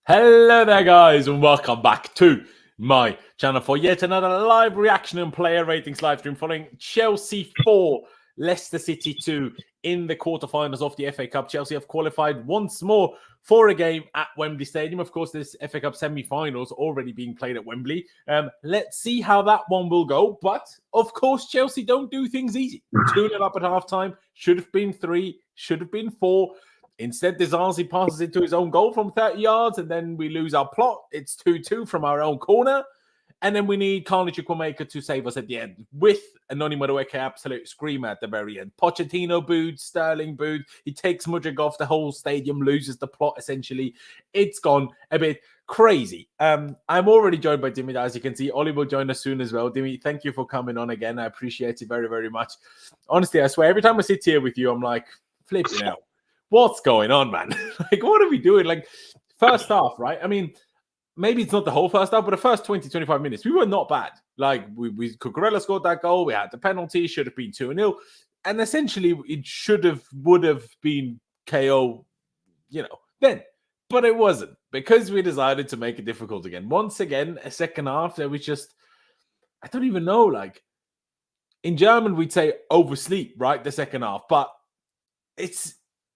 Hello there, guys, and welcome back to my channel for yet another live reaction and player ratings live stream following Chelsea 4, Leicester City 2 in the quarterfinals of the FA Cup. Chelsea have qualified once more for a game at Wembley Stadium. Of course, this FA Cup semi-finals already being played at Wembley. Let's see how that one will go. But, of course, Chelsea don't do things easy. 2-0 up at halftime. Should have been 3. Should have been 4. Instead, Disasi passes into his own goal from 30 yards, and then we lose our plot. It's 2-2 from our own corner. And then we need Chukwuemeka to save us at the end with a Madueke absolute screamer at the very end. Pochettino booed, Sterling booed. He takes Mudryk off, the whole stadium loses the plot, essentially. It's gone a bit crazy. I'm already joined by Dimi, as you can see. Ollie will join us soon as well. Dimi, thank you for coming on again. I appreciate it very, very much. Honestly, I swear, every time I sit here with you, I'm like, flipping out. What's going on, man? Like, what are we doing? Like, first half, right? I mean, maybe it's not the whole first half, but the first 20, 25 minutes, we were not bad. Like, Cucurella scored that goal. We had the penalty. Should have been 2-0. And essentially, it would have been KO, then. But it wasn't, because we decided to make it difficult again. Once again, a second half that was just, I don't even know, like, in German, we'd say oversleep, right? The second half. But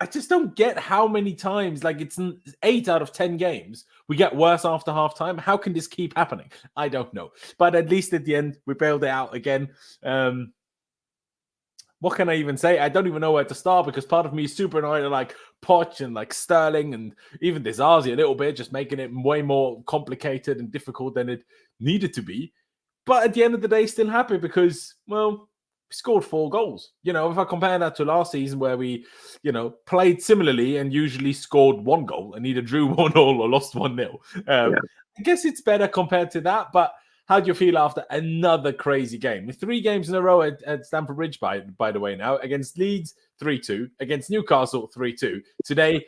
I just don't get how many times, like, it's 8 out of 10 games, we get worse after halftime. How can this keep happening? I don't know. But at least at the end, we bailed it out again. What can I even say? I don't even know where to start, because part of me is super annoyed at, like, Poch and, like, Sterling and even Disasi a little bit, just making it way more complicated and difficult than it needed to be. But at the end of the day, still happy because, well, we scored 4 goals. If I compare that to last season where we, played similarly and usually scored 1 goal and either drew 1-0 or lost 1-0. I guess it's better compared to that. But how do you feel after another crazy game? 3 games in a row at Stamford Bridge, by the way, now. Against Leeds, 3-2. Against Newcastle, 3-2. Today,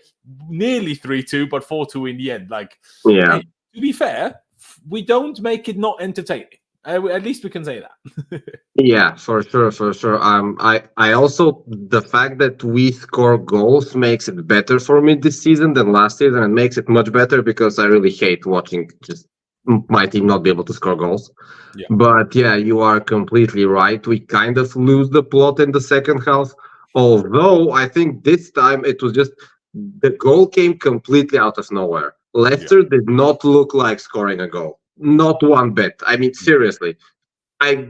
nearly 3-2, but 4-2 in the end. Like, hey, to be fair, we don't make it not entertaining. At least we can say that. Yeah, for sure. I also, the fact that we score goals makes it better for me this season than last season, and makes it much better because I really hate watching just my team not be able to score goals. Yeah. But yeah, you are completely right. We kind of lose the plot in the second half. Although I think this time it was just the goal came completely out of nowhere. Leicester did not look like scoring a goal. Not one bit. I mean, seriously, I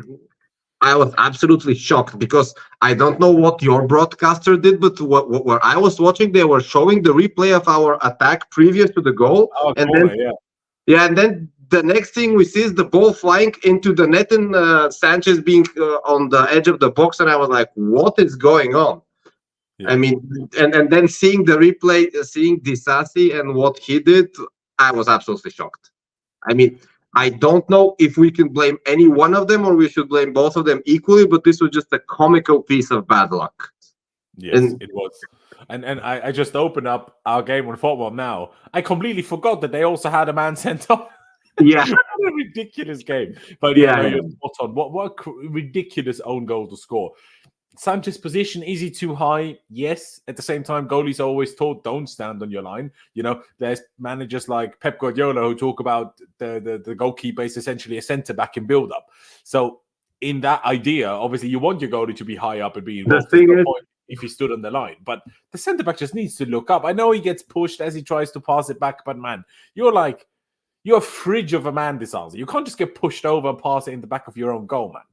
was absolutely shocked, because I don't know what your broadcaster did, but where I was watching, they were showing the replay of our attack previous to the goal, and then the next thing we see is the ball flying into the net and Sanchez being on the edge of the box, and I was like, what is going on? I mean, and then seeing the replay, seeing Disasi and what he did, I was absolutely shocked. I mean, I don't know if we can blame any one of them or we should blame both of them equally, but this was just a comical piece of bad luck. Yes, it was. And I just opened up our game on football now. I completely forgot that they also had a man sent off. Yeah. What a ridiculous game. But yeah, you're spot on. What a ridiculous own goal to score. Sanchez's position, is he too high? Yes. At the same time, goalies are always told, don't stand on your line. There's managers like Pep Guardiola who talk about the goalkeeper is essentially a centre-back in build-up. So in that idea, obviously, you want your goalie to be high up and be involved. If he stood on the line. But the centre-back just needs to look up. I know he gets pushed as he tries to pass it back, but man, you're a fridge of a man, Disasi. You can't just get pushed over and pass it in the back of your own goal, man.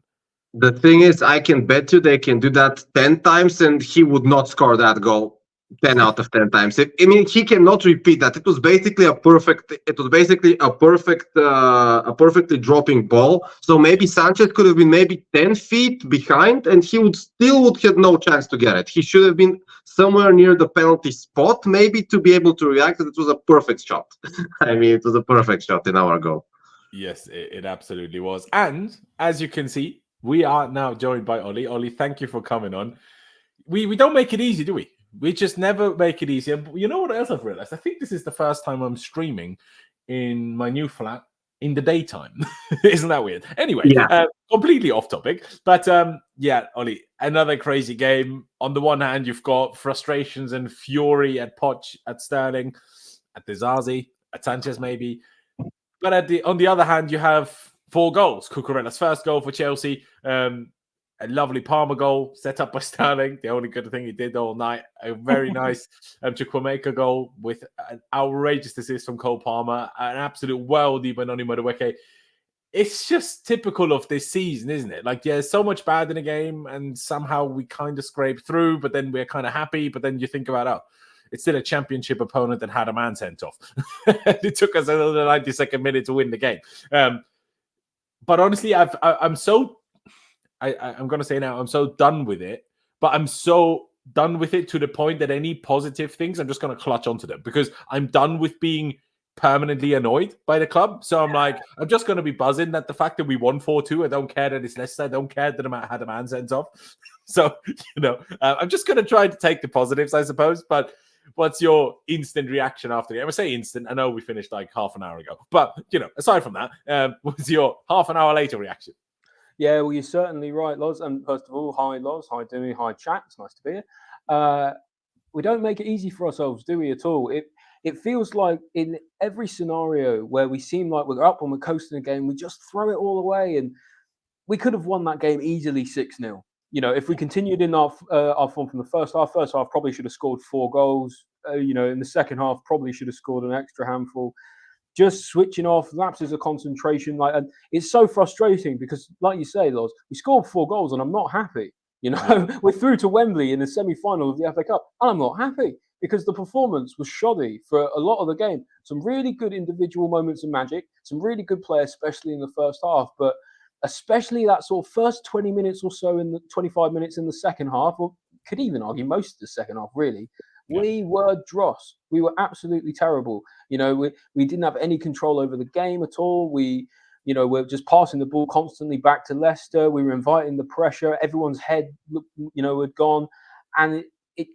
The thing is, I can bet you they can do that 10 times and he would not score that goal 10 out of 10 times. I mean, he cannot repeat that. It was basically a perfectly dropping ball. So maybe Sanchez could have been maybe 10 feet behind and he would have no chance to get it. He should have been somewhere near the penalty spot, maybe, to be able to react. It was a perfect shot. I mean, it was a perfect shot in our goal. Yes, it absolutely was. And as you can see, we are now joined by Ollie. Ollie, thank you for coming on. We don't make it easy, do we? We just never make it easy. And you know what else I've realized? I think this is the first time I'm streaming in my new flat in the daytime. Isn't that weird? Anyway, completely off topic. But yeah, Ollie, another crazy game. On the one hand, you've got frustrations and fury at Poch, at Sterling, at Disasi. at Sanchez maybe. But on the other hand, you have 4 goals. Cucurella's first goal for Chelsea, a lovely Palmer goal set up by Sterling, the only good thing he did all night. A very nice Chukwuemeka goal with an outrageous assist from Cole Palmer, an absolute worldie by Mudryk. It's just typical of this season, isn't it? Like, yeah, so much bad in the game, and somehow we kind of scrape through, but then we're kind of happy. But then you think about, it's still a championship opponent that had a man sent off. It took us another 92nd minute to win the game. But honestly, I'm going to say now, I'm so done with it. But I'm so done with it to the point that any positive things, I'm just going to clutch onto them, because I'm done with being permanently annoyed by the club. So I'm like, I'm just going to be buzzing that the fact that we won 4-2. I don't care that it's Leicester. I don't care that I had a man sent off. So, I'm just going to try to take the positives, I suppose. But what's your instant reaction after the game? I say instant. I know we finished like half an hour ago. But, aside from that, what's your half an hour later reaction? Yeah, well, you're certainly right, Loz. And first of all, hi, Loz. Hi, Dewey. Hi, chat. It's nice to be here. We don't make it easy for ourselves, do we, at all? It feels like in every scenario where we seem like we're up and we're coasting a game, we just throw it all away. And we could have won that game easily 6-0. If we continued in our form from the first half probably should have scored 4 goals. In the second half, probably should have scored an extra handful. Just switching off, lapses of concentration, and it's so frustrating because, like you say, Loz, we scored 4 goals and I'm not happy. We're through to Wembley in the semi-final of the FA Cup and I'm not happy because the performance was shoddy for a lot of the game. Some really good individual moments of magic, some really good players, especially in the first half, but especially that sort of first 20 minutes or so in the 25 minutes in the second half, or could even argue most of the second half, really. Yeah. We were dross. We were absolutely terrible. We didn't have any control over the game at all. We're just passing the ball constantly back to Leicester. We were inviting the pressure. Everyone's head, had gone. And it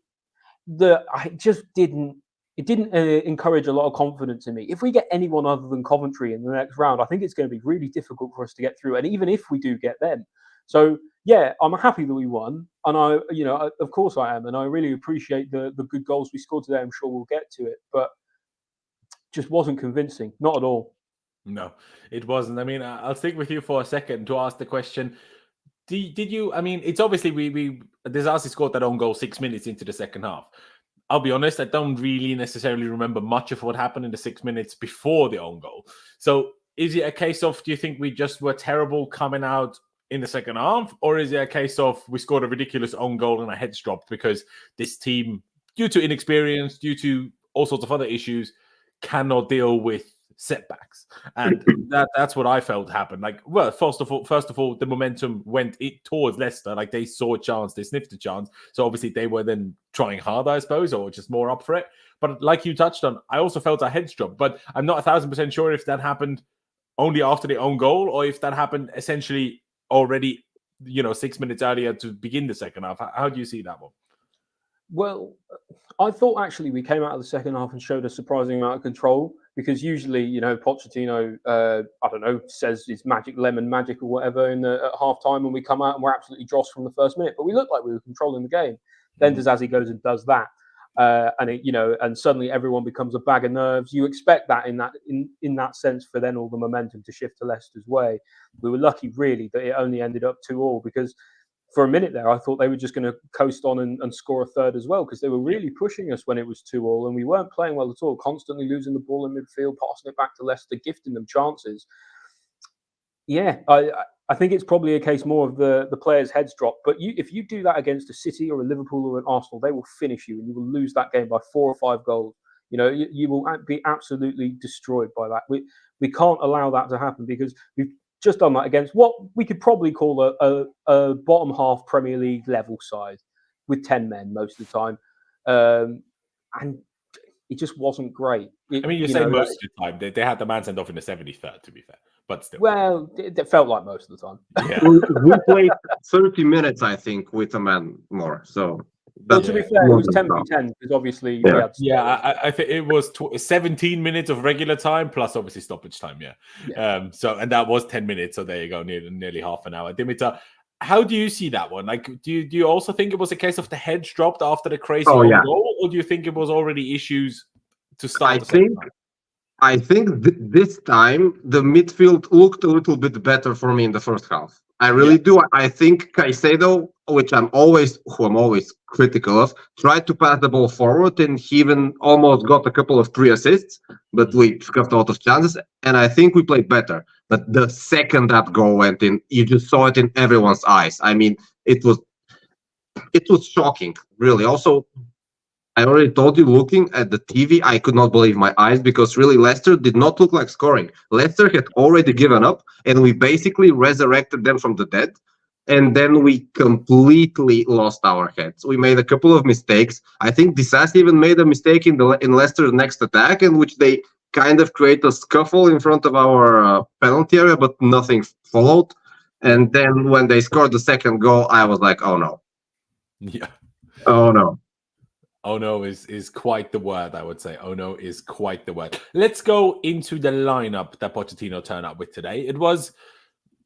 didn't encourage a lot of confidence in me. If we get anyone other than Coventry in the next round, I think it's going to be really difficult for us to get through. And even if we do get them. So, yeah, I'm happy that we won. And of course I am. And I really appreciate the good goals we scored today. I'm sure we'll get to it. But just wasn't convincing. Not at all. No, it wasn't. I mean, I'll stick with you for a second to ask the question. Did you, it's obviously Disasi scored that own goal 6 minutes into the second half. I'll be honest, I don't really necessarily remember much of what happened in the 6 minutes before the own goal. So is it a case of, do you think we just were terrible coming out in the second half? Or is it a case of we scored a ridiculous own goal and our heads dropped because this team, due to inexperience, due to all sorts of other issues, cannot deal with setbacks? And that's what I felt happened. Like, well, first of all, the momentum went towards Leicester. Like, they saw a chance, they sniffed a chance. So obviously they were then trying harder, I suppose, or just more up for it. But like you touched on, I also felt our heads drop. But I'm not 1,000% sure if that happened only after the own goal or if that happened essentially already, 6 minutes earlier to begin the second half. How do you see that one? Well, I thought actually we came out of the second half and showed a surprising amount of control because usually, Pochettino, says his lemon magic or whatever at half time and we come out and we're absolutely dross from the first minute. But we looked like we were controlling the game. Then Disasi goes and does that. And suddenly everyone becomes a bag of nerves. You expect that in that sense for then all the momentum to shift to Leicester's way. We were lucky, really, that it only ended up 2-2 because for a minute there, I thought they were just going to coast on and score a third as well because they were really pushing us when it was 2-2 and we weren't playing well at all, constantly losing the ball in midfield, passing it back to Leicester, gifting them chances. Yeah, I think it's probably a case more of the players' heads drop. But if you do that against a City or a Liverpool or an Arsenal, they will finish you and you will lose that game by 4 or 5 goals. You will be absolutely destroyed by that. We can't allow that to happen because we've just done that against what we could probably call a bottom half Premier League level side with 10 men most of the time. And it just wasn't great. You say most of the time. They had the man sent off in the 73rd, to be fair. But still. Well, it felt like most of the time. Yeah. we played 30 minutes, I think, with a man more. So, to be fair, it was 10-10 because obviously I think it was 17 minutes of regular time plus obviously stoppage time. Yeah. And that was 10 minutes. So there you go, nearly half an hour. Dimitar, how do you see that one? Like, do you also think it was a case of the heads dropped after the crazy goal, or do you think it was already issues to start? I think this time the midfield looked a little bit better for me in the first half. I really do. I think Caicedo, who I'm always critical of, tried to pass the ball forward, and he even almost got a couple of free assists, but we scuffed a lot of chances. And I think we played better. But the second that goal went in, you just saw it in everyone's eyes. I mean, it was shocking, really. Also, I already told you, looking at the TV, I could not believe my eyes, because really Leicester did not look like scoring. Leicester had already given up, and we basically resurrected them from the dead. And then we completely lost our heads. We made a couple of mistakes. I think Disasi even made a mistake in Leicester's next attack, in which they kind of create a scuffle in front of our penalty area, but nothing followed. And then when they scored the second goal, I was like, oh no. Yeah. Oh no. Oh no is quite the word, I would say. Oh no is quite the word. Let's go into the lineup that Pochettino turned up with today.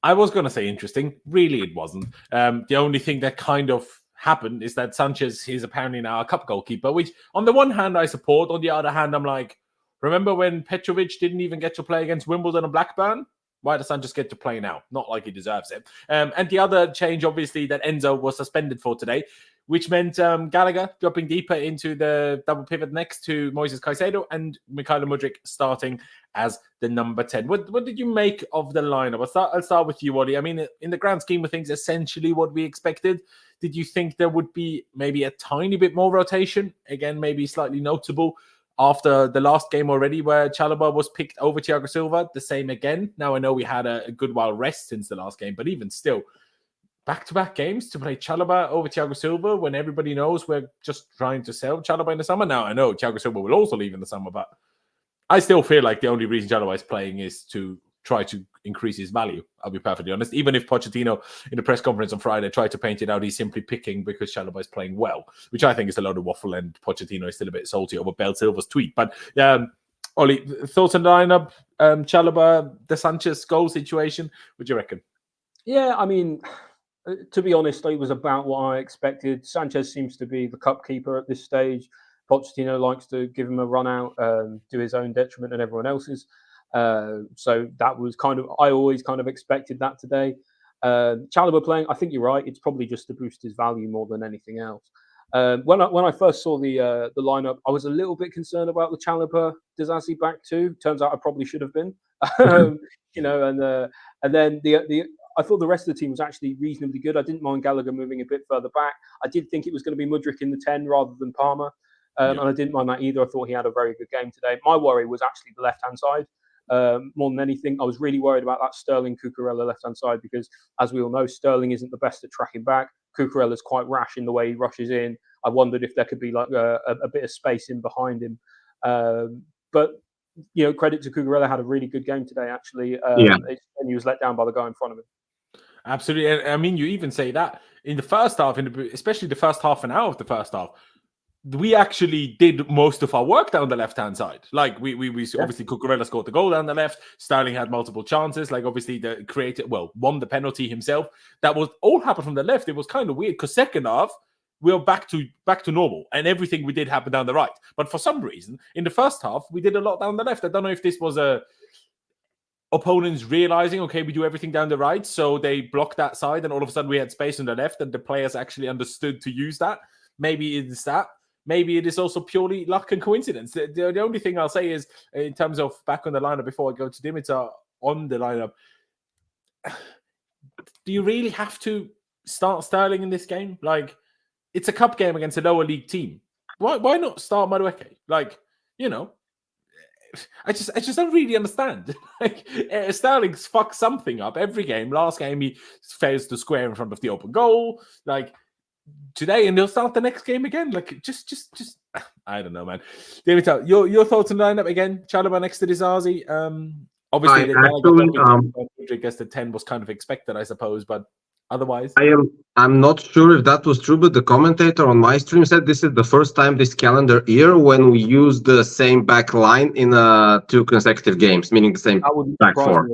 I was going to say interesting. Really, it wasn't. The only thing that kind of happened is that Sanchez is apparently now a cup goalkeeper, which on the one hand I support. On the other hand, I'm like, remember when Petrovic didn't even get to play against Wimbledon and Blackburn? Why does Sanchez get to play now? Not like he deserves it. And the other change, obviously, that Enzo was suspended for today, which meant Gallagher dropping deeper into the double pivot next to Moises Caicedo, and Mykhailo Mudryk starting as the number 10. What did you make of the lineup? I'll start with you, Ollie. I mean, in the grand scheme of things, essentially what we expected. Did you think there would be maybe a tiny bit more rotation? Again, maybe slightly notable after the last game already, where Chalobah was picked over Thiago Silva. The same again. Now, I know we had a good while rest since the last game, but even still, back-to-back games to play Chalobah over Thiago Silva when everybody knows we're just trying to sell Chalobah in the summer. Now, I know Thiago Silva will also leave in the summer, but I still feel like the only reason Chalobah is playing is to try to increase his value. I'll be perfectly honest. Even if Pochettino in the press conference on Friday tried to paint it out, he's simply picking because Chalobah is playing well, which I think is a load of waffle, and Pochettino is still a bit salty over Bell Silva's tweet. But Ollie, thoughts on the lineup? Chalobah, the Sanchez goal situation, what do you reckon? Yeah, I mean, to be honest, it was about what I expected. Sanchez seems to be the cup keeper at this stage. Pochettino likes to give him a run out, to his own detriment and everyone else's. So that was I always kind of expected that today. Chalobah playing, I think you're right. It's probably just to boost his value more than anything else. When I first saw the lineup, I was a little bit concerned about the Chalobah Disasi back two. Turns out I probably should have been, and then I thought the rest of the team was actually reasonably good. I didn't mind Gallagher moving a bit further back. I did think it was going to be Mudryk in the 10 rather than Palmer. And I didn't mind that either. I thought he had a very good game today. My worry was actually the left-hand side. More than anything, I was really worried about that Sterling Cucurella left-hand side, because, as we all know, Sterling isn't the best at tracking back. Cucurella's quite rash in the way he rushes in. I wondered if there could be like a bit of space in behind him. But credit to Cucurella, had a really good game today, actually. And he was let down by the guy in front of him. Absolutely. I mean, you even say that in the first half, especially the first half an hour of the first half, we actually did most of our work down the left-hand side. Like we obviously Cucurella scored the goal down the left. Sterling had multiple chances. Like obviously won the penalty himself. That was all happened from the left. It was kind of weird because second half we were back to normal and everything we did happened down the right. But for some reason in the first half we did a lot down the left. I don't know if this was opponents realizing, okay, we do everything down the right, so they blocked that side and all of a sudden we had space on the left and the players actually understood to use that. Maybe it's that. Maybe it is also purely luck and coincidence. The only thing I'll say is, in terms of back on the lineup, before I go to Dimitar on the lineup, do you really have to start Sterling in this game? Like, it's a cup game against a lower league team. Why not start Madueke? Like, I just don't really understand. Like, Sterling's fucked something up every game. Last game he fails to square in front of the open goal. Like today, and he'll start the next game again. Like just I don't know, man. Dimitar, your thoughts on the lineup again? Chalobah next to Disasi. Obviously, I guess the 10 was kind of expected, I suppose, but otherwise, I'm not sure if that was true, but the commentator on my stream said this is the first time this calendar year when we use the same back line in 2 consecutive games, meaning the same back four.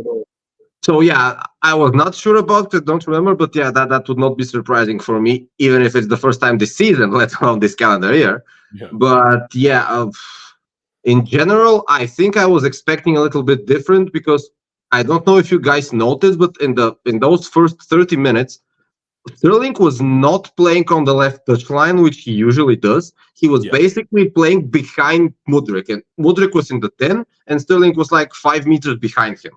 So yeah, I was not sure about it, don't remember, but yeah, that would not be surprising for me, even if it's the first time this season, let alone this calendar year. Yeah. But yeah, in general, I think I was expecting a little bit different because I don't know if you guys noticed, but in those first 30 minutes, Sterling was not playing on the left touchline, which he usually does. He was basically playing behind Mudryk, and Mudryk was in the 10, and Sterling was like 5 meters behind him.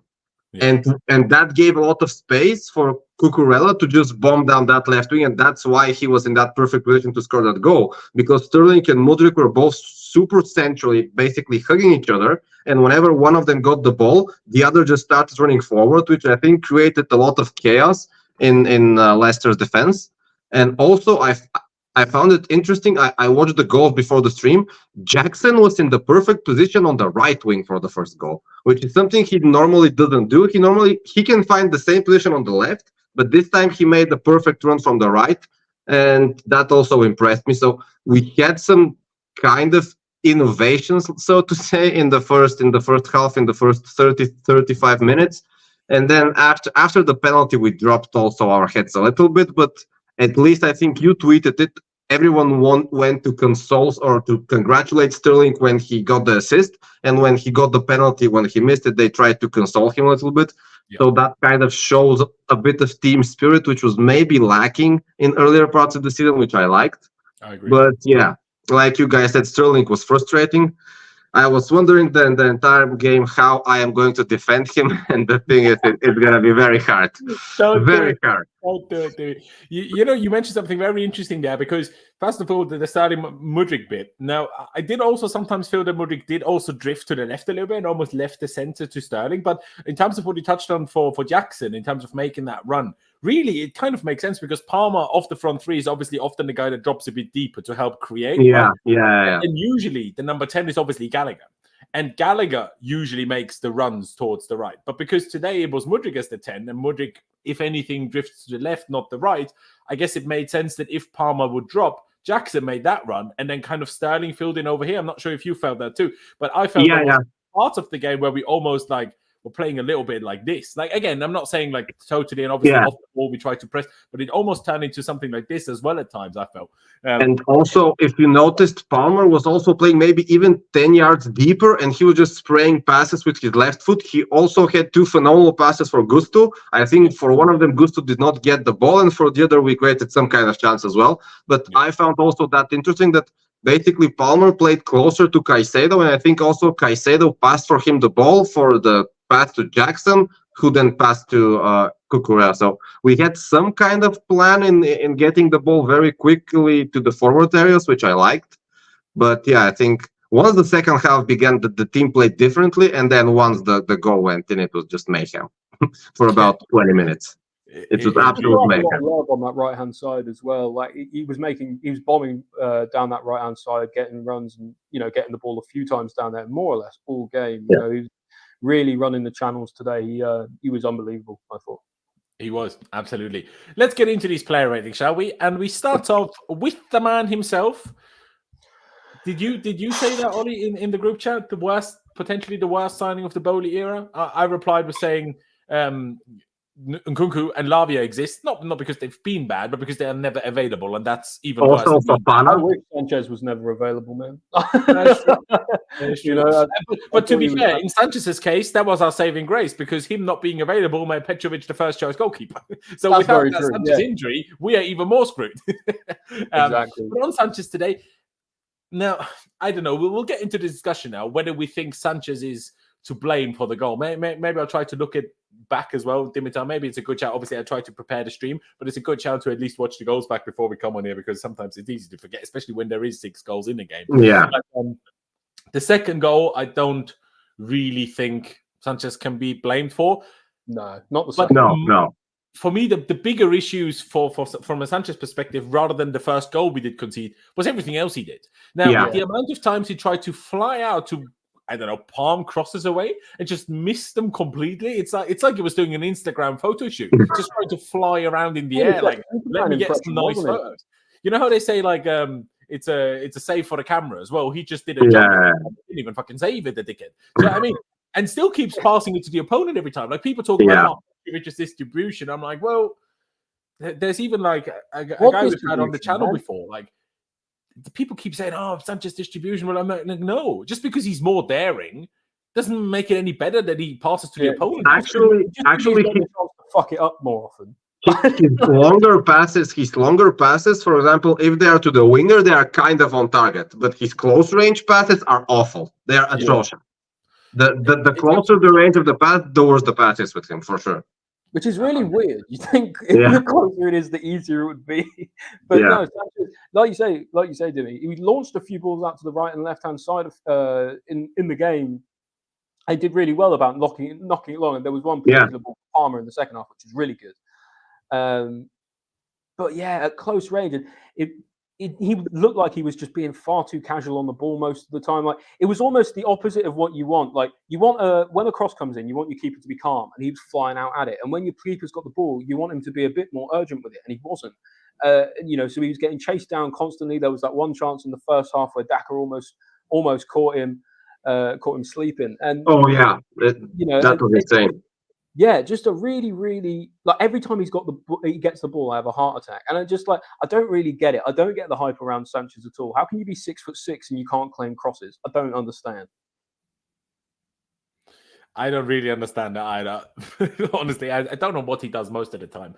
Yeah. And that gave a lot of space for Cucurella to just bomb down that left wing, and that's why he was in that perfect position to score that goal, because Sterling and Mudryk were both super centrally, basically hugging each other, and whenever one of them got the ball, the other just started running forward, which I think created a lot of chaos in Leicester's defense. And also I found it interesting. I watched the goals before the stream. Jackson was in the perfect position on the right wing for the first goal, which is something he normally doesn't do. He can find the same position on the left, but this time he made the perfect run from the right, and that also impressed me. So we had some kind of innovations, so to say, in the first half, in the first 35 minutes. And then after the penalty, we dropped also our heads a little bit, but at least I think you tweeted it. Everyone went to console or to congratulate Sterling when he got the assist, and when he got the penalty, when he missed it, they tried to console him a little bit. Yeah. So that kind of shows a bit of team spirit, which was maybe lacking in earlier parts of the season, which I liked. I agree. But yeah, like you guys said, Sterling was frustrating. I was wondering the entire game how I am going to defend him, and the thing is, it's going to be very hard. Very hard. Don't do it. You mentioned something very interesting there, because first of all, the starting Mudryk bit. Now, I did also sometimes feel that Mudryk did also drift to the left a little bit and almost left the center to Sterling. But in terms of what you touched on for Jackson, in terms of making that run, really, it kind of makes sense, because Palmer off the front three is obviously often the guy that drops a bit deeper to help create. Yeah. And usually the number 10 is obviously Gallagher. And Gallagher usually makes the runs towards the right. But because today it was Mudryk as the 10, and Mudryk, if anything, drifts to the left, not the right, I guess it made sense that if Palmer would drop, Jackson made that run, and then kind of Sterling filled in over here. I'm not sure if you felt that too, but I felt that was part of the game where we almost like were playing a little bit like this. Like, again, I'm not saying like totally, and obviously off the ball we try to press, but it almost turned into something like this as well at times, I felt. And also, if you noticed, Palmer was also playing maybe even 10 yards deeper, and he was just spraying passes with his left foot. He also had 2 phenomenal passes for Gusto. I think for one of them, Gusto did not get the ball, and for the other, we created some kind of chance as well. But I found also that interesting that basically Palmer played closer to Caicedo, and I think also Caicedo passed for him the ball for the pass to Jackson, who then passed to Cucurella. So we had some kind of plan in getting the ball very quickly to the forward areas, which I liked. But yeah, I think once the second half began, the team played differently, and then once the goal went in, it was just mayhem for about 20 minutes. It was absolute mayhem. On that right hand side as well. Like he was bombing down that right hand side, getting runs, and getting the ball a few times down there, more or less all game. You know, he was really running the channels today. He was unbelievable, I thought. He was, absolutely. Let's get into these player ratings, shall we? And we start off with the man himself. Did you say that, Ollie, in the group chat? Potentially the worst signing of the Bowley era? I replied with saying Nkunku and Lavia exist, not because they've been bad, but because they are never available, and that's even also worse. I wish Sanchez was never available, man. But to be fair, in Sanchez's case, that was our saving grace, because him not being available made Petrovic the first choice goalkeeper. So that's without that Sanchez injury, we are even more screwed. Exactly. But on Sanchez today, now I don't know. We'll get into the discussion now whether we think Sanchez is to blame for the goal. Maybe I'll try to look at back as well, Dimitar. Maybe it's a good shout. Obviously, I try to prepare the stream, but it's a good shout to at least watch the goals back before we come on here, because sometimes it's easy to forget, especially when there is 6 goals in the game. Yeah. But, the second goal, I don't really think Sanchez can be blamed for. No, not the second. No. For me, the bigger issues from a Sanchez perspective, rather than the first goal we did concede, was everything else he did. Now, the amount of times he tried to fly out to, I don't know, palm crosses away and just missed them completely. It's like he was doing an Instagram photo shoot, just trying to fly around in the air. Like, let me get some nice photos. You know how they say, like, it's a save for the camera as well. He just did a jump. He didn't even fucking save it, the dickhead. Do you know what I mean? And still keeps passing it to the opponent every time. Like, people talk about Petrovic's distribution. I'm like, well, there's even like a guy we've had on the channel before. Like, people keep saying, "Oh, Sanchez distribution." Well, I'm like, no, just because he's more daring doesn't make it any better that he passes to the opponent. Actually, fuck it up more often. his longer passes, for example, if they are to the winger, they are kind of on target. But his close range passes are awful. They are atrocious. The closer the range of the pass, the worse the pass is with him, for sure. Which is really weird. You think the closer it is, the easier it would be. But no, Sanchez, like you say, Dimmy, he launched a few balls out to the right and left hand side of in the game. He did really well about knocking it long, and there was one particular ball for Palmer in the second half, which was really good. But yeah, at close range, he looked like he was just being far too casual on the ball most of the time. Like it was almost the opposite of what you want. Like you want when a cross comes in, you want your keeper to be calm, and he was flying out at it. And when your keeper's got the ball, you want him to be a bit more urgent with it, and he wasn't. So he was getting chased down constantly. There was that one chance in the first half where Daka almost caught him sleeping. And that was insane. Yeah, just a really, really like every time he gets the ball, I have a heart attack, and I don't really get it. I don't get the hype around Sanchez at all. How can you be 6'6" and you can't claim crosses? I don't understand. I don't really understand that either. Honestly, I don't know what he does most of the time.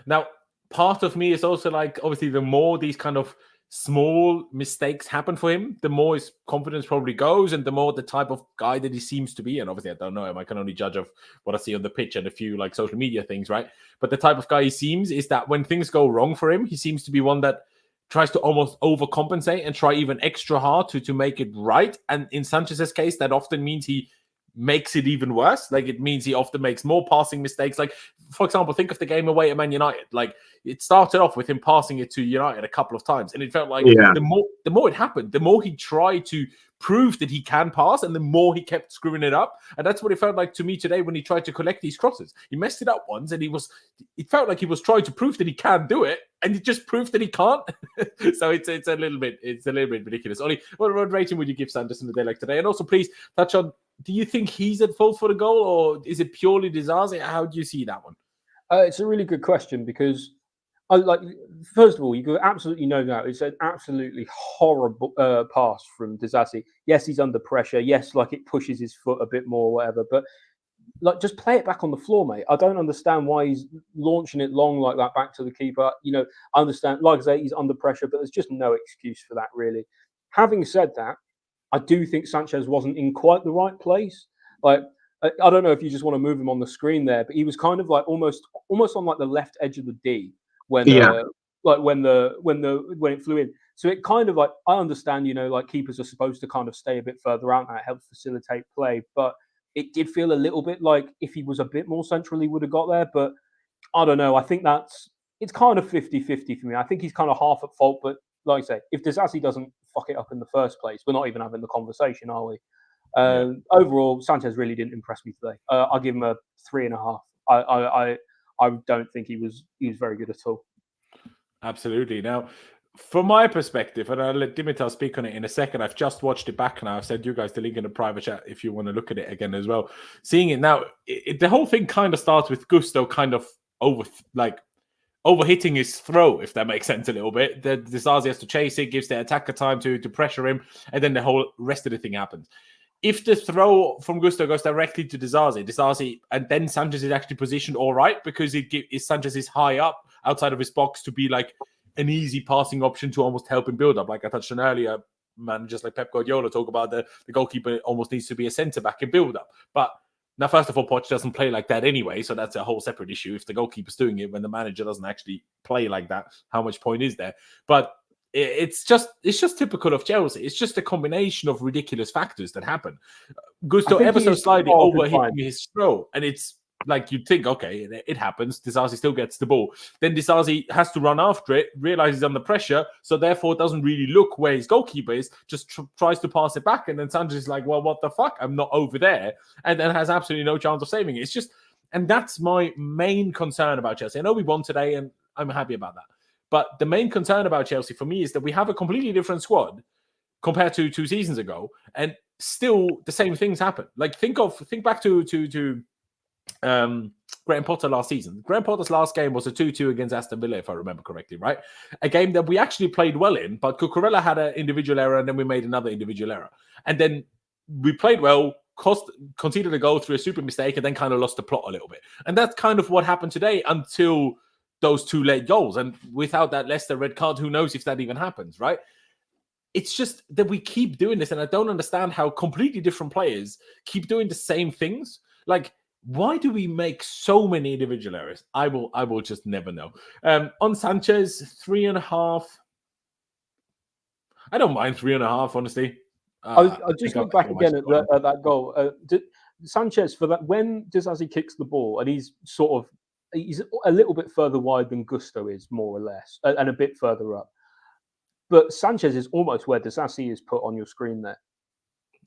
Now, part of me is also like, obviously, the more these kind of small mistakes happen for him, the more his confidence probably goes, and the more the type of guy that he seems to be. And obviously, I don't know him. I can only judge of what I see on the pitch and a few like social media things, right? But the type of guy he seems is that when things go wrong for him, he seems to be one that tries to almost overcompensate and try even extra hard to make it right. And in Sanchez's case, that often means he makes it even worse. Like it means he often makes more passing mistakes. Like, for example, think of the game away at Man United. Like it started off with him passing it to United a couple of times, and it felt like the more it happened, the more he tried to prove that he can pass, and the more he kept screwing it up. And that's what it felt like to me today when he tried to collect these crosses. He messed it up once, and it felt like he was trying to prove that he can do it, and he just proved that he can't. So it's a little bit ridiculous. Ollie, what rating would you give Sanderson a day like today? And also, please touch on, do you think he's at fault for the goal, or is it purely Disasi? How do you see that one? It's a really good question because, first of all, you go absolutely no doubt. It's an absolutely horrible pass from Disasi. Yes, he's under pressure. Yes, like it pushes his foot a bit more, or whatever. But like, just play it back on the floor, mate. I don't understand why he's launching it long like that back to the keeper. I understand, like I say, he's under pressure, but there's just no excuse for that, really. Having said that, I do think Sanchez wasn't in quite the right place. Like, I don't know if you just want to move him on the screen there, but he was kind of like almost on like the left edge of the D when it flew in. So it kind of like, I understand, like keepers are supposed to kind of stay a bit further out, and that helps facilitate play. But it did feel a little bit like if he was a bit more central, he would have got there. But I don't know. I think it's kind of 50-50 for me. I think he's kind of half at fault, but like I say, if Disasi doesn't fuck it up in the first place, we're not even having the conversation, are we? Overall, Sanchez really didn't impress me today. I'll give him a 3.5. I don't think he was very good at all. Absolutely. Now, from my perspective, and I'll let Dimitar speak on it in a second, I've just watched it back now. I've sent you guys the link in the private chat if you want to look at it again as well. Seeing it now, the whole thing kind of starts with Gusto kind of overhitting his throw, if that makes sense a little bit. The Disasi has to chase it, gives the attacker time to pressure him, and then the whole rest of the thing happens. If the throw from Gusto goes directly to Disasi, and then Sanchez is actually positioned all right because Sanchez is high up outside of his box to be like an easy passing option to almost help him build up. Like I touched on earlier, managers like Pep Guardiola talk about the goalkeeper almost needs to be a centre back in build up. But now, first of all, Poch doesn't play like that anyway, so that's a whole separate issue. If the goalkeeper's doing it when the manager doesn't actually play like that, how much point is there? But it's just typical of Chelsea. It's just a combination of ridiculous factors that happen. Gusto ever so slightly overhitting his throw, and it's like you'd think, okay, it happens. Disasi still gets the ball. Then Disasi has to run after it, realizes he's under pressure, so therefore doesn't really look where his goalkeeper is, just tries to pass it back, and then Sanchez is like, well, what the fuck? I'm not over there, and then has absolutely no chance of saving it. It's just, and that's my main concern about Chelsea. I know we won today, and I'm happy about that. But the main concern about Chelsea for me is that we have a completely different squad compared to 2 seasons ago, and still the same things happen. Like think back to Graham Potter last season. Graham Potter's last game was a 2-2 against Aston Villa, if I remember correctly, right? A game that we actually played well in, but Cucurella had an individual error, and then we made another individual error. And then we played well, conceded a goal through a super mistake, and then kind of lost the plot a little bit. And that's kind of what happened today until those 2 late goals. And without that Leicester red card, who knows if that even happens, right? It's just that we keep doing this, and I don't understand how completely different players keep doing the same things. Like, why do we make so many individual errors? I will just never know. On Sanchez, 3.5. I don't mind 3.5, honestly. I'll just look back again at that goal. Sanchez, for that, when Disasi kicks the ball, and he's a little bit further wide than Gusto is, more or less, and a bit further up. But Sanchez is almost where Disasi is put on your screen there.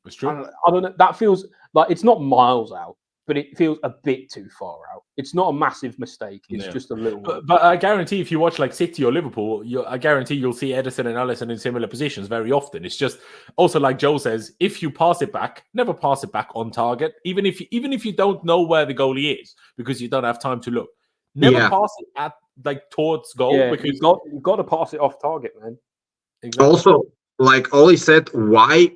It's true. I don't know. That feels like it's not miles out, but it feels a bit too far out. It's not a massive mistake. It's just a little. But I guarantee if you watch like City or Liverpool, I guarantee you'll see Ederson and Alisson in similar positions very often. It's just also like Joe says, if you pass it back, never pass it back on target, even if you don't know where the goalie is because you don't have time to look. Never pass it at like towards goal because you've got to pass it off target, man. Exactly. Also, like Oli said, why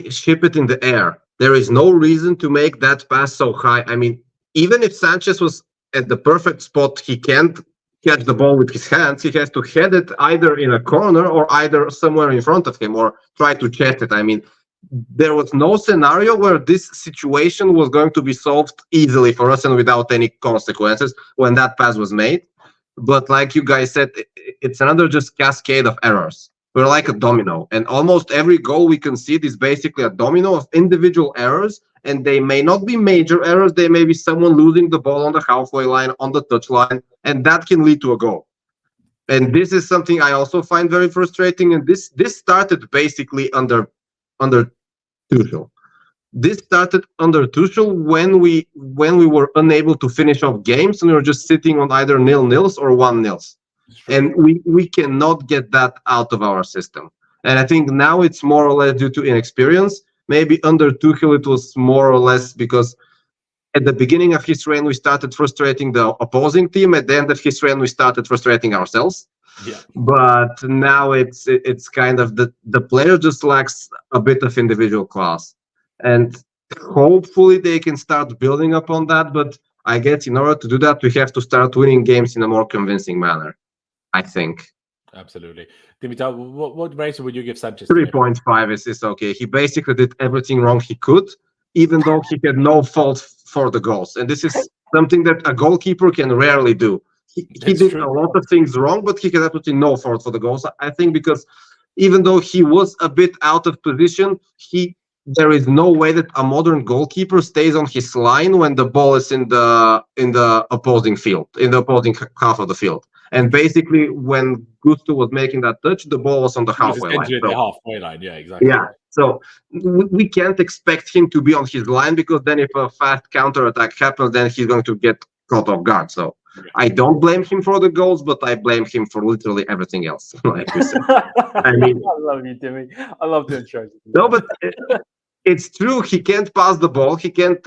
ship it in the air? There is no reason to make that pass so high. I mean, even if Sanchez was at the perfect spot, he can't catch the ball with his hands. He has to head it either in a corner or either somewhere in front of him or try to chest it. I mean, there was no scenario where this situation was going to be solved easily for us and without any consequences when that pass was made. But like you guys said, it's another just cascade of errors. We're like a domino, and almost every goal we concede is basically a domino of individual errors, and they may not be major errors. They may be someone losing the ball on the halfway line, on the touch line, and that can lead to a goal. And this is something I also find very frustrating, and this started basically under Tuchel. This started under Tuchel when we were unable to finish off games, and we were just sitting on either 0-0s or 1-0s. And we cannot get that out of our system. And I think now it's more or less due to inexperience. Maybe under Tuchel it was more or less because at the beginning of his reign we started frustrating the opposing team. At the end of his reign we started frustrating ourselves. Yeah. But now it's kind of the player just lacks a bit of individual class. And hopefully they can start building upon that. But I guess in order to do that, we have to start winning games in a more convincing manner, I think. Absolutely. Dimitar, what rating would you give Sanchez? 3.5 is okay. He basically did everything wrong he could, even though he had no fault for the goals. And this is something that a goalkeeper can rarely do. He did a lot of things wrong, but he had absolutely no fault for the goals. I think because even though he was a bit out of position, there is no way that a modern goalkeeper stays on his line when the ball is in the opposing field, in the opposing half of the field. And basically, when Gusto was making that touch, the ball was on the halfway line. The halfway line, yeah, exactly. Yeah, so we can't expect him to be on his line because then if a fast counter-attack happens, then he's going to get caught off guard. So I don't blame him for the goals, but I blame him for literally everything else. Like we said. I mean, I love you, Timmy. I love doing shows. No, but it's true. He can't pass the ball. He can't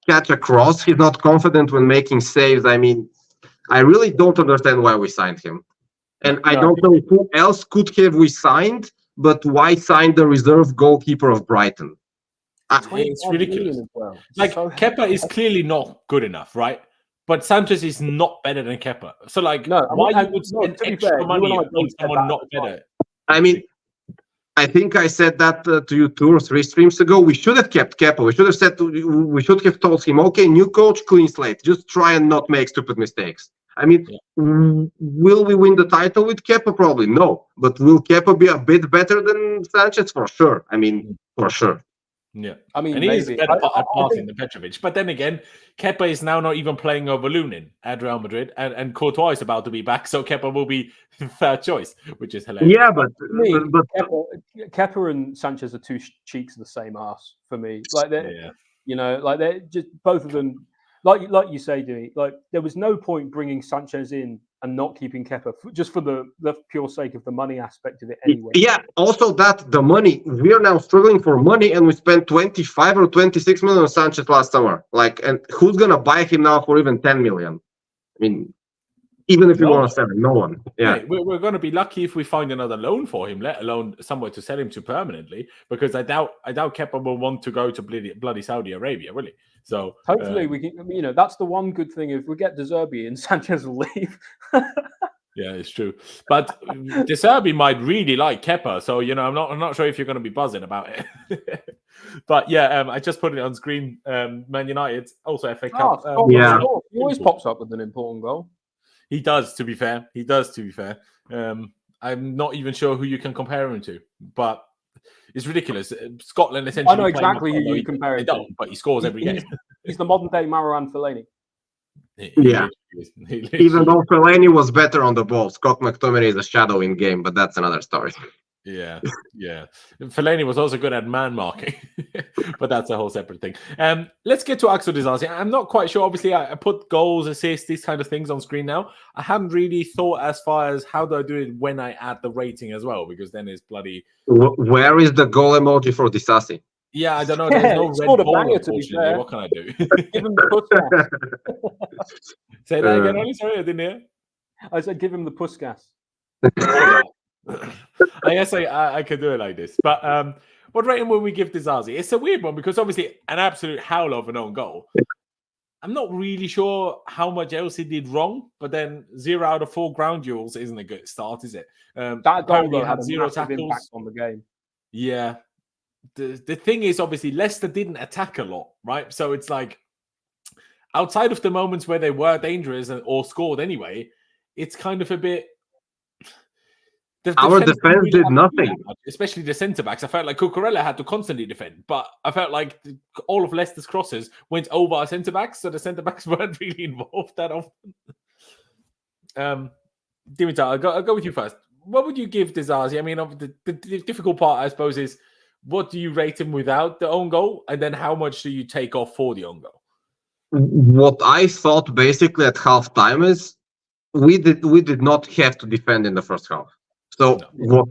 catch a cross. He's not confident when making saves. I mean, I really don't understand why we signed him. And I don't know who else could have we signed, but why sign the reserve goalkeeper of Brighton? It's ridiculous. Like, Kepa is clearly not good enough, right? But Sanchez is not better than Kepa. So, like, why you would spend extra money on someone not better? I mean, I think I said that to you 2 or 3 streams ago. We should have kept Kepa. We should have told him, okay, new coach, clean slate. Just try and not make stupid mistakes. I mean, will we win the title with Kepa? Probably no. But will Kepa be a bit better than Sanchez? For sure. I mean, for sure. Yeah. I mean, and he is better at passing than Petrovic. But then again, Kepa is now not even playing over Lunin at Real Madrid, and Courtois is about to be back, so Kepa will be third choice, which is hilarious. Yeah, but Kepa and Sanchez are 2 cheeks of the same ass for me. Like they're, you know, like they're just both of them. like you say, Dewey, like there was no point bringing Sanchez in and not keeping Kepa just for the pure sake of the money aspect of it anyway. Yeah, also that the money, we are now struggling for money, and we spent 25 or 26 million on Sanchez last summer. Like, and who's gonna buy him now for even 10 million? I mean, even if you want to sell him, no one. Yeah, Hey, we're going to be lucky if we find another loan for him, let alone somewhere to sell him to permanently. Because I doubt Kepa will want to go to bloody Saudi Arabia, really. So hopefully we can. That's the one good thing. If we get De Zerbi and Sanchez will leave. Yeah, it's true. But De Zerbi might really like Kepa, so I'm not sure if you're going to be buzzing about it. But yeah, I just put it on screen. Man United also FA Cup. Yeah, he always pops up with an important goal. He does, to be fair. I'm not even sure who you can compare him to, but it's ridiculous. Scotland essentially. I know exactly who you compare him to. But he scores every game. He's the modern day Marouane Fellaini. Yeah. Even though Fellaini was better on the ball, Scott McTominay is a shadow in game, but that's another story. Yeah. Fellaini was also good at man marking, but that's a whole separate thing. Let's get to Axel Disasi. I'm not quite sure. Obviously, I put goals, assists, these kind of things on screen now. I haven't really thought as far as how do I do it when I add the rating as well, because then it's bloody. Where is the goal emoji for Disasi? Yeah, I don't know. There's no red ball, unfortunately. What can I do? Give him the Puskas. Say that again, Ollie. Sorry, I didn't hear. I said give him the Puskas. I guess I could do it like this. But what rating will we give Disasi? It's a weird one because obviously an absolute howler of an own goal. I'm not really sure how much else he did wrong, but then 0 out of 4 ground duels isn't a good start, is it? That goal had 0 tackles impact on the game. Yeah. The thing is, obviously, Leicester didn't attack a lot, right? So it's like outside of the moments where they were dangerous or scored anyway, it's kind of a bit. Our defense did nothing, especially the centre backs. I felt like Cucurella had to constantly defend, but I felt like all of Leicester's crosses went over our centre backs, so the centre backs weren't really involved that often. Dimitar, I'll go with you first. What would you give Disasi? I mean, the difficult part, I suppose, is what do you rate him without the own goal, and then how much do you take off for the own goal? What I thought basically at half time is we did not have to defend in the first half. So what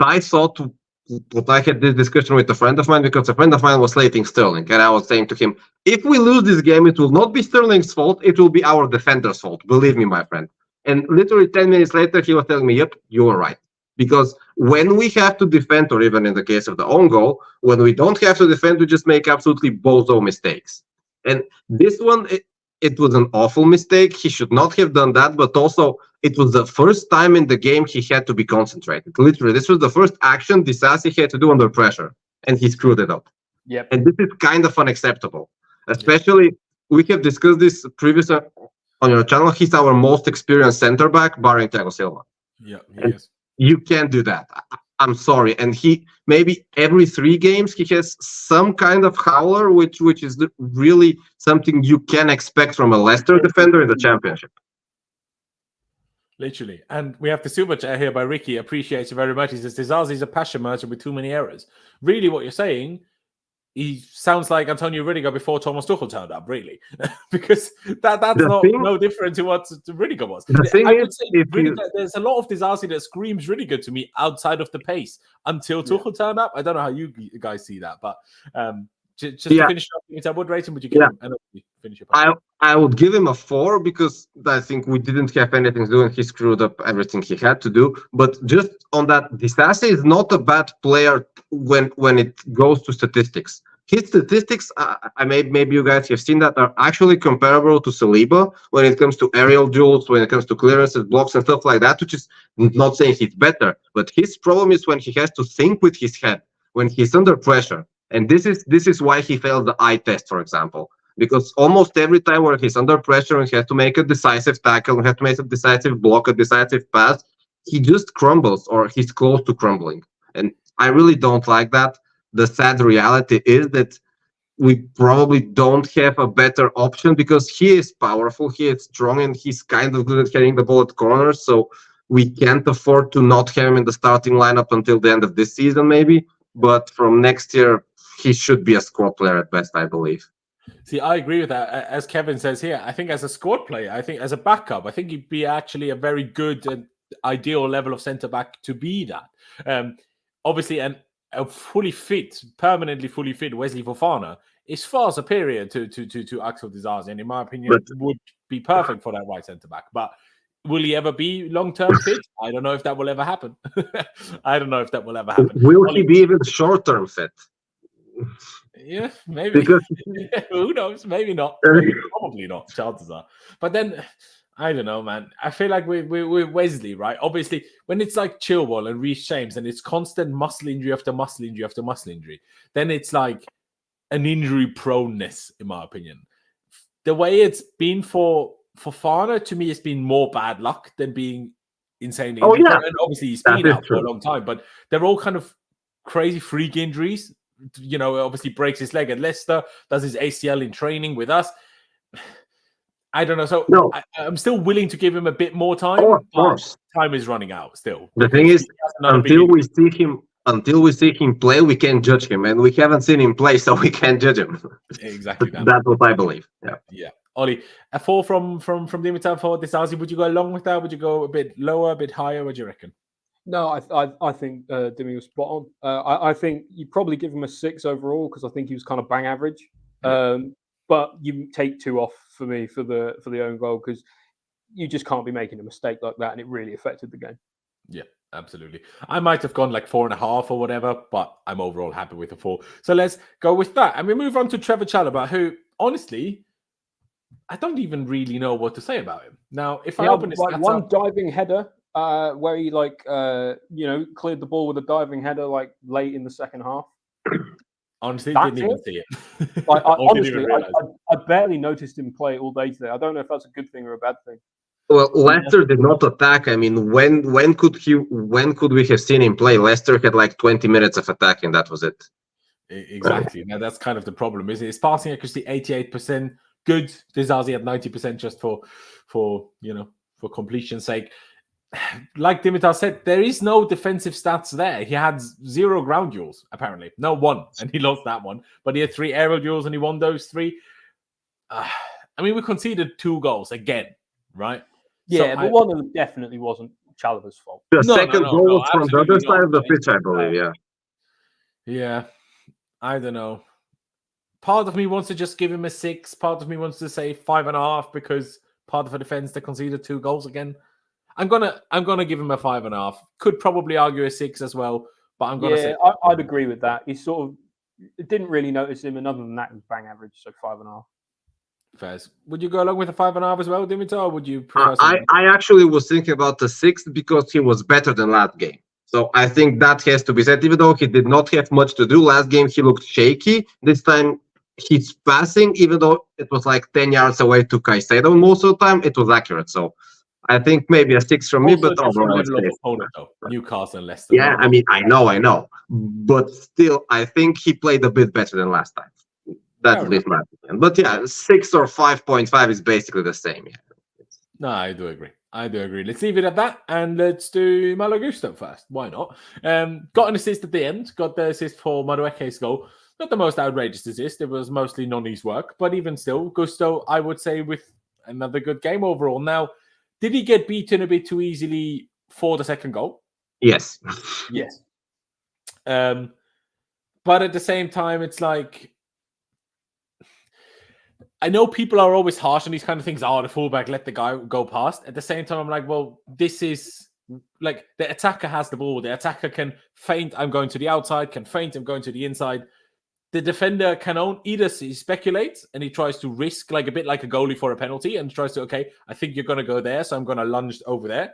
I had this discussion with a friend of mine, because a friend of mine was slating Sterling, and I was saying to him, if we lose this game, it will not be Sterling's fault, it will be our defender's fault. Believe me, my friend. And literally 10 minutes later, he was telling me, yep, you were right. Because when we have to defend, or even in the case of the own goal, when we don't have to defend, we just make absolutely bozo mistakes. And this one, it was an awful mistake. He should not have done that, but also it was the first time in the game he had to be concentrated. Literally, this was the first action Disasi had to do under pressure, and he screwed it up. Yep. And this is kind of unacceptable. Especially, we have discussed this previously on your channel. He's our most experienced center back, barring Thiago Silva. Yeah, yes. You can't do that. I'm sorry. And he maybe every 3 games he has some kind of howler, which is really something you can expect from a Leicester defender in the Championship. Literally. And we have the super chat here by Ricky. Appreciates it very much. He says, Disasi is a passion merchant with too many errors. Really, what you're saying, he sounds like Antonio Rudiger before Thomas Tuchel turned up, really. Because that's no different to what Rudiger was. I would say there's a lot of Disasi that screams Rudiger to me outside of the pace until Tuchel turned up. I don't know how you guys see that, but just to finish up, what rating would you give him? And finish up. I would give him a 4 because I think we didn't have anything to do and he screwed up everything he had to do. But just on that, Disasi is not a bad player when it goes to statistics. His statistics, maybe you guys have seen that, are actually comparable to Saliba when it comes to aerial duels, when it comes to clearances, blocks, and stuff like that, which is not saying he's better. But his problem is when he has to think with his head, when he's under pressure. And this is why he failed the eye test, for example. Because almost every time where he's under pressure and he has to make a decisive tackle, and have to make a decisive block, a decisive pass, he just crumbles or he's close to crumbling. And I really don't like that. The sad reality is that we probably don't have a better option because he is powerful, he is strong, and he's kind of good at carrying the ball at corners. So we can't afford to not have him in the starting lineup until the end of this season, maybe. But from next year, he should be a squad player at best, I believe. See, I agree with that. As Kevin says here, I think as a squad player, I think as a backup, I think he'd be actually a very good and ideal level of centre back to be that. Obviously, a fully fit, permanently fully fit Wesley Fofana is far superior to Axel Disasi, and in my opinion, would be perfect for that right centre back. But will he ever be long-term fit? I don't know if that will ever happen. I don't know if that will ever happen. Will he be even short-term fit? Yeah, maybe. Because who knows? Maybe not. Maybe, probably not. Chances are. But then, I don't know, man. I feel like we're Wesley, right? Obviously, when it's like Chilwell and Reece James and it's constant muscle injury after muscle injury after muscle injury, then it's like an injury proneness, in my opinion. The way it's been for Fofana, to me, it's been more bad luck than being insanely injured. Yeah. And obviously, he's been out for a long time, but they're all kind of crazy freak injuries. You know, obviously breaks his leg at Leicester, does his ACL in training with us. I don't know. So I'm still willing to give him a bit more time. Of course. Time is running out still. The thing is, until we see him play, we can't judge him. And we haven't seen him play, so we can't judge him. Exactly. That's what I believe. Yeah. Ollie, a 4 from Dimitar for Disasi. Would you go along with that? Would you go a bit lower, a bit higher? What do you reckon? No, I think Dimi was spot on. I think you probably give him a 6 overall because I think he was kind of bang average. But you take 2 off for me for the own goal because you just can't be making a mistake like that, and it really affected the game. Yeah, absolutely. I might have gone like 4.5 or whatever, but I'm overall happy with a 4. So let's go with that, and we move on to Trevor Chalobah, who honestly, I don't even really know what to say about him now. If I open his like one diving header. Where he cleared the ball with a diving header like late in the second half. Honestly, didn't even see it. Honestly, I barely noticed him play all day today. I don't know if that's a good thing or a bad thing. Well, Leicester did not attack. I mean, when could we have seen him play? Leicester had like 20 minutes of attack, and that was it. Exactly. Now that's kind of the problem, isn't it? His passing accuracy 88%, good. Disasi at 90% just for completion's sake. Like Dimitar said, there is no defensive stats there. He had 0 ground duels, apparently. No, 1, and he lost that one. But he had 3 aerial duels, and he won those 3. I mean, we conceded 2 goals again, right? Yeah, but one of them definitely wasn't Chalobah's fault. The second goal was from the other side of the pitch, I believe, yeah. Yeah, I don't know. Part of me wants to just give him a 6. Part of me wants to say 5.5 because part of the defense, they conceded 2 goals again. I'm gonna give him a 5.5. Could probably argue a 6 as well, but I'm gonna say I'd agree with that. He sort of didn't really notice him, and other than that, he was bang average, so 5.5. Fairs. Would you go along with a 5.5 as well, Dimitar, or would you prefer I actually was thinking about the 6 because he was better than last game. So I think that has to be said. Even though he did not have much to do last game, he looked shaky. This time he's passing, even though it was like 10 yards away to Caicedo most of the time, it was accurate. So I think maybe a 6 from me, but overall, Newcastle and Leicester. Yeah, I mean, I know, but still, I think he played a bit better than last time. That's at least my opinion. But yeah, 6 or 5.5 is basically the same. Yeah. No, I do agree. Let's leave it at that, and let's do Malo Gusto first. Why not? Got an assist at the end. Got the assist for Madueke's goal. Not the most outrageous assist. It was mostly Noni's work, but even still, Gusto, I would say, with another good game overall. Now, did he get beaten a bit too easily for the second goal? Yes. Yes. But at the same time, it's like, I know people are always harsh on these kind of things. Oh, the fullback let the guy go past. At the same time, I'm like, well, this is like the attacker has the ball. The attacker can feint, I'm going to the outside, can feint, I'm going to the inside. The defender can either speculate and he tries to risk like a bit like a goalie for a penalty and tries to, okay, I think you're going to go there, so I'm going to lunge over there.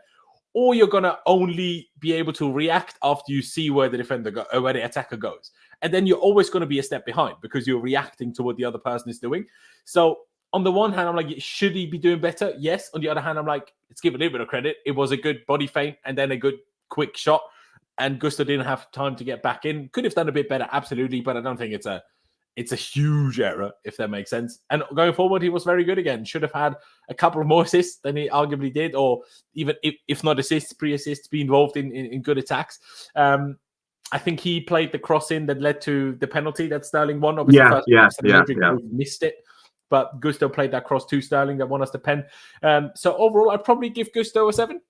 Or you're going to only be able to react after you see where the where the attacker goes. And then you're always going to be a step behind because you're reacting to what the other person is doing. So on the one hand, I'm like, should he be doing better? Yes. On the other hand, I'm like, let's give a little bit of credit. It was a good body feint and then a good quick shot. And Gusto didn't have time to get back in. Could have done a bit better, absolutely, but I don't think it's a huge error, if that makes sense. And going forward, he was very good again. Should have had a couple of more assists than he arguably did, or even if not assists, pre-assists, be involved in good attacks. I think he played the cross in that led to the penalty that Sterling won. Obviously, Mudryk missed it, but Gusto played that cross to Sterling that won us the pen. So overall, I'd probably give Gusto a 7.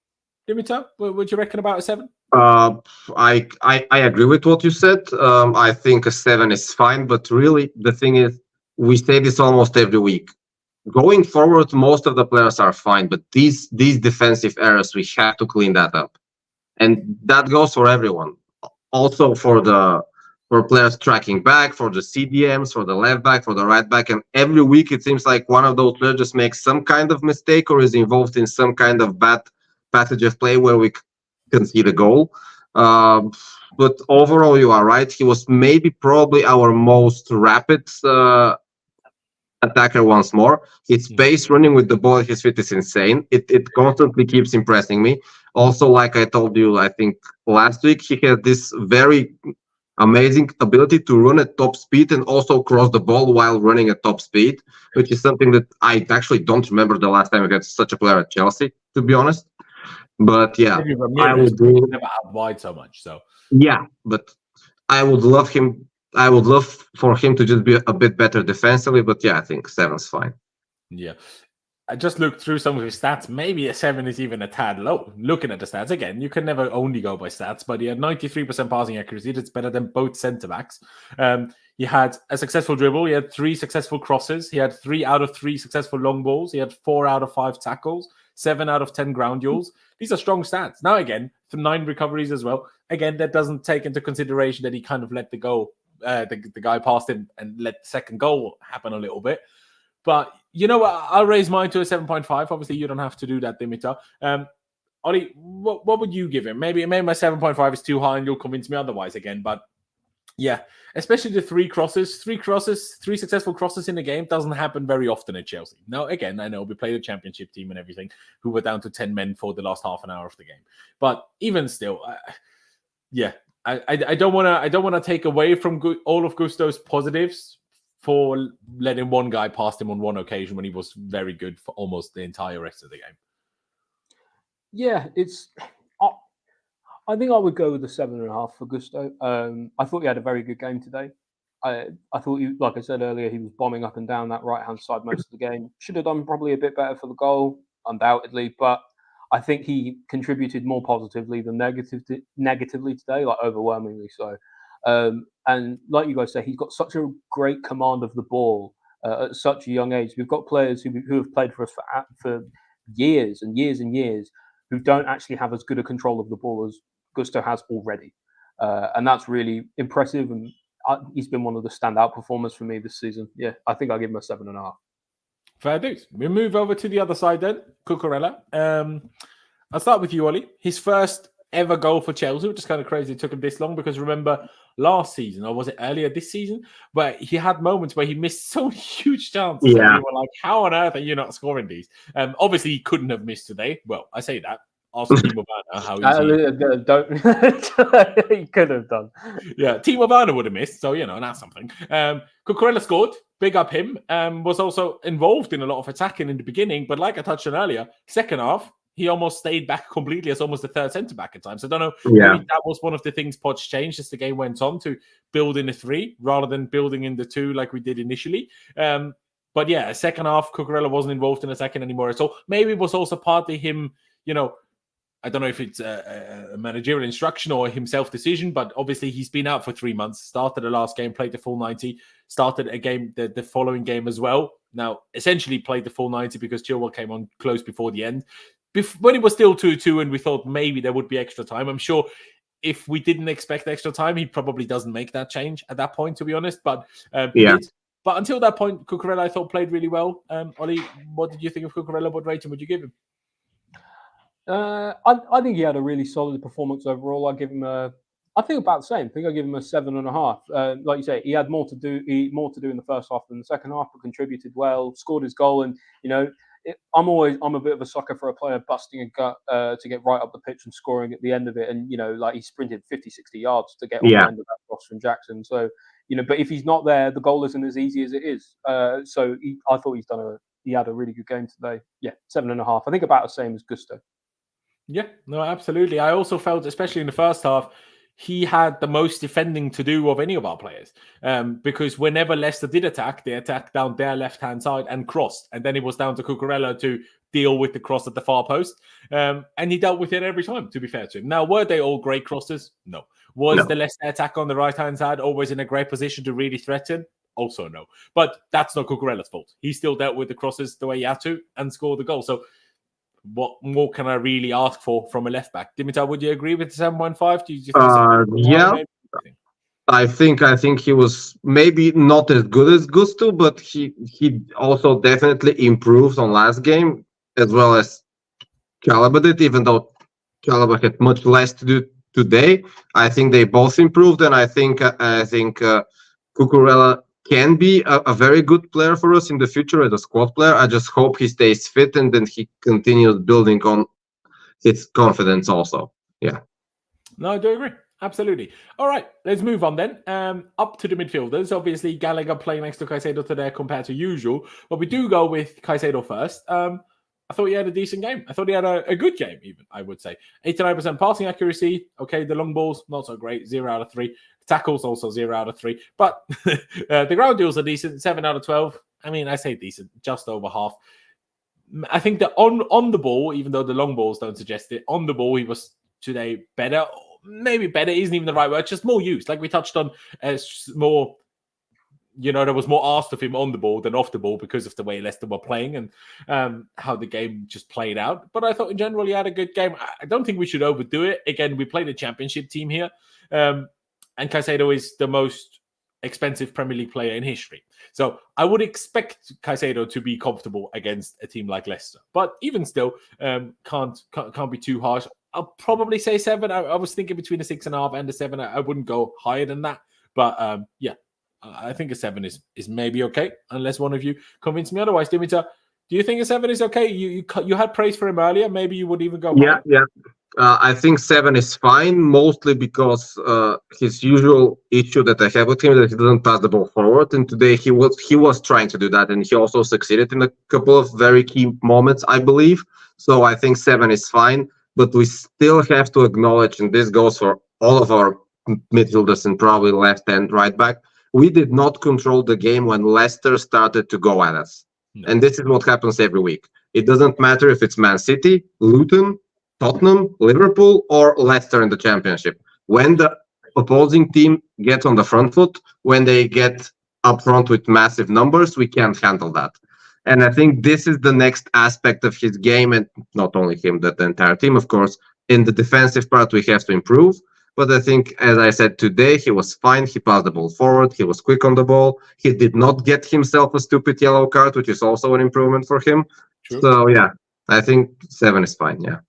Dimitar, what would you reckon about a 7? I agree with what you said. I think a 7 is fine, but really the thing is, we say this almost every week. Going forward, most of the players are fine, but these defensive errors, we have to clean that up, and that goes for everyone. Also for players tracking back, for the CDMs, for the left back, for the right back, and every week it seems like one of those players just makes some kind of mistake or is involved in some kind of bad passage of play where we can see the goal. But overall, you are right. He was probably our most rapid attacker once more. His pace running with the ball at his feet is insane. It constantly keeps impressing me. Also, like I told you, I think last week, he had this very amazing ability to run at top speed and also cross the ball while running at top speed, which is something that I actually don't remember the last time I got such a player at Chelsea, to be honest. But yeah, I would never out wide so much. So yeah, but I would love him. I would love for him to just be a bit better defensively. But yeah, I think 7's fine. Yeah. I just looked through some of his stats. Maybe a 7 is even a tad low. Looking at the stats, again, you can never only go by stats, but he had 93% passing accuracy. That's better than both centre-backs. He had a successful dribble. He had 3 successful crosses. He had 3 out of 3 successful long balls. He had 4 out of 5 tackles, 7 out of 10 ground duels. These are strong stats. Now, again, for 9 recoveries as well. Again, that doesn't take into consideration that he kind of let the goal, the guy past him and let the second goal happen a little bit. But you know what? I'll raise mine to a 7.5. Obviously, you don't have to do that, Dimitar. Ollie, what would you give him? Maybe my 7.5 is too high and you'll convince me otherwise again. But yeah, especially the 3 crosses. 3 successful crosses in a game doesn't happen very often at Chelsea. Now, again, I know we played a championship team and everything who were down to 10 men for the last half an hour of the game. But even still, I don't want to take away from all of Gusto's positives for letting one guy past him on one occasion when he was very good for almost the entire rest of the game. Yeah, I think I would go with the 7.5 for Gusto. I thought he had a very good game today. I thought, like I said earlier, he was bombing up and down that right-hand side most of the game. Should have done probably a bit better for the goal, undoubtedly, but I think he contributed more positively than negatively today, like overwhelmingly so. And like you guys say, he's got such a great command of the ball at such a young age. We've got players who have played for us for years and years and years who don't actually have as good a control of the ball as Gusto has already. And that's really impressive. And he's been one of the standout performers for me this season. Yeah, I think I'll give him a 7.5. Fair dues. We move over to the other side then, Cucurella. I'll start with you, Ollie. His first ever goal for Chelsea, which is kind of crazy it took him this long, because remember last season, or was it earlier this season, where he had moments where he missed so huge chances. Yeah. And we were like, how on earth are you not scoring these? Obviously, he couldn't have missed today. Well, I say that. Ask Timo Werner how easy. Don't. He could have done. Yeah, Timo Werner would have missed, so, that's something. Cucurella scored. Big up him. Was also involved in a lot of attacking in the beginning, but like I touched on earlier, second half, he almost stayed back completely as almost the third centre-back at times. So I don't know, maybe that was one of the things Poch changed as the game went on, to build in a 3 rather than building in the 2 like we did initially. But yeah, second half, Cucurella wasn't involved in attacking anymore. So maybe it was also partly him, I don't know if it's a managerial instruction or himself decision, but obviously he's been out for 3 months, started the last game, played the full 90, started a game the following game as well. Now, essentially played the full 90 because Chilwell came on close before the end. When it was still 2-2 and we thought maybe there would be extra time, I'm sure if we didn't expect extra time, he probably doesn't make that change at that point, to be honest. But he did. But until that point, Cucurella, I thought, played really well. Ollie, what did you think of Cucurella? What rating would you give him? I think he had a really solid performance overall. I give him I think about the same. I think I give him a 7.5. Like you say, he had more to do in the first half than the second half, but contributed well, scored his goal, and I'm a bit of a sucker for a player busting a gut to get right up the pitch and scoring at the end of it. And like he sprinted 50, 60 yards to get on the end of that cross from Jackson. So but if he's not there, the goal isn't as easy as it is. I thought he had a really good game today. Yeah, 7.5. I think about the same as Gusto. Yeah, no, absolutely. I also felt, especially in the first half, he had the most defending to do of any of our players. Because whenever Leicester did attack, they attacked down their left-hand side and crossed. And then it was down to Cucurella to deal with the cross at the far post. And he dealt with it every time, to be fair to him. Now, were they all great crosses? No. Was the Leicester attack on the right-hand side always in a great position to really threaten? Also no. But that's not Cucurella's fault. He still dealt with the crosses the way he had to and scored the goal. So what more can I really ask for from a left back? Dimitar, would you agree with the 7.5? Do you think yeah. I think he was maybe not as good as Gusto, but he also definitely improved on last game, as well as Chalobah did, even though Chalobah had much less to do today. I think they both improved, and I think Cucurella can be a very good player for us in the future as a squad player. I just hope he stays fit and then he continues building on his confidence also. Yeah. No, I do agree. Absolutely. All right, let's move on then. Up to the midfielders. Obviously, Gallagher playing next to Caicedo today compared to usual. But we do go with Caicedo first. I thought he had a decent game. I thought he had a good game, even, I would say. 89% passing accuracy. Okay, the long balls, not so great. 0 out of 3. Tackles, also 0 out of 3. But the ground deals are decent. 7 out of 12. I mean, I say decent. Just over half. I think that on the ball, even though the long balls don't suggest it, on the ball, he was today better. Maybe better isn't even the right word, just more use. Like we touched on, more, there was more asked of him on the ball than off the ball because of the way Leicester were playing and how the game just played out. But I thought in general he had a good game. I don't think we should overdo it. Again, we played a championship team here. And Caicedo is the most expensive Premier League player in history. So I would expect Caicedo to be comfortable against a team like Leicester. But even still, can't be too harsh. I'll probably say 7. I was thinking between a 6.5 and a 7. I wouldn't go higher than that. But yeah, I think a 7 is maybe okay, unless one of you convince me otherwise. Dimitar, do you think a 7 is okay? You had praise for him earlier. Maybe you would even go higher. Yeah. I think 7 is fine, mostly because his usual issue that I have with him is that he doesn't pass the ball forward. And today he was trying to do that, and he also succeeded in a couple of very key moments, I believe. So I think 7 is fine. But we still have to acknowledge, and this goes for all of our midfielders and probably left and right back, we did not control the game when Leicester started to go at us. No. And this is what happens every week. It doesn't matter if it's Man City, Luton, Tottenham, Liverpool, or Leicester in the Championship. When the opposing team gets on the front foot, when they get up front with massive numbers, we can't handle that. And I think this is the next aspect of his game, and not only him, but the entire team, of course. In the defensive part, we have to improve. But I think, as I said today, he was fine. He passed the ball forward. He was quick on the ball. He did not get himself a stupid yellow card, which is also an improvement for him. True. So, yeah, I think 7 is fine, yeah.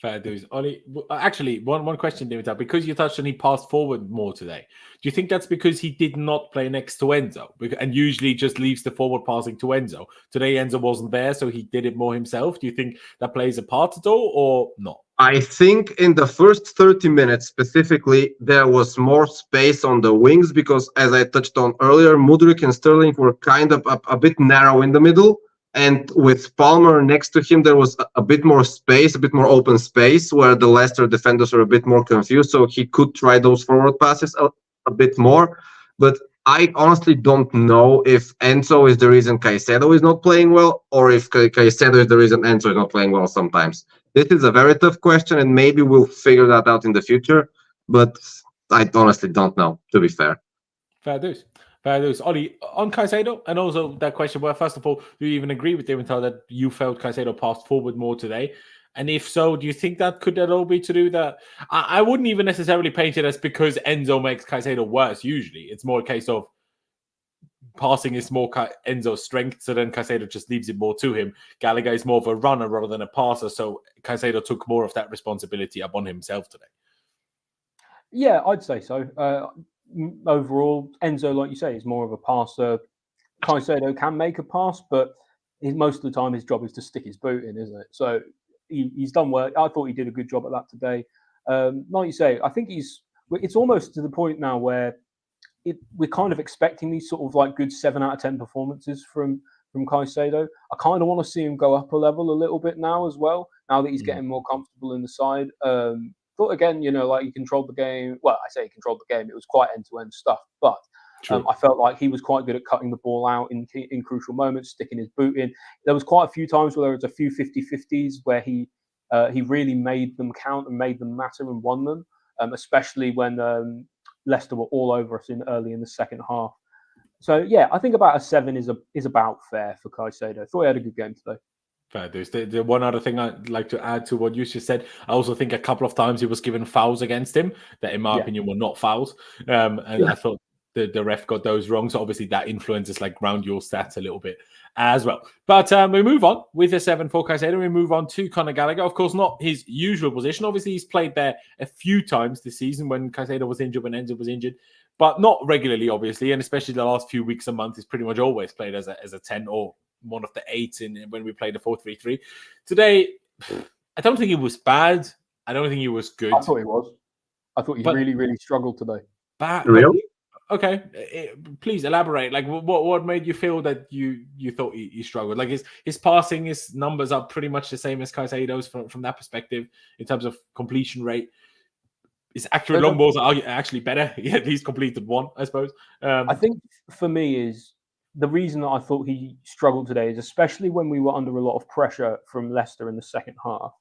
Fair dues. Ollie, actually, one question, Dimitar, because you touched on he passed forward more today. Do you think that's because he did not play next to Enzo and usually just leaves the forward passing to Enzo? Today, Enzo wasn't there, so he did it more himself. Do you think that plays a part at all or not? I think in the first 30 minutes specifically, there was more space on the wings because, as I touched on earlier, Mudryk and Sterling were kind of a bit narrow in the middle. And with Palmer next to him, there was a bit more space, a bit more open space where the Leicester defenders were a bit more confused. So he could try those forward passes a bit more. But I honestly don't know if Enzo is the reason Caicedo is not playing well or if Caicedo is the reason Enzo is not playing well sometimes. This is a very tough question, and maybe we'll figure that out in the future. But I honestly don't know, to be fair. Fair dues. Ollie, on Caicedo, and also that question, well, first of all, do you even agree with Dimitar that you felt Caicedo passed forward more today? And if so, do you think that could all be to do that? I wouldn't even necessarily paint it as because Enzo makes Caicedo worse, usually. It's more a case of passing is more Enzo's strength, so then Caicedo just leaves it more to him. Gallagher is more of a runner rather than a passer, so Caicedo took more of that responsibility upon himself today. Yeah, I'd say so. Overall, Enzo, like you say, is more of a passer. Caicedo can make a pass, but most of the time his job is to stick his boot in, isn't it? So he's done well. I thought he did a good job at that today. Like you say, I think it's almost to the point now where we're kind of expecting these sort of like good 7 out of 10 performances from Caicedo. I kind of want to see him go up a level a little bit now as well, now that he's getting more comfortable in the side. thought again, like he controlled the game. Well, I say he controlled the game. It was quite end-to-end stuff, but I felt like he was quite good at cutting the ball out in crucial moments, sticking his boot in. There was quite a few times where there was a few 50-50s where he really made them count and made them matter and won them, especially when Leicester were all over us early in the second half. So yeah, I think about a 7 is about fair for Caicedo. I thought he had a good game today. Fair dues. The one other thing I'd like to add to what you just said, I also think a couple of times he was given fouls against him that, in my opinion, were not fouls. I thought the ref got those wrong. So obviously that influences like round your stats a little bit as well. But we move on with the 7 for Caicedo. We move on to Conor Gallagher. Of course, not his usual position. Obviously, he's played there a few times this season when Caicedo was injured, when Enzo was injured. But not regularly, obviously, and especially the last few weeks and months, he's pretty much always played as a 10 or one of the 8s when we played the 4-3-3. Today, I don't think he was bad. I don't think he was good. I thought he was. I thought he really, really struggled today. Really? Okay, please elaborate. Like, what made you feel that you thought he struggled? Like his passing, his numbers are pretty much the same as Caicedo's from that perspective in terms of completion rate. His accurate long balls are actually better. He at least completed one, I suppose. I think for me is the reason that I thought he struggled today is especially when we were under a lot of pressure from Leicester in the second half.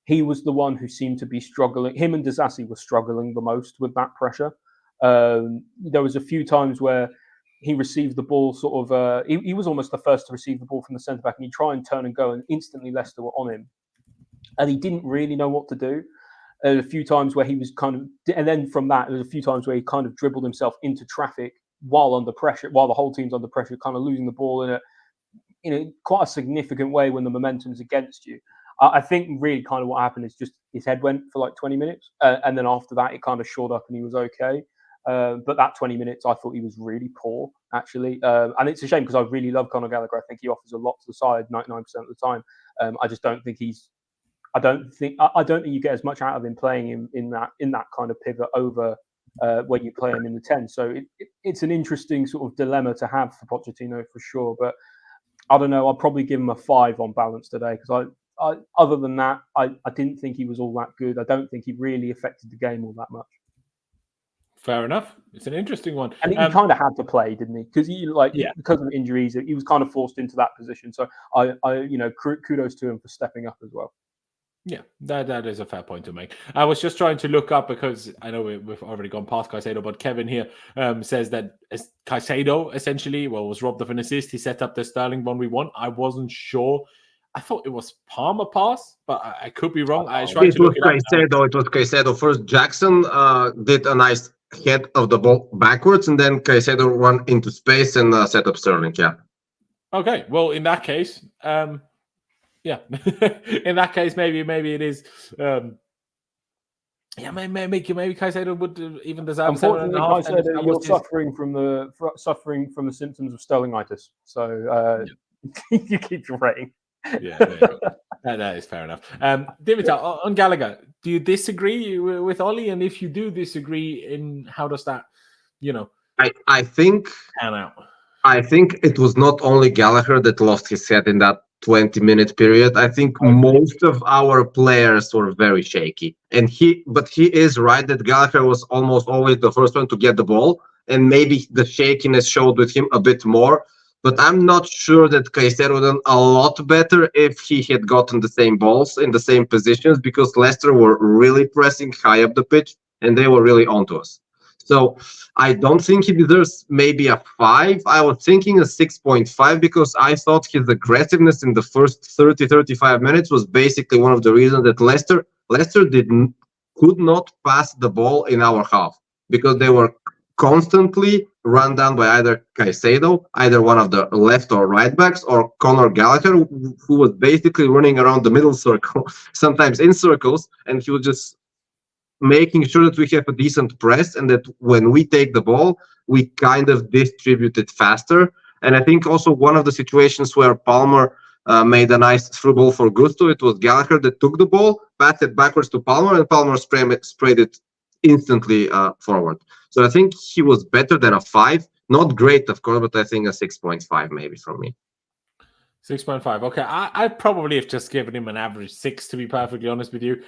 He was the one who seemed to be struggling. Him and Disasi were struggling the most with that pressure. There was a few times where he received the ball sort of. He was almost the first to receive the ball from the centre back, and he'd try and turn and go, and instantly Leicester were on him, and he didn't really know what to do. A few times where he was and then from that, there was a few times where he kind of dribbled himself into traffic while under pressure, while the whole team's under pressure, kind of losing the ball in a quite a significant way when the momentum's against you. I think really kind of what happened is just his head went for like 20 minutes, and then after that it kind of shored up and he was okay. But that 20 minutes, I thought he was really poor, actually. And it's a shame because I really love Conor Gallagher. I think he offers a lot to the side 99% of the time. I just don't think I don't think you get as much out of him playing him in that kind of pivot over when you play him in the 10. So it's an interesting sort of dilemma to have for Pochettino for sure. But I don't know. I'll probably give him a 5 on balance today because I other than that, I didn't think he was all that good. I don't think he really affected the game all that much. Fair enough. It's an interesting one. And he kind of had to play, didn't he? Because because of injuries, he was kind of forced into that position. So I kudos to him for stepping up as well. Yeah, that is a fair point to make. I was just trying to look up because I know we've already gone past Caicedo, but Kevin here says that Caicedo essentially was robbed of an assist. He set up the Sterling 1v1. I wasn't sure. I thought it was Palmer pass, but I could be wrong. I tried to look it up. It was Caicedo. First, Jackson did a nice head of the ball backwards, and then Caicedo run into space and set up Sterling. Yeah. Okay. Well, in that case, yeah. In that case, maybe it is. Maybe Caicedo would even deserve. Unfortunately, Caicedo, you're suffering from the symptoms of Sterlingitis. So you keep your rating. Yeah, there you go. That is fair enough. Dimitar, on Gallagher, do you disagree with Ollie? And if you do disagree, in how does that, I think pan out? I think it was not only Gallagher that lost his head in that 20-minute period. I think most of our players were very shaky. But he is right that Gallagher was almost always the first one to get the ball, and maybe the shakiness showed with him a bit more. But I'm not sure that Caicedo would have done a lot better if he had gotten the same balls in the same positions, because Leicester were really pressing high up the pitch and they were really onto us. So I don't think he deserves maybe a 5. I was thinking a 6.5 because I thought his aggressiveness in the first 30-35 minutes was basically one of the reasons that Leicester could not pass the ball in our half, because they were constantly run down by either Caicedo, either one of the left or right backs, or Conor Gallagher, who was basically running around the middle circle, sometimes in circles, and he was just making sure that we have a decent press and that when we take the ball, we kind of distribute it faster. And I think also one of the situations where Palmer made a nice through ball for Gusto, it was Gallagher that took the ball, passed it backwards to Palmer, and Palmer sprayed it instantly forward. So I think he was better than a 5. Not great, of course, but I think a 6.5 maybe from me. 6.5. Okay, I probably have just given him an average 6, to be perfectly honest with you.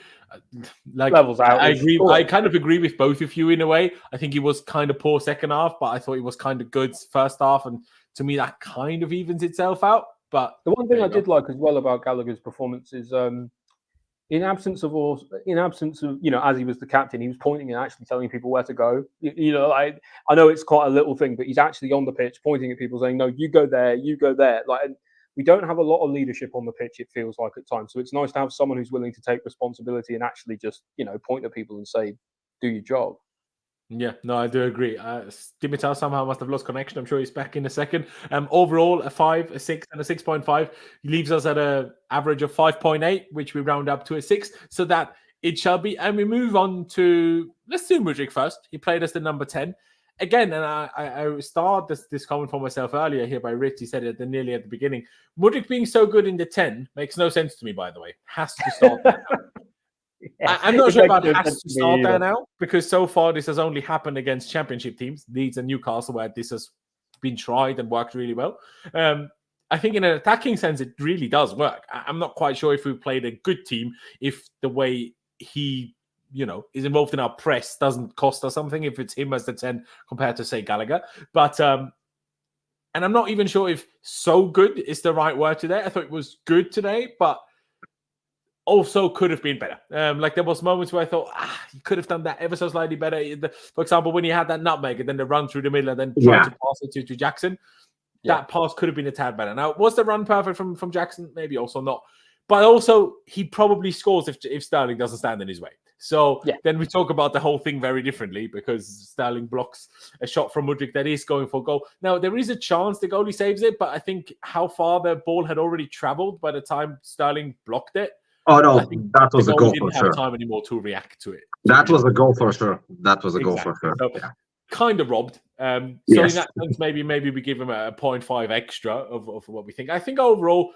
Like, Levels out. I agree. I kind of agree with both of you in a way. I think he was kind of poor second half, but I thought he was kind of good first half, and to me that kind of evens itself out. But the one thing I did like as well about Gallagher's performance is in absence of, as he was the captain, he was pointing and actually telling people where to go. I know it's quite a little thing, but he's actually on the pitch pointing at people saying, no, you go there, you go there. Like, we don't have a lot of leadership on the pitch, it feels like at times. So it's nice to have someone who's willing to take responsibility and actually just, point at people and say, do your job. Yeah, no, I do agree. Dimitar somehow must have lost connection. I'm sure he's back in a second. Overall, a 5, a 6, and a 6.5 leaves us at an average of 5.8, which we round up to a 6. So that it shall be. And we move on to, let's do Mudryk first. He played as the number 10. Again, and I started this comment for myself earlier here by Rich. He said it nearly at the beginning. Mudryk being so good in the 10 makes no sense to me, by the way. Has to start there now. Yeah, I'm not sure about has to start there now, because so far this has only happened against championship teams, Leeds and Newcastle, where this has been tried and worked really well. I think in an attacking sense, it really does work. I'm not quite sure if we played a good team, if the way he is involved in our press doesn't cost us something, if it's him as the 10 compared to, say, Gallagher. But and I'm not even sure if so good is the right word today. I thought it was good today, but also could have been better. Like, there was moments where I thought, he could have done that ever so slightly better. For example, when he had that nutmeg and then the run through the middle and then tried to pass it to Jackson, that pass could have been a tad better. Now, was the run perfect from Jackson? Maybe also not. But also, he probably scores if Sterling doesn't stand in his way. So then we talk about the whole thing very differently, because Sterling blocks a shot from Mudryk that is going for goal. Now, there is a chance the goalie saves it, but I think how far the ball had already traveled by the time Sterling blocked it. Oh no, that was a goal for sure. Didn't have time anymore to react to it. That was a goal for sure. That was a goal for sure. So, kind of robbed. So in that sense, maybe we give him a 0.5 extra of what we think. I think overall,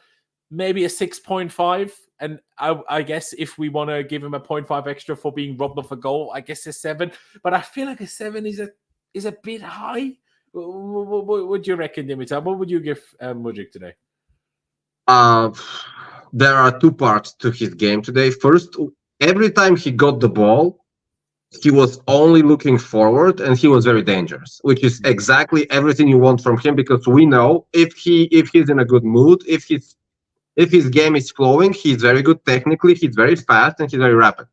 maybe a 6.5. And I guess if we want to give him a 0.5 extra for being robbed of a goal, I guess a 7. But I feel like a 7 is a bit high. What do you reckon, Dimitar? What would you give Mudryk today? There are two parts to his game today. First, every time he got the ball, he was only looking forward, and he was very dangerous, which is exactly everything you want from him, because we know if he's in a good mood, if his game is flowing, he's very good technically, he's very fast, and he's very rapid.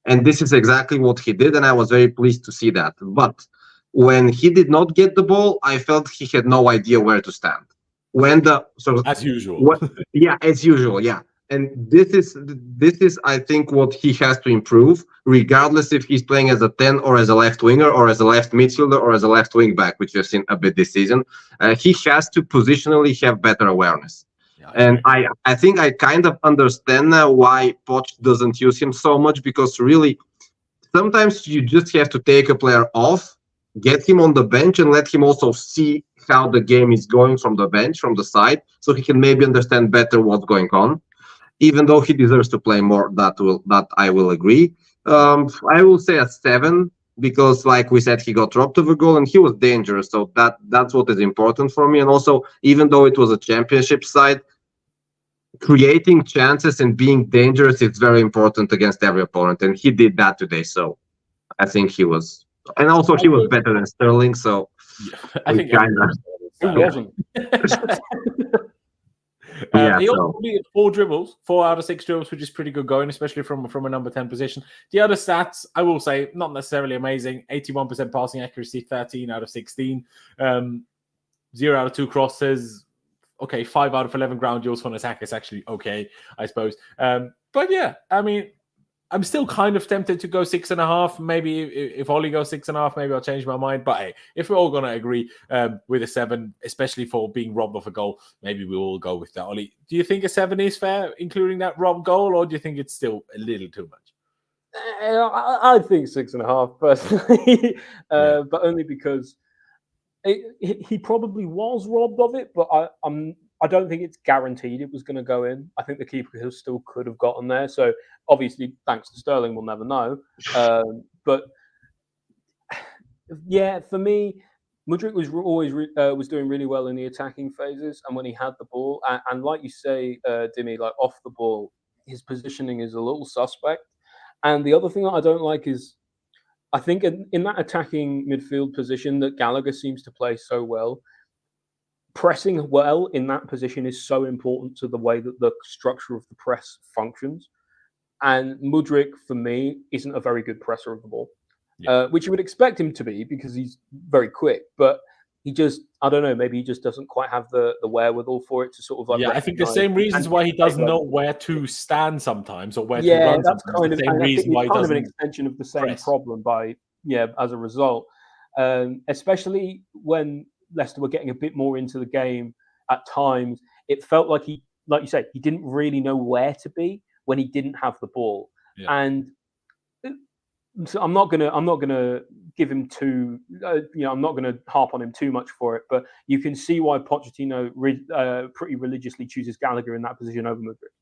And this is exactly what he did, and I was very pleased to see that. But when he did not get the ball, I felt he had no idea where to stand. As usual. As usual, yeah. And this is I think what he has to improve, regardless if he's playing as a 10 or as a left winger or as a left midfielder or as a left wing back, which we've seen a bit this season. He has to positionally have better awareness. And I think I kind of understand now why Poch doesn't use him so much, because really sometimes you just have to take a player off, get him on the bench, and let him also see how the game is going from the bench, from the side, so he can maybe understand better what's going on. Even though he deserves to play more, that I will agree. I will say a 7, because, like we said, he got robbed of a goal and he was dangerous. So that's what is important for me. And also, even though it was a championship side, creating chances and being dangerous is very important against every opponent, and he did that today. So I think he was, and also he was better than Sterling. So I think who wasn't? He also completed 4 dribbles, 4 out of 6 dribbles, which is pretty good going, especially from a number 10 position. The other stats, I will say, not necessarily amazing. 81% passing accuracy, 13 out of 16, 0 out of 2 crosses. Okay, 5 out of 11 ground duels for an attack is actually okay, I suppose. But yeah, I mean, I'm still kind of tempted to go 6.5. Maybe if Ollie goes 6.5, maybe I'll change my mind. But hey, if we're all going to agree with a 7, especially for being robbed of a goal, maybe we will go with that. Ollie, do you think a 7 is fair, including that robbed goal, or do you think it's still a little too much? I think 6.5 personally, but only because he probably was robbed of it. But I don't think it's guaranteed it was going to go in. I think the keeper still could have gotten there. So obviously, thanks to Sterling, we'll never know. But yeah, for me, Mudryk was always was doing really well in the attacking phases, and when he had the ball, and like you say, Dimmy, like off the ball, his positioning is a little suspect. And the other thing that I don't like is, I think in that attacking midfield position that Gallagher seems to play so well, pressing well in that position is so important to the way that the structure of the press functions. And Mudryk, for me, isn't a very good presser of the ball. Which you would expect him to be because he's very quick, but he just, I don't know, maybe he just doesn't quite have the wherewithal for it to sort of like. Yeah, I think the same reasons why he doesn't know where to stand sometimes or where to run. That's kind of the same reason why he kind of doesn't an extension of the same press. problem as a result. Especially when Leicester were getting a bit more into the game at times, it felt like he, like you say, he didn't really know where to be when he didn't have the ball. And so I'm not gonna give him too, I'm not gonna harp on him too much for it. But you can see why Pochettino pretty religiously chooses Gallagher in that position over Mudryk.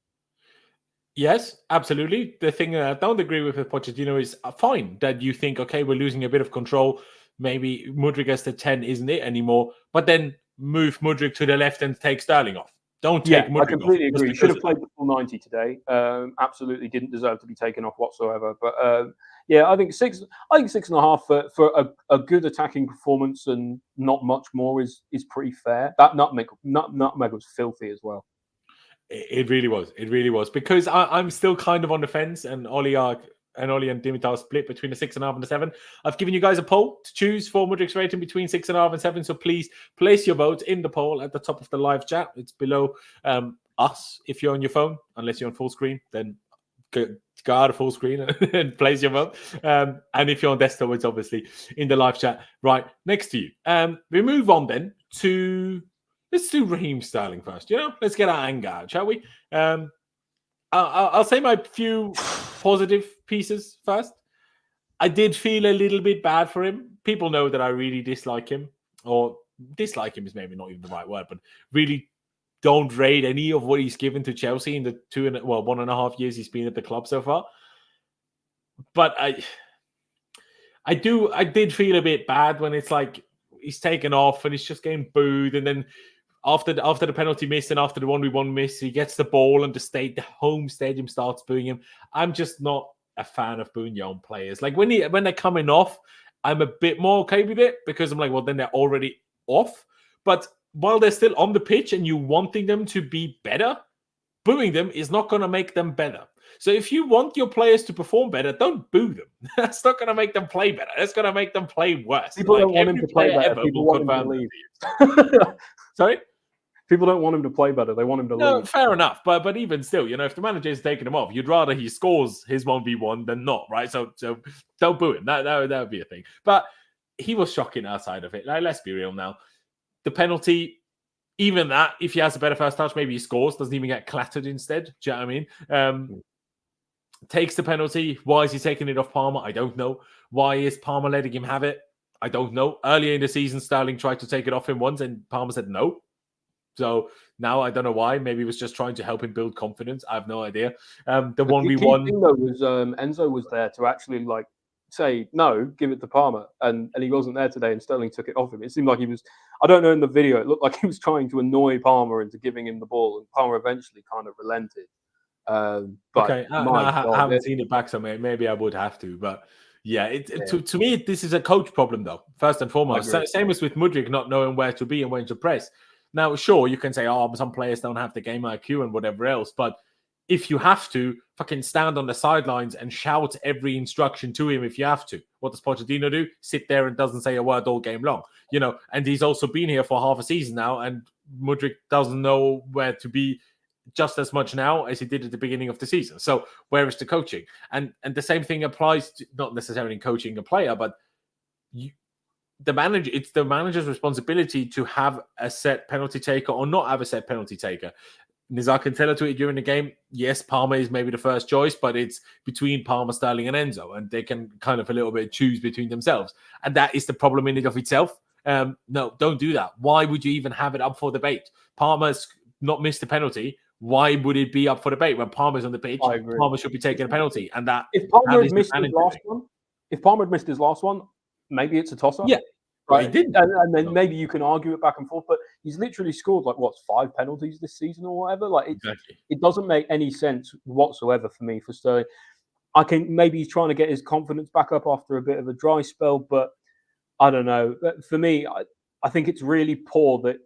Yes, absolutely. The thing that I don't agree with Pochettino is fine that you think, okay, we're losing a bit of control. Maybe Mudryk as the 10 isn't it anymore, but then move Mudryk to the left and take Sterling off. Don't take Mudryk off. I completely agree. He should have played the full 90 today. Absolutely didn't deserve to be taken off whatsoever. But I think 6.5 for a good attacking performance and not much more is pretty fair. That nutmeg was filthy as well. It really was. It really was. Because I'm still kind of on the fence, and Ollie and Dimitar split between a 6.5 and a 7. I've given you guys a poll to choose for Mudryk's rating between 6.5 and 7. So please place your vote in the poll at the top of the live chat. It's below us if you're on your phone. Unless you're on full screen, then go out of full screen and place your vote. And if you're on desktop, it's obviously in the live chat right next to you. We move on then to... Let's do Raheem Sterling first. Let's get our anger out, shall we? I'll say my few positive pieces first. I did feel a little bit bad for him. People know that I really dislike him, or dislike him is maybe not even the right word, but really don't rate any of what he's given to Chelsea in the 1.5 years he's been at the club so far. But I did feel a bit bad when it's like he's taken off and he's just getting booed, and then after the penalty miss and after the 1v1 miss, he gets the ball and the home stadium starts booing him. I'm just not a fan of booing your own players. Like when they're coming off, I'm a bit more okay with it because I'm like, well, then they're already off. But while they're still on the pitch and you wanting them to be better, booing them is not going to make them better. So if you want your players to perform better, don't boo them. That's not going to make them play better. That's going to make them play worse. People don't want him to play better. People want him to leave. Sorry? People don't want him to play better. They want him to leave. Fair enough. But even still, if the manager is taking him off, you'd rather he scores his 1v1 than not, right? So don't boo him. That would be a thing. But he was shocking outside of it. Like, let's be real now. The penalty, even that, if he has a better first touch, maybe he scores, doesn't even get clattered instead. Do you know what I mean? Takes the penalty. Why is he taking it off Palmer? I don't know. Why is Palmer letting him have it? I don't know. Earlier in the season, Sterling tried to take it off him once and Palmer said no. So now I don't know why. Maybe he was just trying to help him build confidence. I have no idea. The 1v1 thing though was Enzo was there to actually say no, give it to Palmer, and he wasn't there today, and Sterling took it off him. It seemed like he was. I don't know in the video. It looked like he was trying to annoy Palmer into giving him the ball, and Palmer eventually kind of relented. But okay, I haven't seen it back, so maybe I would have to. But yeah, to me, this is a coach problem, though. First and foremost, same as with Mudryk not knowing where to be and when to press. Now, sure, you can say, some players don't have the game IQ and whatever else, but if you have to, fucking stand on the sidelines and shout every instruction to him if you have to. What does Pochettino do? Sit there and doesn't say a word all game long. And he's also been here for half a season now, and Mudryk doesn't know where to be just as much now as he did at the beginning of the season. So where is the coaching? And the same thing applies to not necessarily coaching a player, but it's the manager's responsibility to have a set penalty taker or not have a set penalty taker. Nizar can tell it to it during the game. Yes, Palmer is maybe the first choice, but it's between Palmer, Sterling, and Enzo, and they can kind of a little bit choose between themselves. And that is the problem in and of itself. No, don't do that. Why would you even have it up for debate? Palmer's not missed a penalty. Why would it be up for debate when Palmer's on the pitch? Palmer should be taking a penalty, and that if Palmer had missed his last one, maybe it's a toss-up. Yeah, But he didn't. And then maybe you can argue it back and forth, but he's literally scored like 5 penalties this season or whatever. Like it doesn't make any sense whatsoever for me for Sterling. Maybe he's trying to get his confidence back up after a bit of a dry spell, but I don't know. But for me, I think it's really poor that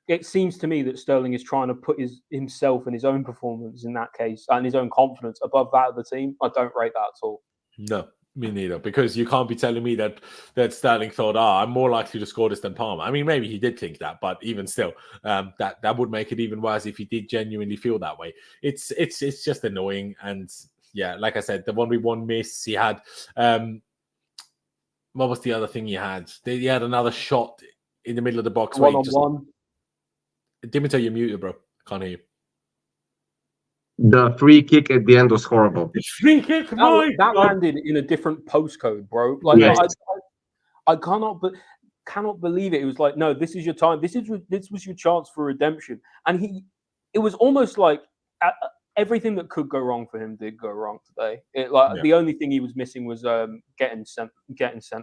it seems to me that Sterling is trying to put himself and his own performance in that case and his own confidence above that of the team. I don't rate that at all. No, me neither. Because you can't be telling me that Sterling thought, I'm more likely to score this than Palmer. I mean, maybe he did think that, but even still, that would make it even worse if he did genuinely feel that way. It's just annoying. And yeah, like I said, the 1v1 miss he had. What was the other thing he had? He had another shot in the middle of the box. One-on-one. Dimitar, you're muted, bro. I can't hear you. The free kick at the end was horrible. The free kick? That landed in a different postcode, bro. Like, yes. I cannot believe it. It was like, no, this is your time. This was your chance for redemption. And it was almost like everything that could go wrong for him did go wrong today. The only thing he was missing was getting sent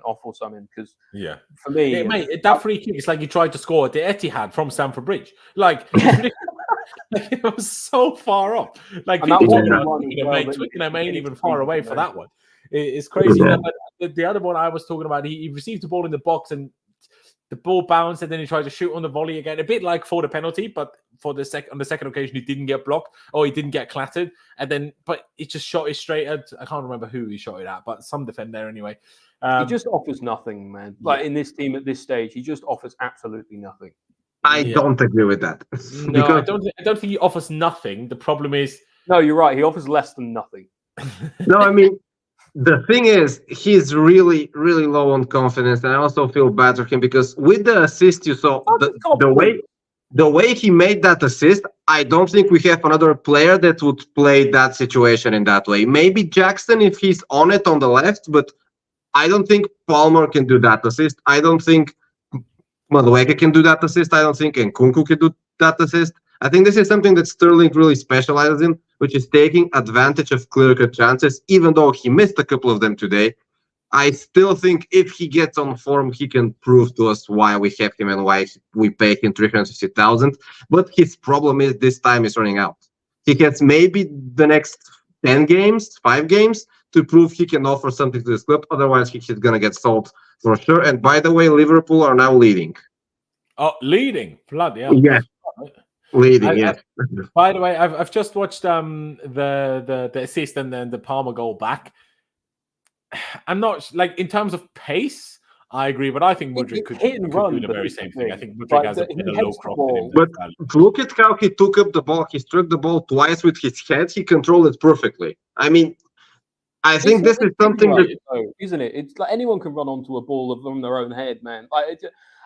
off or something. Because for me, mate, that free kick is like he tried to score at the Etihad from Stamford Bridge. Like it was so far off. Like Twickenham ain't even far away for that one. It's crazy. Yeah. But the other one I was talking about, he received the ball in the box and the ball bounced, and then he tried to shoot on the volley again, a bit like for the penalty, but on the second occasion he didn't get blocked or he didn't get clattered, but he just shot it straight at, I can't remember who he shot it at, but some defender anyway. He just offers nothing, man. Like in this team at this stage, he just offers absolutely nothing. I don't agree with that. No, I don't think he offers nothing. The problem is, no, you're right. He offers less than nothing. No, I mean, the thing is, he's really, really low on confidence, and I also feel bad for him because with the assist, you saw the way he made that assist. I don't think we have another player that would play that situation in that way. Maybe Jackson if he's on it on the left, but I don't think Palmer can do that assist. I don't think Madueke can do that assist. I don't think Nkunku can do that assist. I think this is something that Sterling really specializes in, which is taking advantage of clear-cut chances, even though he missed a couple of them today. I still think if he gets on form, he can prove to us why we have him and why we pay him 350,000. But his problem is this time is running out. He has maybe the next 5 games, to prove he can offer something to this club. Otherwise, he's going to get sold for sure. And by the way, Liverpool are now leading. Oh, leading? Bloody hell. Yeah. Leading, yes. By the way, I've just watched the assist and then the Palmer goal back. I'm not like in terms of pace, I agree, but I think Mudryk could do the very same thing. I think Mudryk has a low crop in him. But look at how he took up the ball. He struck the ball twice with his head. He controlled it perfectly. I mean, I think this is something that, isn't it? It's like anyone can run onto a ball from their own head, man.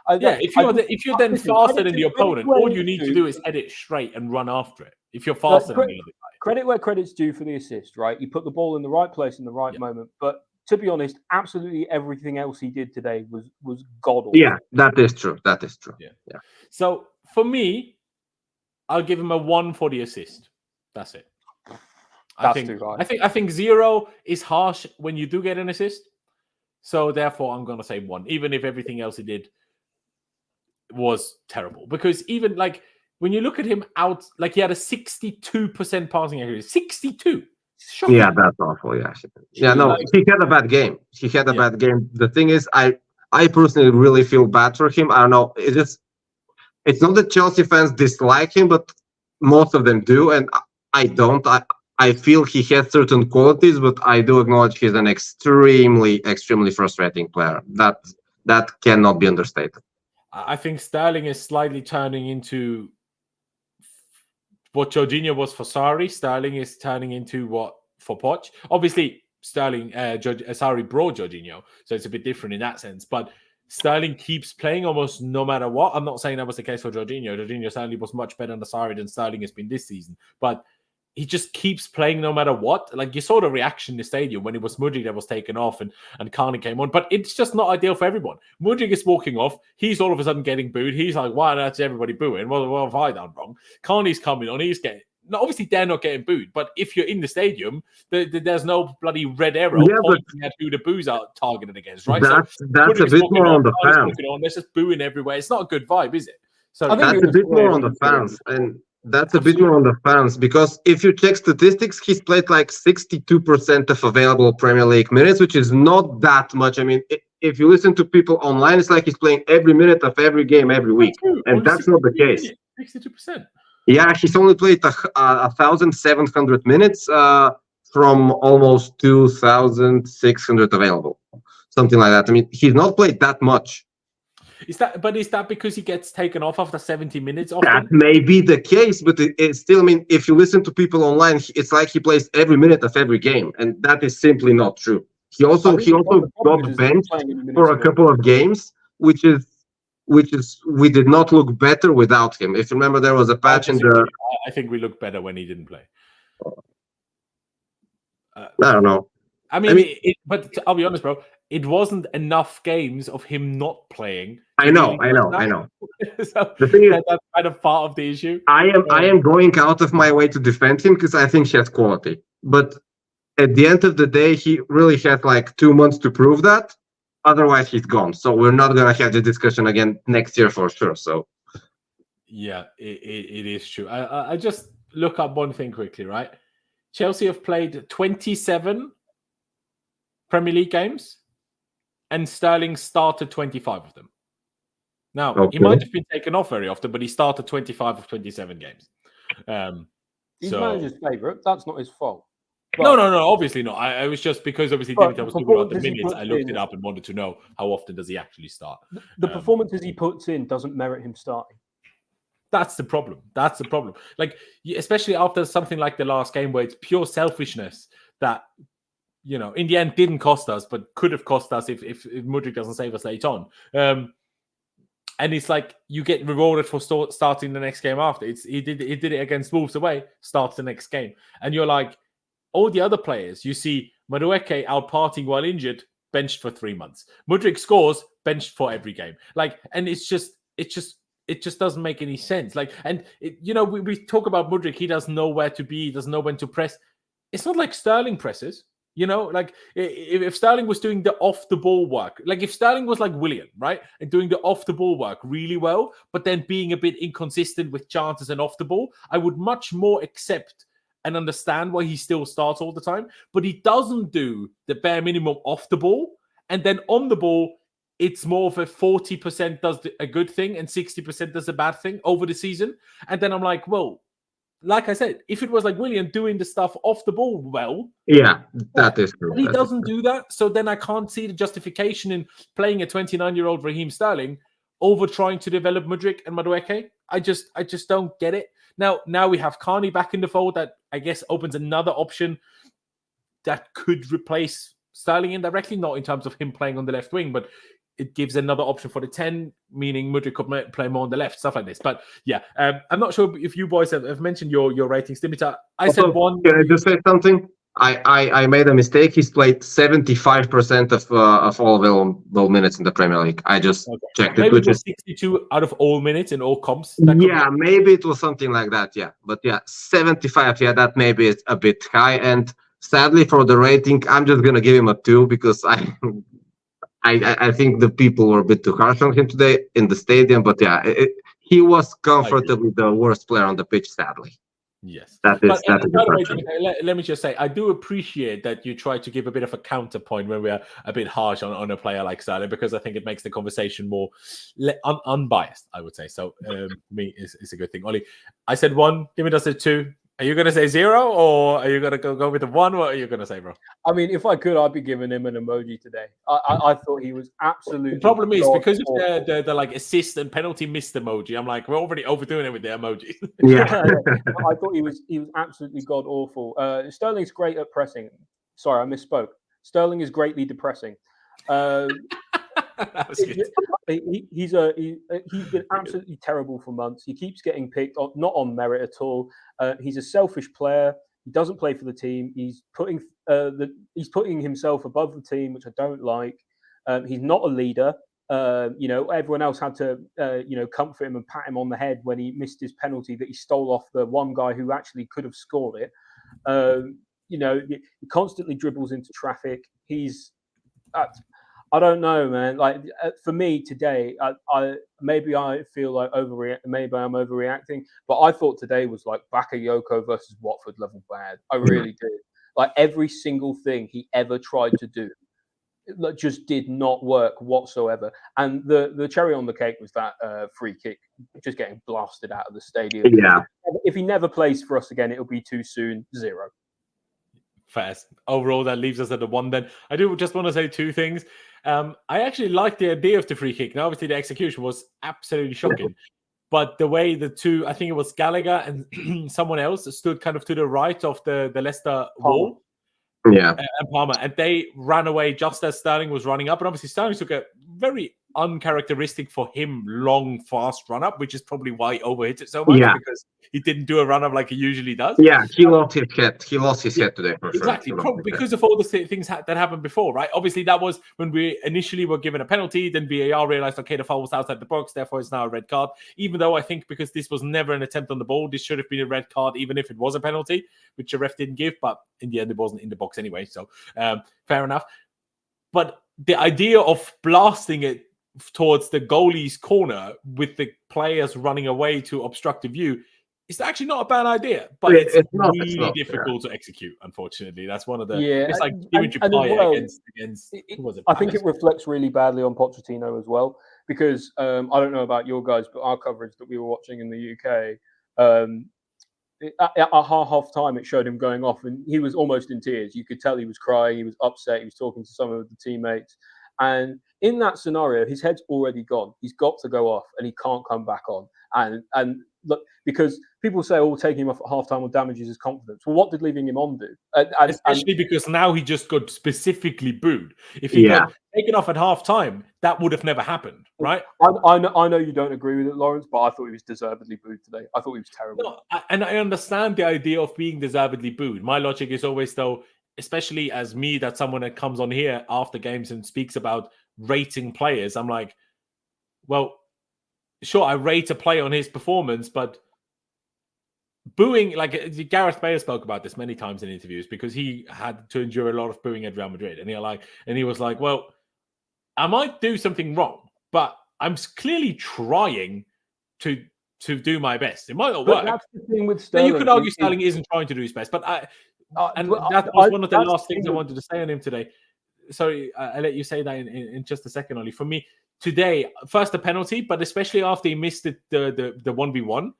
If you're then faster than the opponent, all you need to do is head it straight and run after it. If you're faster than the other guy. Credit where credit's due for the assist, right? He put the ball in the right place in the right moment. But to be honest, absolutely everything else he did today was god awful. Yeah, that is true. That is true. Yeah. So for me, I'll give him a 1 for the assist. That's it. I think 0 is harsh when you do get an assist. So therefore, I'm going to say 1, even if everything else he did was terrible. Because even like when you look at him out, like he had a 62% passing accuracy. 62. Shocking. Yeah, that's awful. Yeah, no, he had a bad game. Bad game. The thing is, I personally really feel bad for him. I don't know. It's not that Chelsea fans dislike him, but most of them do, and I don't. I feel he has certain qualities, but I do acknowledge he's an extremely, extremely frustrating player. That cannot be understated. I think Sterling is slightly turning into what Jorginho was for Sarri. Sterling is turning into what for Poch. Obviously, Sarri brought Jorginho, so it's a bit different in that sense. But Sterling keeps playing almost no matter what. I'm not saying that was the case for Jorginho. Jorginho certainly was much better under Sarri than Sterling has been this season. But he just keeps playing no matter what. Like you saw the reaction in the stadium when it was Mudryk that was taken off and Carney came on. But it's just not ideal for everyone. Mudryk is walking off. He's all of a sudden getting booed. He's like, why on earth is everybody booing? What have I done wrong? Carney's coming on. He's getting no, obviously they're not getting booed, but if you're in the stadium, there's no bloody red arrow pointing at who the boos are targeted against, right? That's a bit more on the fans. There's just booing everywhere. It's not a good vibe, is it? So that's a bit more on the fans, and that's a bit more on the fans, because if you check statistics, he's played like 62% of available Premier League minutes, which is not that much. I mean, if you listen to people online, it's like he's playing every minute of every game every week, and that's not the case. 62%. Yeah, he's only played 1,700 minutes from almost 2,600 available, something like that. I mean, he's not played that much. Is that because he gets taken off after 70 minutes? That may be the case, but it's still, I mean, if you listen to people online, it's like he plays every minute of every game, and that is simply not true. He also got benched for a couple of games, which is we did not look better without him. If you remember, there was a patch in the. I think we looked better when he didn't play. I don't know. I mean, but I'll be honest, bro. It wasn't enough games of him not playing. I know. So the thing is, that's kind of part of the issue. I am going out of my way to defend him because I think he has quality. But at the end of the day, he really has like 2 months to prove that. Otherwise, he's gone. So we're not going to have the discussion again next year for sure. So yeah, it is true. I just look up one thing quickly, right? Chelsea have played 27 Premier League games, and Sterling started 25 of them. Now, he might have been taken off very often, but he started 25 of 27 games. He's manager's favourite. That's not his fault. But, no, obviously not. I was just because obviously Dimitar was talking about the minutes. I looked it up and wanted to know how often does he actually start. The performances he puts in doesn't merit him starting. That's the problem. Like, especially after something like the last game where it's pure selfishness that, you know, in the end didn't cost us, but could have cost us if Mudryk doesn't save us late on. And it's like you get rewarded for starting the next game after. He did it against Wolves away, starts the next game. And you're like, all the other players, you see Madueke out partying while injured, benched for 3 months. Mudryk scores, benched for every game. Like, and it just doesn't make any sense. Like, and we talk about Mudryk, he doesn't know where to be, he doesn't know when to press. It's not like Sterling presses. You know, like if Sterling was doing the off the ball work, like if Sterling was like Willian, right, and doing the off the ball work really well, but then being a bit inconsistent with chances and off the ball, I would much more accept and understand why he still starts all the time. But he doesn't do the bare minimum off the ball, and then on the ball, it's more of a 40% does a good thing and 60% does a bad thing over the season. And then I'm like, well, like I said, if it was like Willian doing the stuff off the ball well, yeah, that is true. He doesn't do that, so then I can't see the justification in playing a 29-year-old Raheem Sterling over trying to develop Mudryk and Madueke. I just don't get it. Now we have Carney back in the fold. That I guess opens another option that could replace Sterling indirectly, not in terms of him playing on the left wing, but it gives another option for the 10, meaning Mudryk could play more on the left, stuff like this. But yeah, I'm not sure if you boys have mentioned your ratings. Dimitar, I said one. Can I just say something? I made a mistake. He's played 75% of all available minutes in the Premier League. I just checked maybe it. Maybe 62 out of all minutes in all comps. Yeah, maybe it was something like that. Yeah, but yeah, 75. Yeah, that maybe is a bit high. And sadly for the rating, I'm just gonna give him a 2 because I think the people were a bit too harsh on him today in the stadium, but yeah, he was comfortably the worst player on the pitch, sadly. Yes. That is let me just say, I do appreciate that you try to give a bit of a counterpoint when we're a bit harsh on a player like Sterling, because I think it makes the conversation more unbiased, I would say. So, for me, it's a good thing. Ollie, I said 1, give me just a 2. Are you going to say 0, or are you going to go with the 1? What are you going to say, bro? I mean, if I could, I'd be giving him an emoji today. I thought he was absolutely. The problem is because of the like assist and penalty missed emoji. I'm like, we're already overdoing it with the emoji. Yeah, I thought he was absolutely god awful. Sterling's great at pressing. Sorry, I misspoke. Sterling is greatly depressing. That was good. He's been absolutely terrible for months. He keeps getting picked on, not on merit at all. He's a selfish player. He doesn't play for the team. He's putting himself above the team, which I don't like. He's not a leader. Everyone else had to, comfort him and pat him on the head when he missed his penalty that he stole off the one guy who actually could have scored it. He constantly dribbles into traffic. I don't know, man. Like for me today, I feel like maybe I'm overreacting, but I thought today was like Bakayoko versus Watford level bad. I really did. Like every single thing he ever tried to do just did not work whatsoever. And the cherry on the cake was that free kick just getting blasted out of the stadium. Yeah. If he never plays for us again, it'll be too soon. 0. Fast. Overall, that leaves us at a 1 then. I do just want to say 2 things. I actually like the idea of the free kick. Now, obviously, the execution was absolutely shocking. But the way the two, I think it was Gallagher and someone else, stood kind of to the right of the Leicester wall. Yeah. And Palmer. And they ran away just as Sterling was running up. And obviously, Sterling took a very uncharacteristic for him long, fast run up, which is probably why he overhit it so much because he didn't do a run up like he usually does. Yeah, he lost his head. He lost his head today. For exactly, sure. Probably because of all the things that happened before, right? Obviously, that was when we initially were given a penalty. Then VAR realized, okay, the foul was outside the box, therefore it's now a red card. Even though I think because this was never an attempt on the ball, this should have been a red card, even if it was a penalty, which the ref didn't give. But in the end, it wasn't in the box anyway, so fair enough. But the idea of blasting it towards the goalie's corner with the players running away to obstruct the view is actually not a bad idea, but it's really difficult to execute. Unfortunately, that's one of the. It's like against. I think it reflects really badly on Pochettino as well, because I don't know about your guys, but our coverage that we were watching in the UK, at half time, it showed him going off, and he was almost in tears. You could tell he was crying, he was upset, he was talking to some of the teammates. And in that scenario, his head's already gone. He's got to go off, and he can't come back on. And look, because people say, "Oh, taking him off at halftime will damages his confidence." Well, what did leaving him on do? Especially because now he just got specifically booed. If he got taken off at halftime, that would have never happened, right? I know you don't agree with it, Laurenz, but I thought he was deservedly booed today. I thought he was terrible. No, and I understand the idea of being deservedly booed. My logic is always, though, especially as me, that someone that comes on here after games and speaks about rating players, I'm like, well, sure, I rate a player on his performance, but booing, like Gareth Bale spoke about this many times in interviews because he had to endure a lot of booing at Real Madrid, and he was like, well, I might do something wrong, but I'm clearly trying to do my best. It might not work. That's the thing with Sterling. You could argue Sterling isn't trying to do his best, but that was one of the last things I wanted to say on him today. Sorry, I'll let you say that in just a second, Ollie. For me, today, first the penalty, but especially after he missed the 1v1,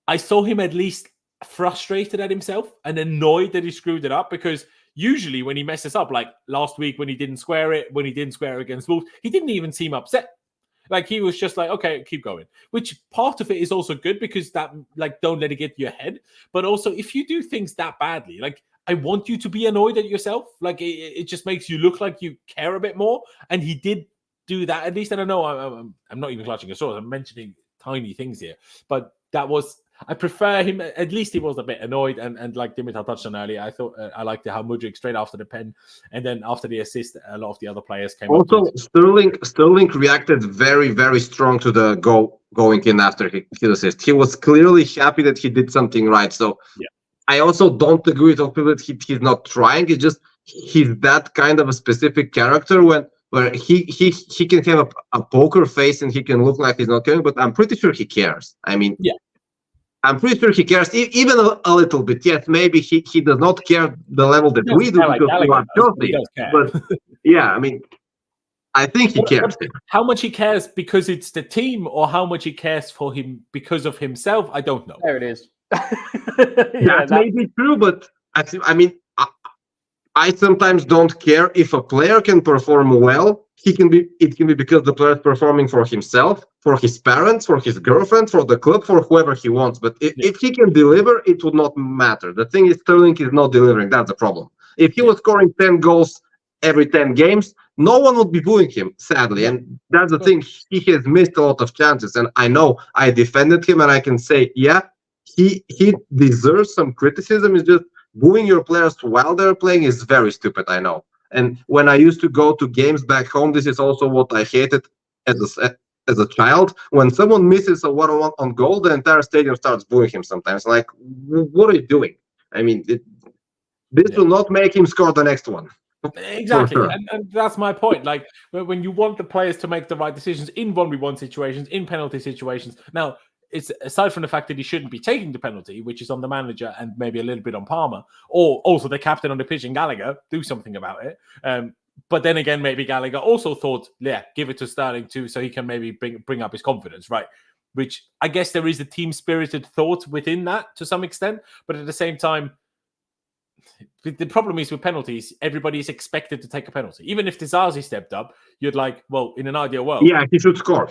I saw him at least frustrated at himself and annoyed that he screwed it up, because usually when he messes up, like last week when he didn't square it against Wolves, he didn't even seem upset. Like he was just like, okay, keep going. Which part of it is also good because that, like, don't let it get to your head. But also, if you do things that badly, like, I want you to be annoyed at yourself. Like it just makes you look like you care a bit more. And he did do that. At least I don't know. I'm not even clutching a sword. I'm mentioning tiny things here, but that was. I prefer him. At least he was a bit annoyed, and like Dimitar touched on earlier, I thought I liked how Mudryk straight after the pen, and then after the assist, a lot of the other players came. Also, Sterling reacted very, very strong to the goal going in after his assist. He was clearly happy that he did something right. So yeah. I also don't agree with people that he's not trying. It's just he's that kind of a specific character where he can have a poker face and he can look like he's not caring, but I'm pretty sure he cares. I mean, yeah. I'm pretty sure he cares, even a little bit. Yes, maybe he does not care the level that we do because we are Chelsea. But yeah, I mean, I think he cares. How much he cares because it's the team, or how much he cares for him because of himself, I don't know. There it is. That may be true, but I mean, I sometimes don't care if a player can perform well. It can be because the player is performing for himself, for his parents, for his girlfriend, for the club, for whoever he wants. But if he can deliver, it would not matter. The thing is, Sterling is not delivering. That's the problem. If he was scoring 10 goals every 10 games, no one would be booing him, sadly. And that's the thing. He has missed a lot of chances. And I know I defended him, and I can say, yeah, he deserves some criticism. It's just booing your players while they're playing is very stupid, I know. And when I used to go to games back home, this is also what I hated. as a child, when someone misses a one-on-one on goal, the entire stadium starts booing him sometimes. Like, what are you doing? I mean, this will not make him score the next one. Exactly. Sure. And that's my point. Like, when you want the players to make the right decisions in 1v1 situations, in penalty situations. Now, it's aside from the fact that he shouldn't be taking the penalty, which is on the manager and maybe a little bit on Palmer, or also the captain on the pitch in Gallagher, do something about it. But then again, maybe Gallagher also thought, give it to Sterling too, so he can maybe bring up his confidence, right? Which I guess there is a team-spirited thought within that to some extent. But at the same time, the problem is with penalties, everybody is expected to take a penalty. Even if Disasi stepped up, you'd like, well, in an ideal world. Yeah, he should score.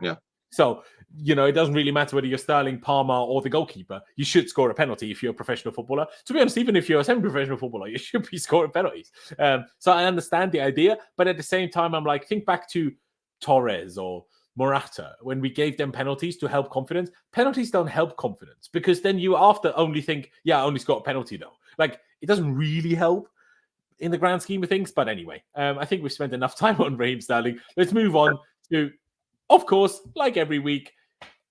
Yeah. So, it doesn't really matter whether you're Sterling, Palmer, or the goalkeeper. You should score a penalty if you're a professional footballer. To be honest, even if you're a semi-professional footballer, you should be scoring penalties. So I understand the idea, but at the same time, I'm like, think back to Torres or Morata when we gave them penalties to help confidence. Penalties don't help confidence because then you after only think, I only scored a penalty though. Like, it doesn't really help in the grand scheme of things. But anyway, I think we've spent enough time on Raheem Sterling. Let's move on to, of course, like every week,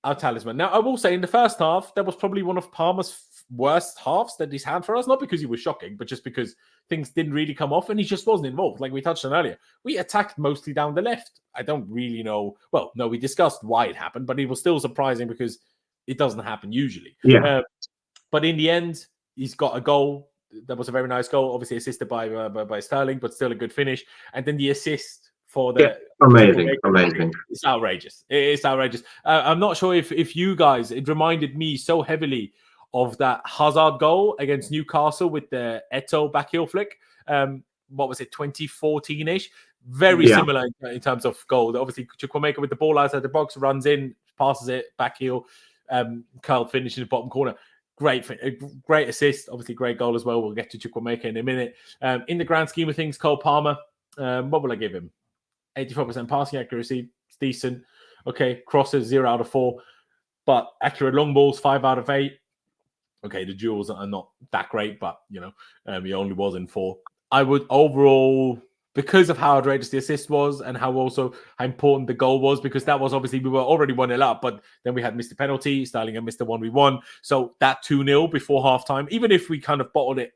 our talisman. Now, I will say in the first half, that was probably one of Palmer's worst halves that he's had for us. Not because he was shocking, but just because things didn't really come off and he just wasn't involved. Like we touched on earlier, we attacked mostly down the left. I don't really know. Well, no, we discussed why it happened, but it was still surprising because it doesn't happen usually. Yeah. But in the end, he's got a goal. That was a very nice goal, obviously assisted by Sterling, but still a good finish. And then the assist for the amazing. It's outrageous. It's outrageous. I'm not sure if you guys. It reminded me so heavily of that Hazard goal against Newcastle with the Eto'o backheel flick. What was it, 2014-ish? Very similar in terms of goal. Obviously, Chukwuemeka with the ball outside the box, runs in, passes it, backheel, curl finish in the bottom corner. Great assist. Obviously, great goal as well. We'll get to Chukwuemeka in a minute. In the grand scheme of things, Cole Palmer, what will I give him? 84% passing accuracy. It's decent. Okay, crosses 0 out of 4. But accurate long balls, 5 out of 8. Okay, the duels are not that great, but, he only was in 4. I would overall, because of how outrageous the assist was and how important the goal was, because that was obviously, we were already 1-0 up, but then we had missed the penalty, Sterling had missed the 1v1. So that 2-0 before halftime, even if we kind of bottled it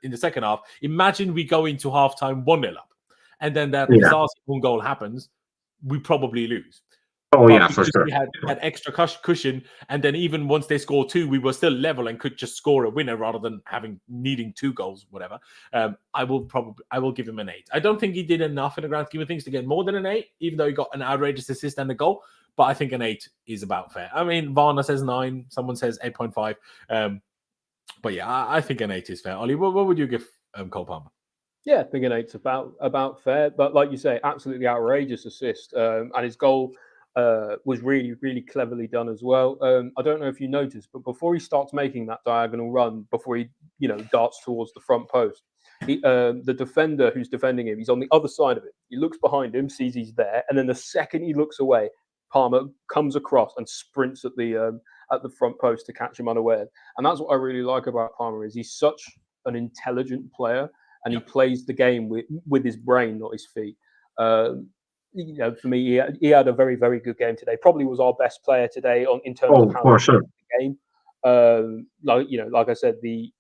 in the second half, imagine we go into halftime 1-0 up. And then that Disasi own goal happens, we probably lose. Oh, but yeah, for sure. We had extra cushion, and then even once they scored 2, we were still level and could just score a winner rather than needing 2 goals, whatever. I will give him an 8. I don't think he did enough in the grand scheme of things to get more than an 8, even though he got an outrageous assist and a goal. But I think an 8 is about fair. I mean, Varna says 9, someone says 8.5. But yeah, I think an 8 is fair. Ollie, what would you give Cole Palmer? Yeah, I think an 8's about fair. But like you say, absolutely outrageous assist. And his goal was really, really cleverly done as well. I don't know if you noticed, but before he starts making that diagonal run, before he, darts towards the front post, the defender who's defending him, he's on the other side of it. He looks behind him, sees he's there, and then the second he looks away, Palmer comes across and sprints at the front post to catch him unaware. And that's what I really like about Palmer is he's such an intelligent player. And he plays the game with his brain, not his feet. For me, he had a very, very good game today. Probably was our best player today in terms of how he played the game. Like I said, the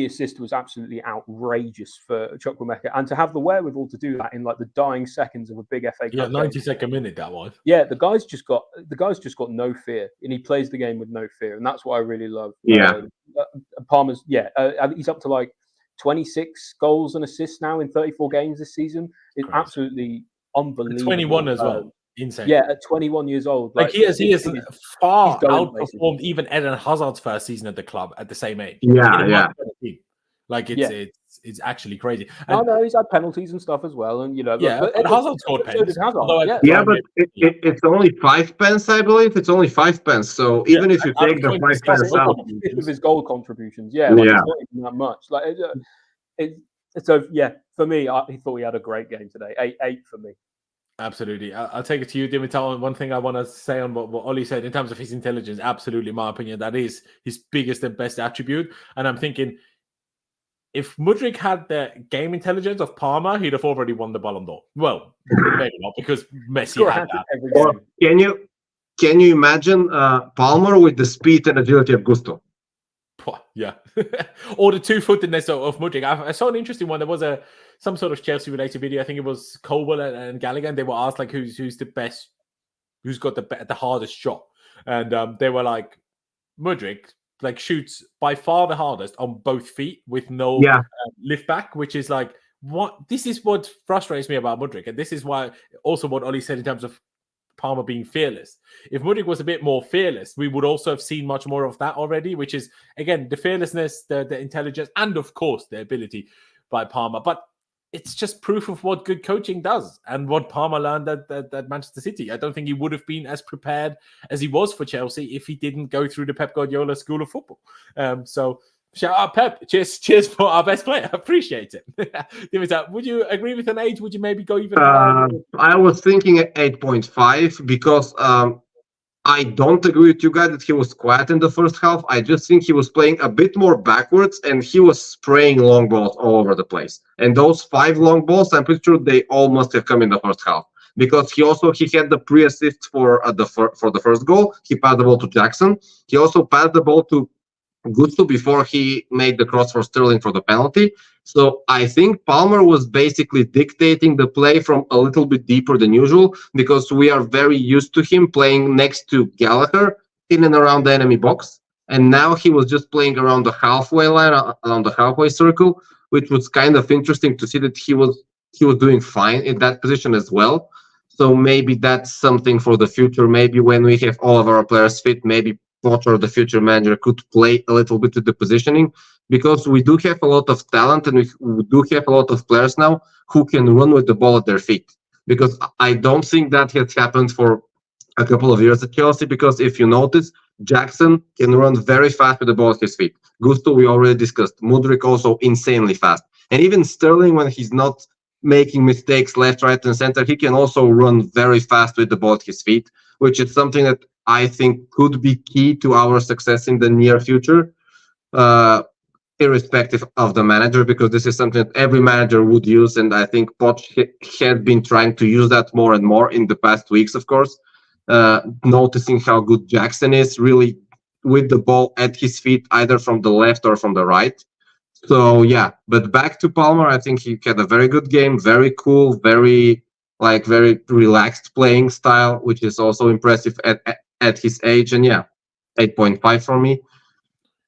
assist was absolutely outrageous for Chukwuemeka, and to have the wherewithal to do that in like the dying seconds of a big FA Cup. 92nd minute that was. Yeah, the guy's just got no fear, and he plays the game with no fear, and that's what I really love. Palmer's he's up to like 26 goals and assists now in 34 games this season. It's absolutely unbelievable. 21 as well. Insane. Yeah, at 21 years old. Like he has far outperformed even Eden Hazard's first season at the club at the same age. Yeah. Like it's actually crazy. And, no, he's had penalties and stuff as well, and but Hazard scored penalties. But it's only 5 pence, I believe. It's only 5 pence. So even if you take the 5 pence out of his goal contributions, it's not even that much. Like for me, he thought he had a great game today. 8 for me. Absolutely. I'll take it to you, Dimitar. One thing I want to say on what Ollie said in terms of his intelligence, absolutely, in my opinion, that is his biggest and best attribute. And I'm thinking, if Mudryk had the game intelligence of Palmer, he'd have already won the Ballon d'Or. Well, maybe not because Messi Score had that. every Or game. can you imagine Palmer with the speed and agility of Gusto? Yeah. Or the two-footedness of Mudryk. I saw an interesting one. There was some sort of Chelsea-related video. I think it was Comical and Gallagher, and they were asked like who's the best, who's got the hardest shot, and they were like Mudryk like shoots by far the hardest on both feet with no lift back, which is like this is what frustrates me about Mudryk, and this is why also what Oli said in terms of Palmer being fearless. If Mudryk was a bit more fearless, we would also have seen much more of that already, which is again the fearlessness, the intelligence, and of course the ability by Palmer. But it's just proof of what good coaching does and what Palmer learned at Manchester City. I don't think he would have been as prepared as he was for Chelsea if he didn't go through the Pep Guardiola school of football. So shout out Pep. Cheers for our best player. I appreciate it. Dimitar, would you agree with an 8? Would you maybe go even higher? I was thinking at 8.5 because I don't agree with you guys that he was quiet in the first half. I just think he was playing a bit more backwards and he was spraying long balls all over the place. And those 5 long balls, I'm pretty sure they all must have come in the first half because he had the pre-assist for the first goal. He passed the ball to Jackson. He also passed the ball to Gusto before he made the cross for Sterling for the penalty. So I think Palmer was basically dictating the play from a little bit deeper than usual because we are very used to him playing next to Gallagher in and around the enemy box. And now he was just playing around the halfway line, around the halfway circle, which was kind of interesting to see that he was doing fine in that position as well. So maybe that's something for the future. Maybe when we have all of our players fit, maybe Potter, the future manager, could play a little bit with the positioning because we do have a lot of talent and we do have a lot of players now who can run with the ball at their feet. Because I don't think that has happened for a couple of years at Chelsea because if you notice, Jackson can run very fast with the ball at his feet. Gusto, we already discussed. Mudryk also insanely fast. And even Sterling, when he's not making mistakes left, right, and center, he can also run very fast with the ball at his feet, which is something that I think could be key to our success in the near future, irrespective of the manager, because this is something that every manager would use. And I think Poch has been trying to use that more and more in the past weeks, of course, noticing how good Jackson is really with the ball at his feet, either from the left or from the right. So, yeah, but back to Palmer, I think he had a very good game, very cool, very relaxed playing style, which is also impressive at his age. And yeah, 8.5 for me.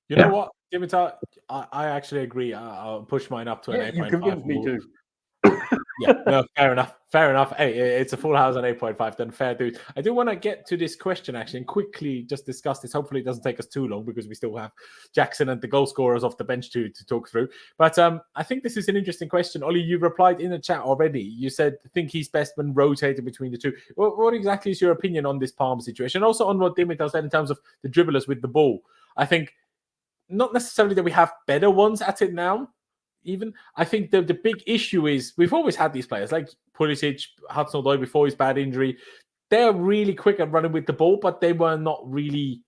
You know what, Dimitar? I actually agree. I'll push mine up to an 8.5. You convinced me too. Yeah, no, fair enough. Hey, it's a full house at 8.5, then fair dude. I do want to get to this question actually and quickly just discuss this. Hopefully it doesn't take us too long because we still have Jackson and the goal scorers off the bench to talk through. But I think this is an interesting question. Ollie, you replied in the chat already. You said, think he's best when rotated between the two. What exactly is your opinion on this Palmer situation? Also on what Dimitar said in terms of the dribblers with the ball. I think not necessarily that we have better ones at it now. Even I think the big issue is we've always had these players like Pulisic, Hudson-Odoi before his bad injury. They're really quick at running with the ball, but they were not really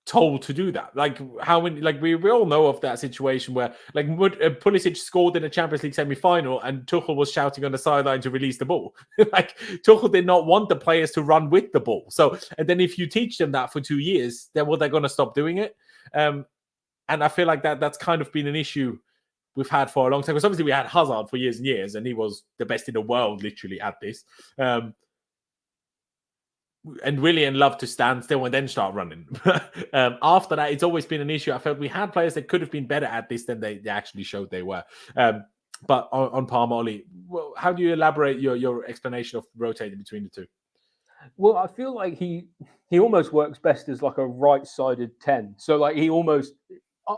told to do that. Like how many? Like we all know of that situation where like Pulisic scored in a Champions League semi-final, and Tuchel was shouting on the sideline to release the ball. Like Tuchel did not want the players to run with the ball. So and then if you teach them that for 2 years, then they're going to stop doing it. And I feel like that's kind of been an issue we've had for a long time. Because obviously we had Hazard for years and years, and he was the best in the world, literally, at this. And Willian loved to stand still and then start running. After that, it's always been an issue. I felt we had players that could have been better at this than they actually showed they were. But on Palmer, Ollie, how do you elaborate your explanation of rotating between the two? Well, I feel like he almost works best as like a right-sided 10. So like he almost,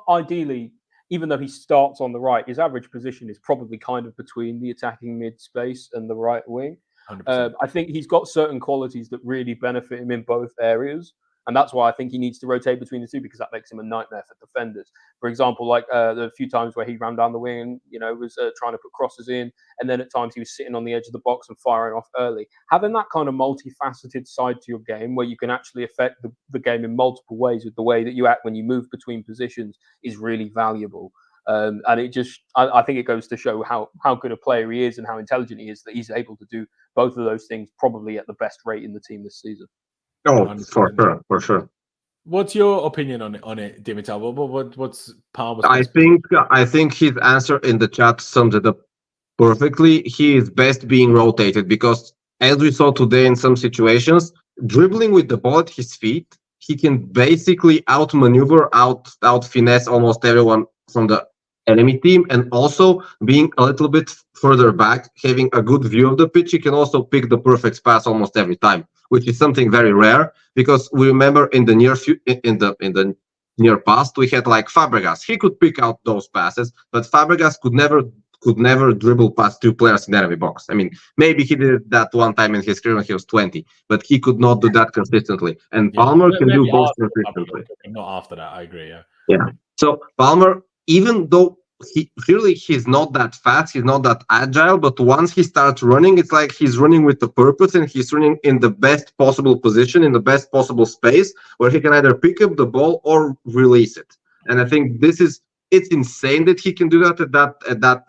ideally, even though he starts on the right, his average position is probably kind of between the attacking mid space and the right wing. I think he's got certain qualities that really benefit him in both areas. And that's why I think he needs to rotate between the two, because that makes him a nightmare for defenders. For example, like the few times where he ran down the wing and, was trying to put crosses in. And then at times he was sitting on the edge of the box and firing off early. Having that kind of multifaceted side to your game where you can actually affect the game in multiple ways with the way that you act when you move between positions is really valuable. And it just, I think it goes to show how good a player he is and how intelligent he is that he's able to do both of those things probably at the best rate in the team this season. Oh, for sure. What's your opinion on it, Dimitar? What's Palmer's? I think his answer in the chat sums it up perfectly. He is best being rotated because, as we saw today in some situations, dribbling with the ball at his feet, he can basically outmaneuver, out finesse almost everyone from the enemy team, and also being a little bit further back, having a good view of the pitch, he can also pick the perfect pass almost every time, which is something very rare because we remember in the near past we had like Fabregas. He could pick out those passes, but Fabregas could never dribble past two players in the enemy box. I mean, maybe he did that one time in his career when he was 20, but he could not do that consistently. And Palmer can do both consistently. Not after that, I agree. Yeah. So Palmer, even though he's not that fast, he's not that agile, but once he starts running, it's like he's running with a purpose, and he's running in the best possible position, in the best possible space, where he can either pick up the ball or release it. And I think it's insane that he can do that at that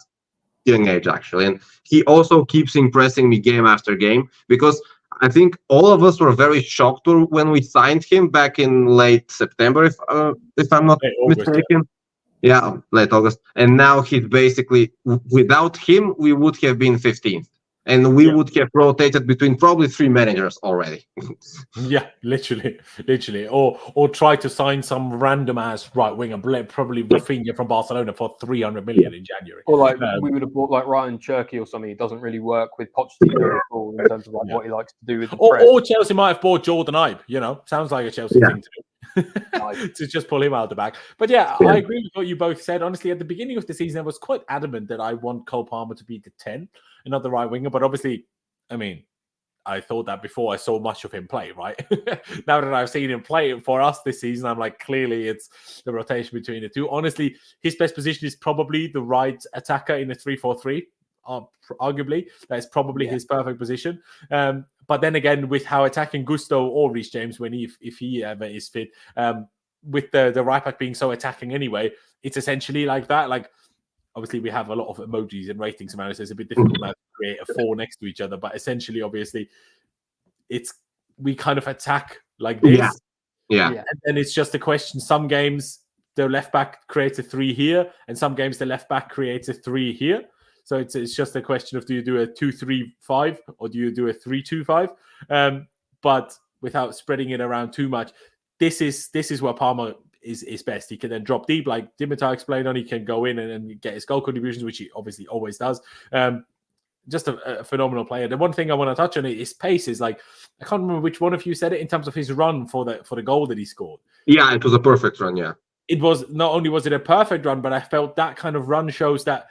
young age, actually. And he also keeps impressing me game after game, because I think all of us were very shocked when we signed him back in late September, if I'm not mistaken. Yeah, late August. And now he's basically, without him, we would have been 15th. And we would have rotated between probably 3 managers already. Yeah, literally. Or try to sign some random ass right winger, probably Rafinha from Barcelona for 300 million in January. Or like we would have bought like Ryan Cherky or something. It doesn't really work with Pochettino at all in terms of like what he likes to do with the press. Or Chelsea might have bought Jordan Ibe. Sounds like a Chelsea thing to do. To just pull him out the back. But I agree with what you both said. Honestly, at the beginning of the season, I was quite adamant that I want Cole Palmer to be the 10 and not the right winger. But obviously, I mean, I thought that before I saw much of him play, right? Now that I've seen him play for us this season, I'm like, clearly it's the rotation between the two. Honestly, his best position is probably the right attacker in a 3-4-3. Arguably, that is probably his perfect position. But then again, with how attacking Gusto or Reece James, if he ever is fit, with the right back being so attacking anyway, it's essentially like that. Like, obviously, we have a lot of emojis and ratings around, so it's a bit difficult now to create a 4 next to each other. But essentially, obviously, we kind of attack like this. Yeah. And then it's just a question. Some games, the left back creates a 3 here, and some games, the left back creates a 3 here. So it's just a question of, do you do a 2-3-5 or do you do a 3-2-5? But without spreading it around too much, this is where Palmer is best. He can then drop deep, like Dimitar explained on. He can go in and get his goal contributions, which he obviously always does. Just a phenomenal player. The one thing I want to touch on is pace. Is like, I can't remember which one of you said it in terms of his run for the goal that he scored. Yeah, it was a perfect run. Yeah, it was. Not only was it a perfect run, but I felt that kind of run shows that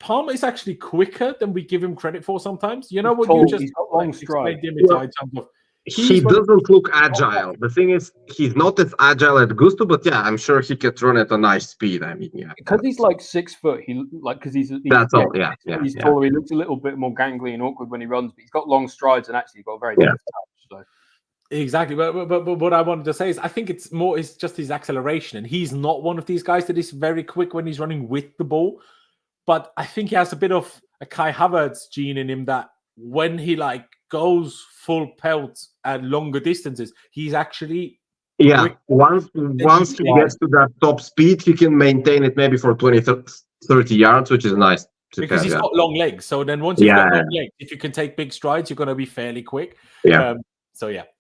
Palmer is actually quicker than we give him credit for sometimes. You know what you just explained, Dimitar, in terms of he doesn't look agile. The thing is, he's not as agile as Gusto, but I'm sure he can run at a nice speed. I mean, because he's like 6 foot. Because he's that's all. Yeah, he's taller. He looks a little bit more gangly and awkward when he runs, but he's got long strides and actually got a very deft touch. So. Exactly, but what I wanted to say is, I think it's just his acceleration, and he's not one of these guys that is very quick when he's running with the ball. But I think he has a bit of a Kai Havertz gene in him, that when he goes full pelt at longer distances, he's actually quick. Once he gets to that top speed, he can maintain it maybe for 20, 30 yards, which is nice. Because he's got long legs. So then once you've got long legs, if you can take big strides, you're going to be fairly quick. Yeah.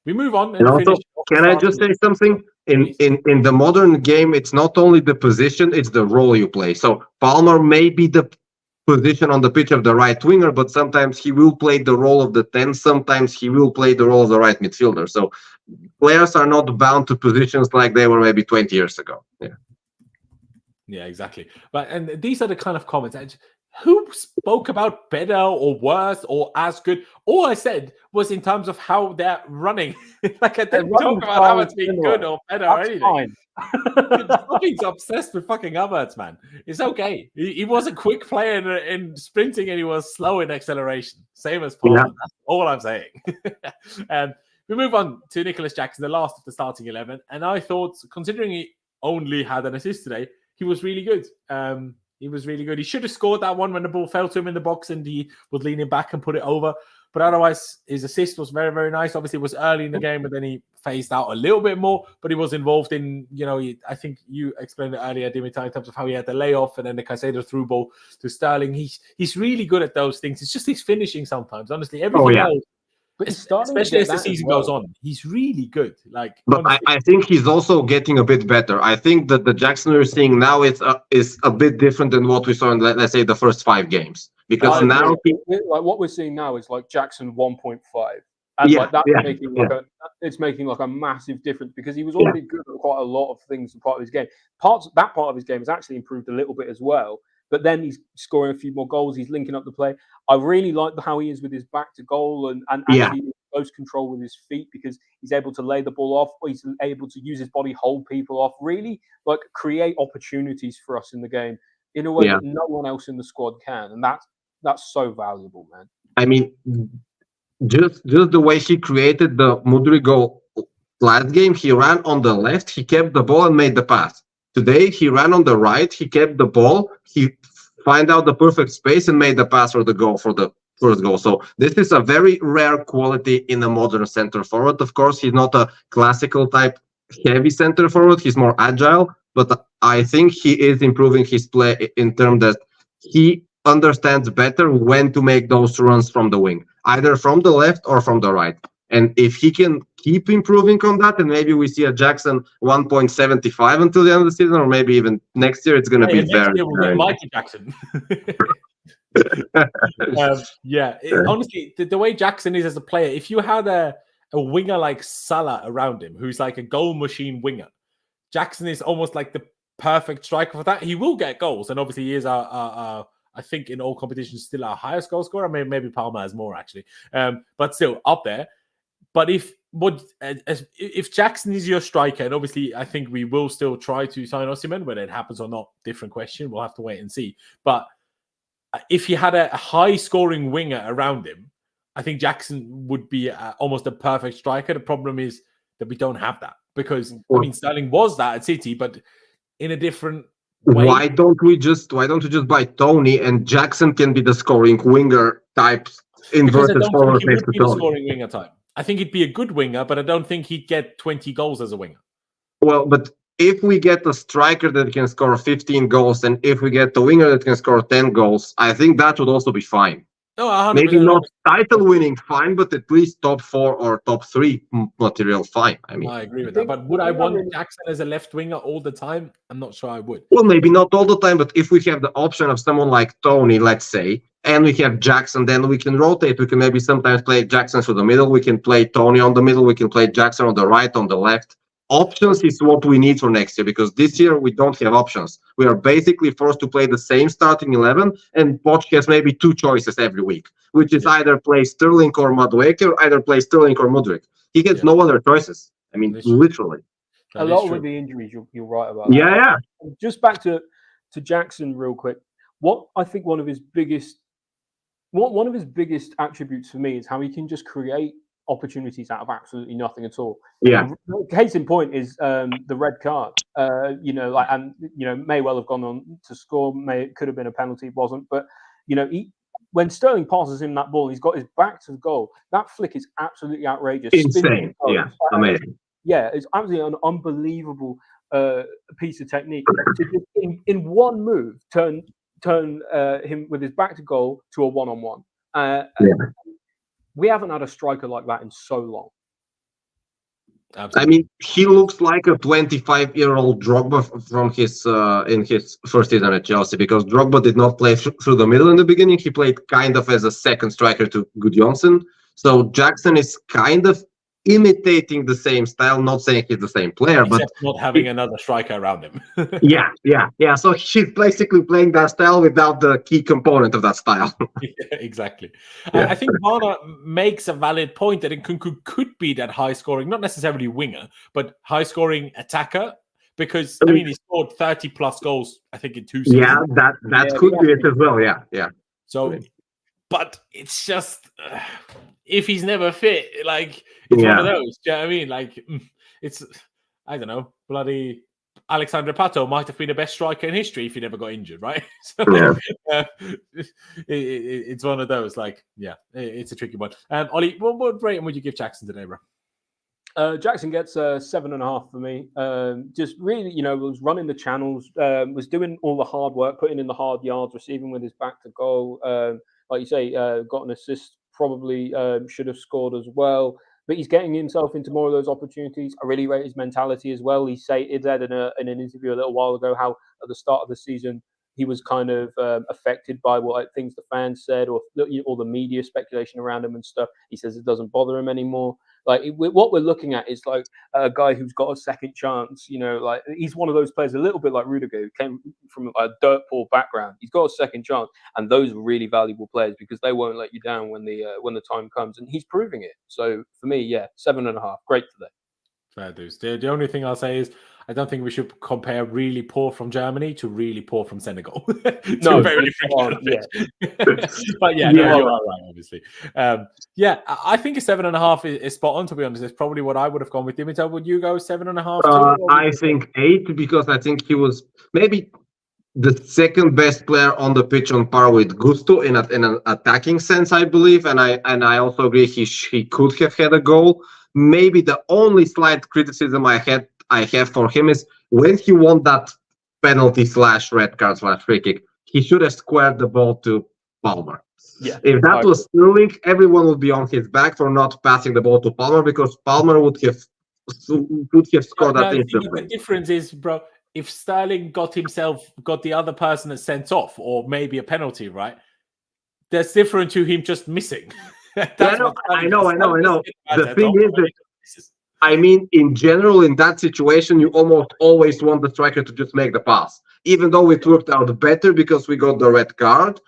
We move on. And also, can I just say something? In the modern game, it's not only the position, it's the role you play. So Palmer may be the position on the pitch of the right winger, but sometimes he will play the role of the 10, sometimes he will play the role of the right midfielder. So players are not bound to positions like they were maybe 20 years ago. Yeah, exactly. And these are the kind of comments. Who spoke about better or worse or as good? All I said was in terms of how they're running. I didn't talk about how it's been good or better or anything. He's obsessed with fucking Havertz, man. It's okay. He was a quick player in sprinting, and he was slow in acceleration. Same as Palmer. That's all I'm saying. And we move on to Nicholas Jackson, the last of the starting 11. And I thought, considering he only had an assist today, he was really good. He was really good. He should have scored that one when the ball fell to him in the box and he was leaning back and put it over. But otherwise, his assist was very, very nice. Obviously, it was early in the game, but then he phased out a little bit more. But he was involved in, I think you explained it earlier, Dimitar, in terms of how he had the layoff and then the Caicedo through ball to Sterling. He's really good at those things. It's just his finishing sometimes. Honestly, everything else, but he's starting especially to as the season goes on, he's really good. But I think he's also getting a bit better. I think that the Jackson we're seeing now is a bit different than what we saw in, let's say, the first 5 games. Because now what we're seeing now is like Jackson 1.5, and it's making like a massive difference because he was already good at quite a lot of things as part of his game. That part of his game has actually improved a little bit as well. But then he's scoring a few more goals. He's linking up the play. I really like how he is with his back to goal and actually close control with his feet because he's able to lay the ball off. Or he's able to use his body, hold people off, really like create opportunities for us in the game in a way that no one else in the squad can. And that's so valuable, man. I mean, just the way he created the Mudryk goal last game, he ran on the left, he kept the ball and made the pass. Today, he ran on the right, he kept the ball, he find out the perfect space and made the pass for the goal, for the first goal. So this is a very rare quality in a modern center forward. Of course, he's not a classical type heavy center forward, he's more agile, but I think he is improving his play in terms that he understands better when to make those runs from the wing, either from the left or from the right. And if he can keep improving on that, and maybe we see a Jackson 1.75 until the end of the season, or maybe even next year, it's going to be very Michael Jackson. Honestly, the way Jackson is as a player, if you had a winger like Salah around him, who's like a goal machine winger, Jackson is almost like the perfect striker for that. He will get goals, and obviously he is I think in all competitions still our highest goal scorer. Maybe Palmer has more actually, but still up there. But if Jackson is your striker, and obviously I think we will still try to sign Osimhen, whether it happens or not, different question. We'll have to wait and see. But if he had a high-scoring winger around him, I think Jackson would be almost a perfect striker. The problem is that we don't have that because Sterling was that at City, but in a different way. Why don't we just buy Tony and Jackson can be the scoring winger type inverted forward next to Tony? Scoring winger type. I think he'd be a good winger, but I don't think he'd get 20 goals as a winger. Well, but if we get a striker that can score 15 goals and if we get a winger that can score 10 goals, I think that would also be fine. No, maybe not title winning, fine, but at least top 4 or top 3 material, fine. I mean, I agree with that. But would I want Jackson as a left winger all the time? I'm not sure I would. Well, maybe not all the time, but if we have the option of someone like Tony, let's say, and we have Jackson, then we can rotate. We can maybe sometimes play Jackson through the middle. We can play Tony on the middle. We can play Jackson on the right, on the left. Options is what we need for next year because this year we don't have options. We are basically forced to play the same starting 11, and Poch has maybe 2 choices every week, which is either play Sterling or Madueke or either play Sterling or Mudryk. He has no other choices. I mean, literally. A lot with the injuries, you're right about that. Yeah. Just back to Jackson real quick. What I think one of his biggest attributes for me is how he can just create opportunities out of absolutely nothing at all. Yeah. Case in point is the red card. May well have gone on to score. It could have been a penalty, wasn't. But when Sterling passes him that ball, he's got his back to the goal. That flick is absolutely outrageous. Insane. Yeah, amazing. Yeah, it's absolutely an unbelievable piece of technique to just in one move turn him with his back to goal to a one-on-one. We haven't had a striker like that in so long. Absolutely. I mean, he looks like a 25-year-old Drogba from his in his first season at Chelsea because Drogba did not play through the middle in the beginning. He played kind of as a second striker to Gudjohnsen. So Jackson is kind of imitating the same style, not saying he's the same player, except but not having another striker around him. yeah. So he's basically playing that style without the key component of that style. Exactly. I think Varda makes a valid point that Nkunku could be that high-scoring, not necessarily winger, but high-scoring attacker. Because he scored 30+ goals, I think, in 2 seasons. Yeah, that could be it as well. Yeah. So, but it's just if he's never fit, like it's one of those. Do you know what I mean? Like it's I don't know, bloody. Alexandre Pato might have been the best striker in history if he never got injured, right? So, it's one of those. Like, yeah, it's a tricky one. Ollie, what rating would you give Jackson today, bro? Jackson gets 7.5 for me. Just really, was running the channels, was doing all the hard work, putting in the hard yards, receiving with his back to goal. Like you say, got an assist, probably should have scored as well. But he's getting himself into more of those opportunities. I really rate his mentality as well. He said in an interview a little while ago how at the start of the season he was kind of affected by what things the fans said or the media speculation around him and stuff. He says it doesn't bother him anymore. Like what we're looking at is like a guy who's got a second chance. Like he's one of those players, a little bit like Rudiger, who came from a dirt poor background. He's got a second chance, and those are really valuable players because they won't let you down when the time comes, and he's proving it. So for me, 7.5, great today. Fair dues. The only thing I'll say is I don't think we should compare really poor from Germany to really poor from Senegal. No, very different. But you're right, obviously. I think a 7.5 is spot on, to be honest. It's probably what I would have gone with. Dimitar, would you go 7.5 too? I think 8 because I think he was maybe the second best player on the pitch on par with Gusto in an attacking sense, I believe. And I also agree he could have had a goal. Maybe the only slight criticism I have for him is when he won that penalty / red card / free kick, he should have squared the ball to Palmer. Yeah. If that was Sterling, everyone would be on his back for not passing the ball to Palmer because Palmer would have scored that instantly. The difference is, bro, if Sterling got the other person that's sent off or maybe a penalty, right? That's different to him just missing. I know. The thing is that, I mean, in general, in that situation, you almost always want the striker to just make the pass. Even though it worked out better because we got the red card,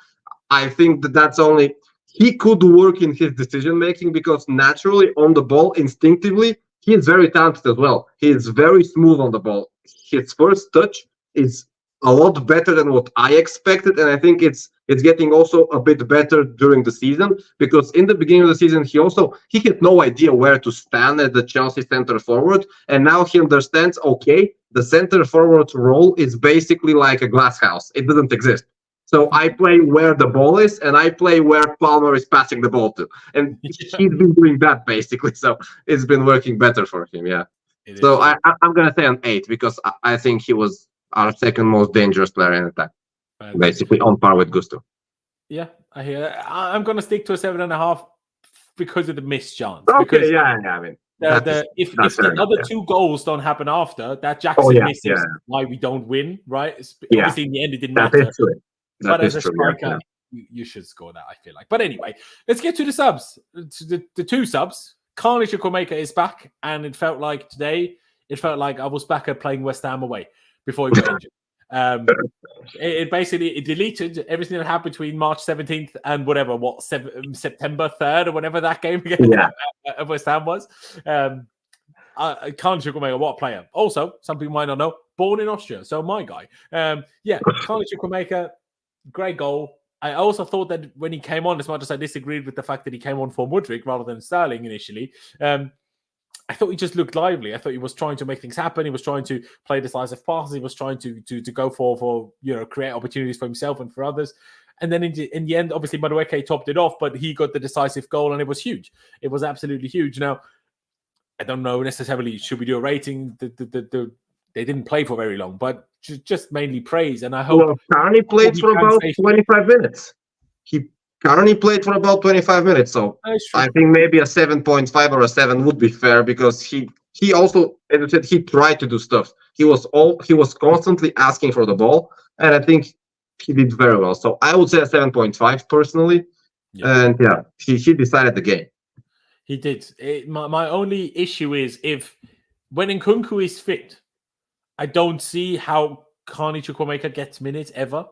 I think that's only... He could work in his decision-making because naturally, on the ball, instinctively, he is very talented as well. He is very smooth on the ball. His first touch is a lot better than what I expected, and I think it's getting also a bit better during the season because in the beginning of the season he had no idea where to stand at the Chelsea center forward, and now he understands, okay, the center forward role is basically like a glass house. It doesn't exist. So I play where the ball is, and I play where Palmer is passing the ball to, and he's been doing that basically. So it's been working better for him. Yeah. So I'm gonna say an 8 because I think he was our second most dangerous player in attack, basically on par with Gusto. Yeah, I hear. I'm going to stick to a 7.5 because of the missed chance. Okay, because I mean, if the other 2 goals don't happen after that, Jackson misses why we don't win, right? Obviously, in the end, it didn't matter. Is true. But as a striker, you should score that, I feel like. But anyway, let's get to the subs. The 2 subs. Chukwuemeka is back, and it felt like today, I was back at playing West Ham away before he got injured. It basically deleted everything that happened between March 17th and September 3rd or whenever that game against West Ham was. Chukwuemeka, what a player. Also, some people might not know, born in Austria, so my guy. Chukwuemeka, great goal. I also thought that when he came on, as much as I disagreed with the fact that he came on for Mudryk rather than Sterling initially, I thought he just looked lively. I thought he was trying to make things happen. He was trying to play decisive passes. He was trying to go for create opportunities for himself and for others. And then in the end, obviously Madueke topped it off, but he got the decisive goal, and it was huge. It was absolutely huge. Now, I don't know necessarily should we do a rating. They didn't play for very long, but just mainly praise. And I hope Carney played for about 25 minutes. Carney played for about 25 minutes, so I think maybe a 7.5 or a 7 would be fair because he also, as I said, he tried to do stuff. He was constantly asking for the ball, and I think he did very well. So I would say a 7.5 personally, and he decided the game. He did. My only issue is when Nkunku is fit, I don't see how Carney Chukwuemeka gets minutes ever.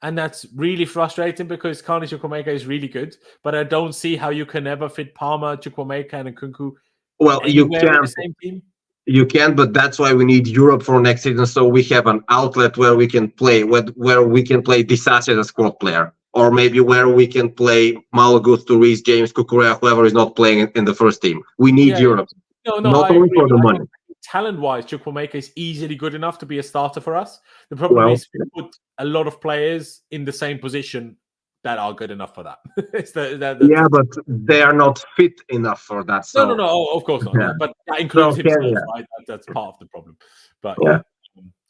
And that's really frustrating because Carney Chukwuemeka is really good, but I don't see how you can ever fit Palmer, Chukwuemeka, and Nkunku. Well, you can. In the same team. You can, but that's why we need Europe for next season, so we have an outlet where we can play, where we can play Disasi as a squad player, or maybe where we can play Malo Gusto, Reece James, Cucurella, whoever is not playing in the first team. We need Europe, not only for the money. talent-wise, Chukwuemeka is easily good enough to be a starter for us. The problem is we put a lot of players in the same position that are good enough for that. But they are not fit enough for that. So. No. Oh, of course not. Yeah. But that includes himself, yeah. right? That's part of the problem. But Yeah.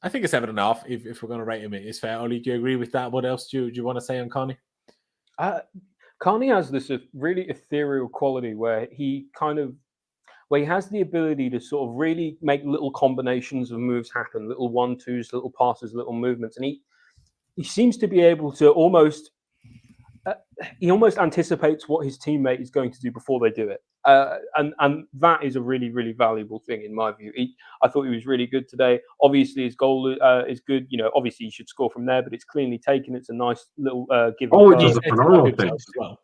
I think a 7.5. If we're going to rate him, it is fair. Oli, do you agree with that? What else do you want to say on Carney? Carney has this really ethereal quality where he has the ability to sort of really make little combinations of moves happen, little 1-2s, little passes, little movements, and he seems to be able to almost anticipates what his teammate is going to do before they do it, and that is a really, really valuable thing in my view. I thought he was really good today. Obviously, his goal is good. Obviously he should score from there, but it's cleanly taken. It's a nice little give. Oh, it was a phenomenal finish as well.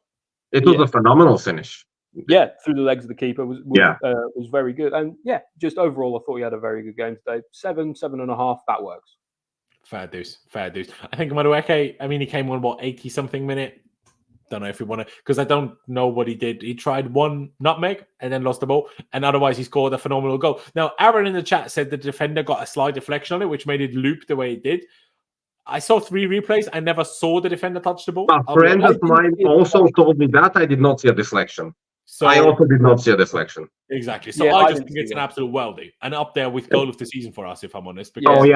It was a phenomenal finish. Yeah, through the legs of the keeper was very good, and just overall, I thought he had a very good game today. 7.5, that works. Fair dues. I think Madueke, he came on 80-something minute. Don't know if we want to, because I don't know what he did. He tried one nutmeg and then lost the ball, and otherwise he scored a phenomenal goal. Now, Aaron in the chat said the defender got a slight deflection on it, which made it loop the way it did. I saw 3 replays. I never saw the defender touch the ball. A friend of mine also told me that. I did not see a deflection. So I also did not see a deflection. Exactly. So I just think it's an absolute weldie, and up there with goal of the season for us, if I'm honest. Because,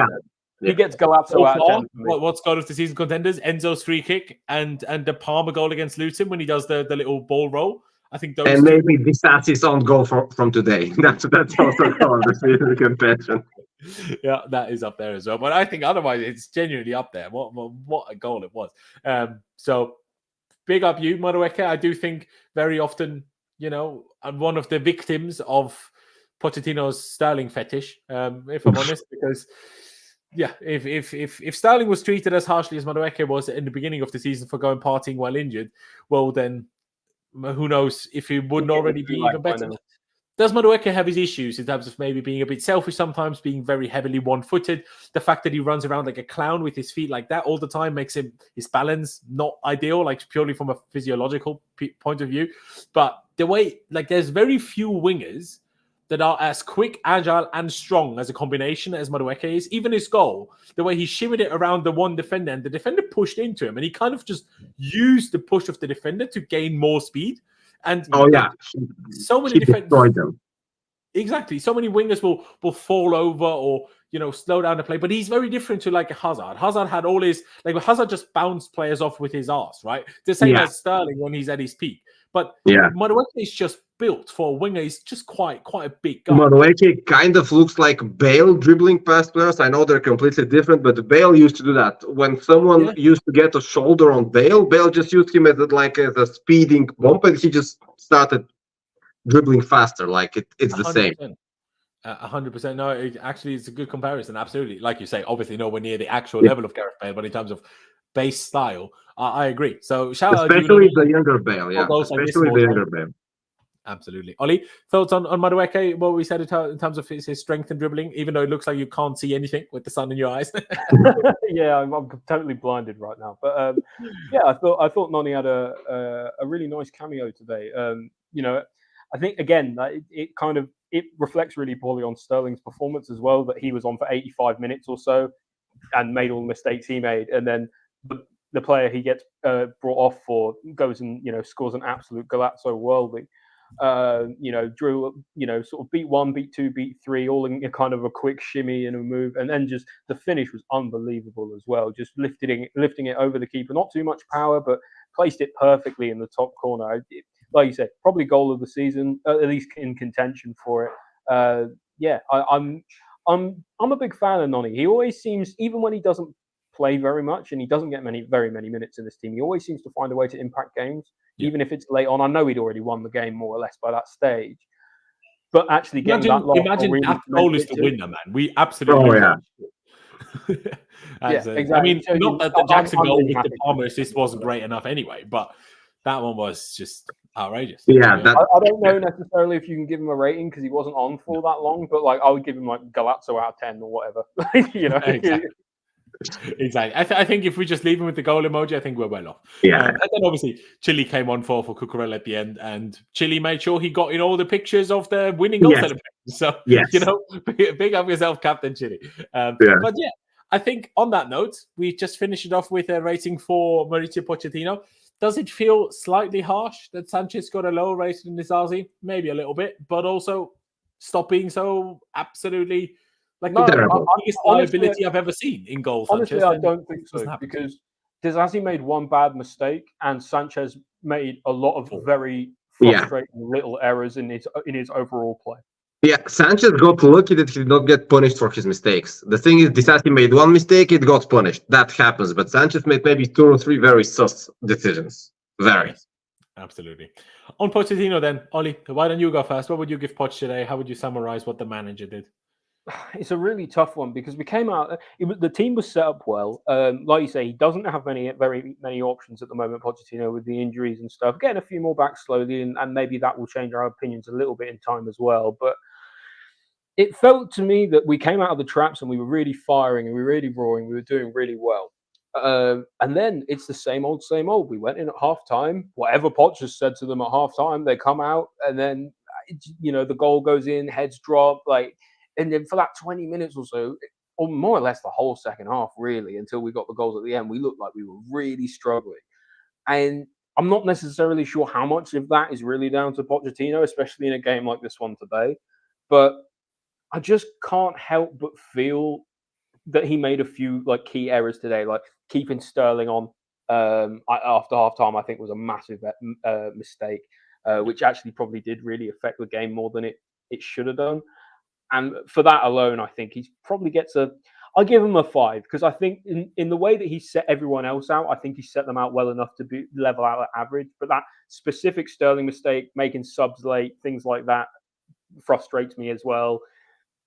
he gets Gallagher out of 10. What's goal of the season contenders? Enzo's free kick and the Palmer goal against Luton when he does the little ball roll. I think those. And maybe Disasi's own goal from today. That's also goal of the season contention. Yeah, that is up there as well. But I think otherwise it's genuinely up there. What a goal it was. So big up you, Madueke. I do think very often, I'm one of the victims of Pochettino's Sterling fetish, if I'm honest, because if Sterling was treated as harshly as Madueke was in the beginning of the season for going partying while injured, well then who knows if he wouldn't already be even better. Does Madueke have his issues in terms of maybe being a bit selfish sometimes, being very heavily one-footed? The fact that he runs around like a clown with his feet like that all the time makes his balance not ideal, like purely from a physiological point of view. But the way, there's very few wingers that are as quick, agile, and strong as a combination as Madueke is. Even his goal, the way he shimmered it around the one defender, and the defender pushed into him, and he kind of just used the push of the defender to gain more speed. And so many defenders. Exactly. So many wingers will fall over or slow down the play, but he's very different to Hazard. Hazard had all his Hazard just bounced players off with his arse, right? The same as Sterling when he's at his peak. But Madueke is just built for a winger. He's just quite a big guy. Madueke kind of looks like Bale dribbling past players. I know they're completely different, but Bale used to do that. When someone used to get a shoulder on Bale just used him as a speeding bump, and he just started dribbling faster. It's the 100%. same. 100%. No, it's a good comparison. Absolutely. Like you say, obviously nowhere near the actual level of Gareth Bale, but in terms of base style, I agree. So shout out especially the younger Bale, especially the younger Bale. Absolutely. Oli, thoughts on Madueke, what we said in terms of his strength and dribbling, even though it looks like you can't see anything with the sun in your eyes? I'm totally blinded right now. But I thought Noni had a really nice cameo today. I think again it reflects really poorly on Sterling's performance as well, that he was on for 85 minutes or so and made all the mistakes he made, and then the player he gets brought off for goes and scores an absolute Galazzo worldie. Drew, sort of beat 1, beat 2, beat 3, all in kind of a quick shimmy and a move, and then just the finish was unbelievable as well. Just lifting it over the keeper, not too much power, but placed it perfectly in the top corner. Like you said, probably goal of the season, at least in contention for it. I'm a big fan of Noni. He always seems, even when he doesn't play very much and he doesn't get very many minutes in this team, he always seems to find a way to impact games, even if it's late on. I know he'd already won the game more or less by that stage, but actually getting that long. Imagine that goal is the winner, man. We absolutely. Exactly. I mean, not that the Jackson goal with the Palmer assist wasn't great enough anyway, but that one was just outrageous. I don't know necessarily if you can give him a rating because he wasn't on for that long, but I would give him Galazzo out of 10 or whatever. Exactly. I think if we just leave him with the goal emoji, I think we're well off. And then obviously Chile came on for Cucurella at the end, and Chile made sure he got in all the pictures of the winning goal celebration So, Yes. big up yourself, Captain Chitty. Yeah. But yeah, I think on that note, we just finished it off with a rating for Mauricio Pochettino. Does it feel slightly harsh that Sanchez got a lower rating than Disasi? Maybe a little bit, but also stop being so absolutely like the biggest liability I've ever seen in goal. Honestly, Sanchez, I don't think so because Disasi made one bad mistake and Sanchez made a lot of very frustrating little errors in his overall play. Yeah, Sanchez got lucky that he did not get punished for his mistakes. The thing is, Disasi made one mistake, it got punished. That happens. But Sanchez made maybe 2 or 3 very sus decisions. Very. Yes, absolutely. On Pochettino then, Ollie, why don't you go first? What would you give Poch today? How would you summarize what the manager did? It's a really tough one because we came out. The team was set up well. Like you say, he doesn't have very many options at the moment. Pochettino with the injuries and stuff, getting a few more back slowly, and maybe that will change our opinions a little bit in time as well. But it felt to me that we came out of the traps and we were really firing and we were really roaring. We were doing really well. And then it's the same old, same old. We went in at halftime. Whatever Poch has said to them at halftime, they come out, and then the goal goes in, heads drop, and then for that 20 minutes or so, or more or less the whole second half, really, until we got the goals at the end, we looked like we were really struggling. And I'm not necessarily sure how much of that is really down to Pochettino, especially in a game like this one today. But I just can't help but feel that he made a few key errors today, like keeping Sterling on after halftime. I think was a massive mistake, which actually probably did really affect the game more than it should have done. And for that alone, I think he probably gets I'll give him a 5 because I think in the way that he set everyone else out, I think he set them out well enough to be level out at average. But that specific Sterling mistake, making subs late, things like that, frustrates me as well.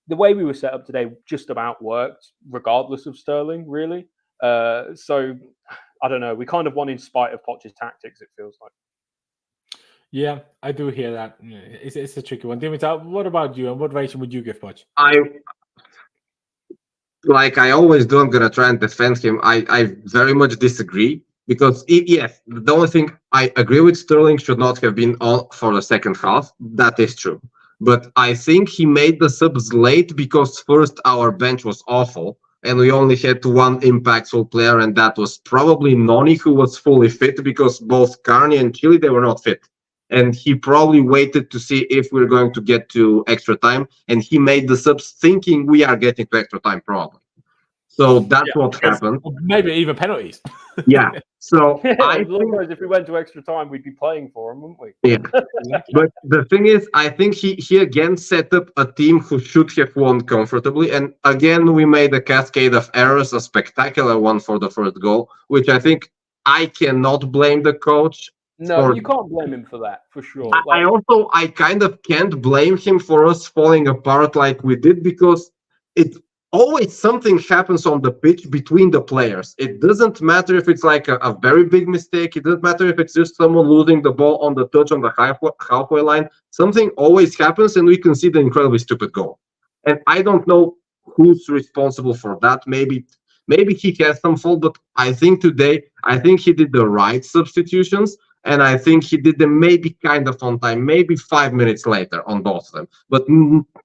The way we were set up today just about worked, regardless of Sterling, really. So, I don't know. We kind of won in spite of Poch's tactics, it feels like. Yeah, I do hear that. It's a tricky one. Dimitar, what about you? And what rating would you give Poch? Like I always do, I'm going to try and defend him. I very much disagree because, yes, the only thing I agree with, Sterling should not have been on for the second half. That is true. But I think he made the subs late because first our bench was awful and we only had one impactful player, and that was probably Noni, who was fully fit because both Carney and Chile, they were not fit. And he probably waited to see if we're going to get to extra time, and he made the subs thinking we are getting to extra time probably. So that's what happened. Maybe even penalties. Yeah. So if we went to extra time, we'd be playing for him, wouldn't we? Yeah. But the thing is, I think he again set up a team who should have won comfortably. And again, we made a cascade of errors, a spectacular one for the first goal, which I think I cannot blame the coach. No, you can't blame him for that, for sure. I kind of can't blame him for us falling apart like we did because it always something happens on the pitch between the players. It doesn't matter if it's like a very big mistake. It doesn't matter if it's just someone losing the ball on the touch on the halfway line. Something always happens and we can see the incredibly stupid goal. And I don't know who's responsible for that. Maybe he has some fault, but I think today, he did the right substitutions. And I think he did them maybe kind of on time, maybe 5 minutes later on both of them, but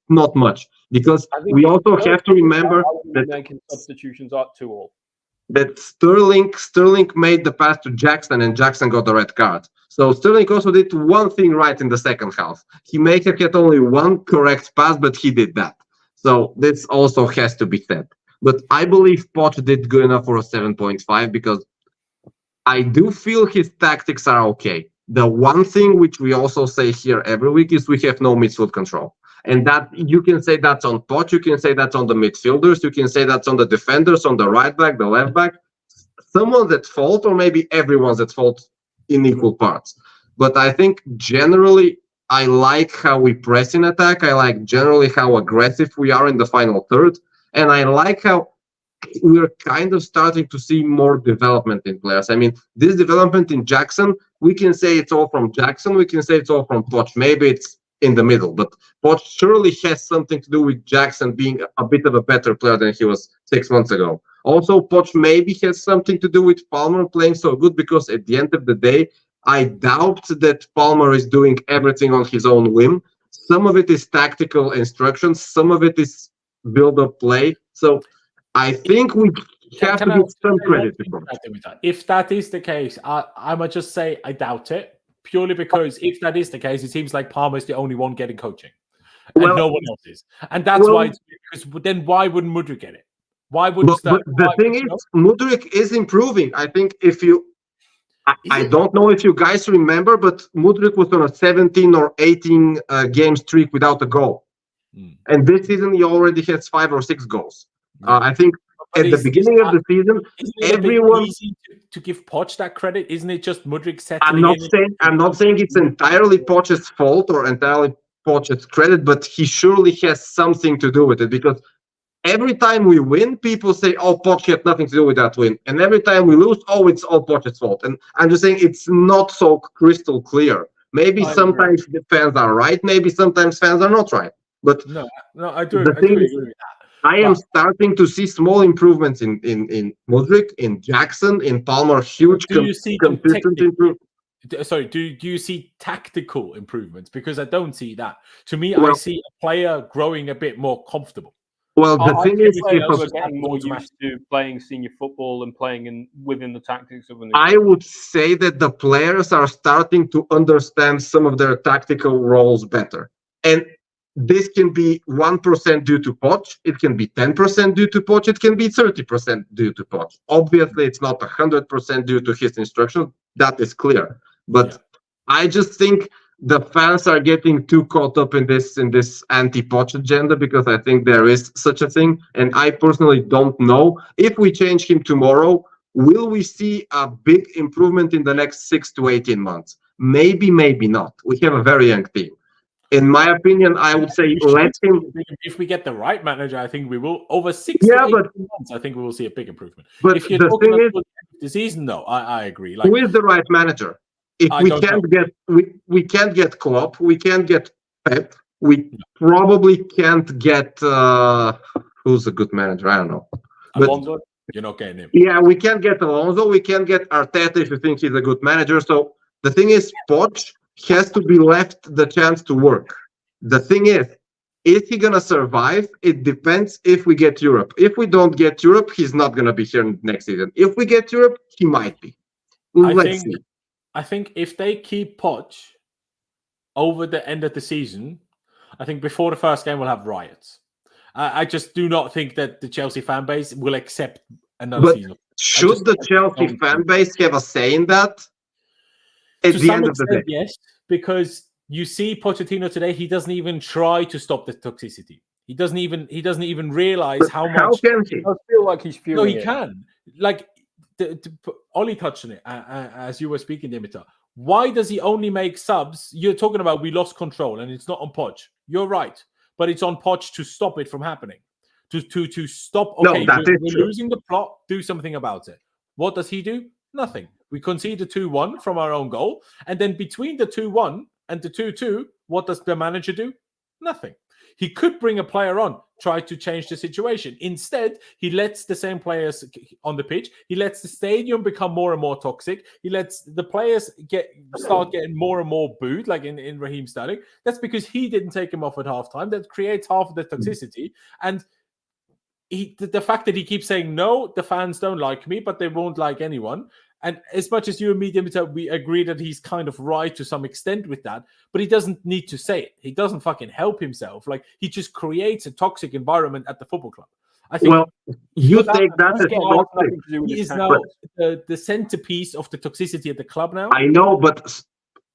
not much. Because we also have to remember that making substitutions are 2-2. That Sterling made the pass to Jackson, and Jackson got the red card. So Sterling also did one thing right in the second half. He may have had only one correct pass, but he did that. So this also has to be said. But I believe Poch did good enough for a 7.5 because I do feel his tactics are okay. The one thing which we also say here every week is we have no midfield control. And that you can say that's on Poch, you can say that's on the midfielders, you can say that's on the defenders, on the right back, the left back. Someone's at fault, or maybe everyone's at fault in equal parts. But I think generally I like how we press in attack. I like generally how aggressive we are in the final third. And I like how we're kind of starting to see more development in players. I mean, this development in Jackson, we can say it's all from Jackson, we can say it's all from Poch. Maybe it's in the middle, but Poch surely has something to do with Jackson being a bit of a better player than he was 6 months ago. Also, Poch maybe has something to do with Palmer playing so good, because at the end of the day, I doubt that Palmer is doing everything on his own whim. Some of it is tactical instructions. Some of it is build-up play. So I think we have to give some credit to Poch. If that is the case, I might just say I doubt it, purely because if that is the case, it seems like Palmer is the only one getting coaching, and no one else is. And that's why, because then why wouldn't Mudryk get it? Why wouldn't the thing is, Mudryk is improving. I think if you... I don't know if you guys remember, but Mudryk was on a 17 or 18 game streak without a goal. And this season, he already has 5 or 6 goals. I think at the beginning of the season, everyone... easy to give Poch that credit? Isn't it just Mudryk settling I'm not saying it's entirely Poch's fault or entirely Poch's credit, but he surely has something to do with it, because every time we win, people say, oh, Poch had nothing to do with that win. And every time we lose, oh, it's all Poch's fault. And I'm just saying it's not so crystal clear. Maybe sometimes the fans are right. Maybe sometimes fans are not right. But no, I do the thing agree is, with that. I am starting to see small improvements in Mudryk, in Jackson, in Palmer. Huge consistent improvement. Sorry, do you see tactical improvements? Because I don't see that. To me, I see a player growing a bit more comfortable. Well, the thing is, we're getting more used to playing senior football and playing within the tactics of. I would say that the players are starting to understand some of their tactical roles better, and this can be 1% due to Poch. It can be 10% due to Poch. It can be 30% due to Poch. Obviously, it's not 100% due to his instructions. That is clear. But I just think the fans are getting too caught up in this anti-Poch agenda, because I think there is such a thing. And I personally don't know if we change him tomorrow, will we see a big improvement in the next 6 to 18 months? Maybe, maybe not. We have a very young team. In my opinion, I would say let him. If we get the right manager, I think we will. Over 6 to 18 months, I think we will see a big improvement. But if you're talking about the season, no, I agree. Who is the right manager? If we can't get Klopp, we can't get Pep, we probably can't get who's a good manager? I don't know. Alonso? You're not getting him. Yeah, we can't get Alonso. We can't get Arteta if you think he's a good manager. So the thing is, Poch has to be left the chance to work. The thing is he gonna survive? It depends if we get Europe. If we don't get Europe, he's not gonna be here next season. If we get Europe, he might be. Let's see. I think if they keep Poch over the end of the season, I think before the first game we'll have riots. I just do not think that the Chelsea fan base will accept another season. Should the Chelsea fan base have a say in that? At the end of the day, yes, because you see Pochettino today, he doesn't even try to stop the toxicity. He doesn't even realize how much. How can he? I feel like he's fueling. No, he can. Like Ollie touched on it as you were speaking, Dimitar. Why does he only make subs? You're talking about we lost control and it's not on Poch. You're right, but it's on Poch to stop it from happening. To stop. Okay, we're losing the plot. Do something about it. What does he do? Nothing. We concede the 2-1 from our own goal, and then between the 2-1 and the 2-2, what does the manager do? Nothing. He could bring a player on, try to change the situation. Instead, he lets the same players on the pitch. He lets the stadium become more and more toxic. He lets the players start getting more and more booed, like in Raheem Sterling. That's because he didn't take him off at halftime. That creates half of the toxicity. And the fact that he keeps saying, no, the fans don't like me, but they won't like anyone. And as much as you and me, Dimitar, we agree that he's kind of right to some extent with that, but he doesn't need to say it. He doesn't fucking help himself. Like, he just creates a toxic environment at the football club. I think. Well, you take that as toxic. He is now the centerpiece of the toxicity at the club now. I know, but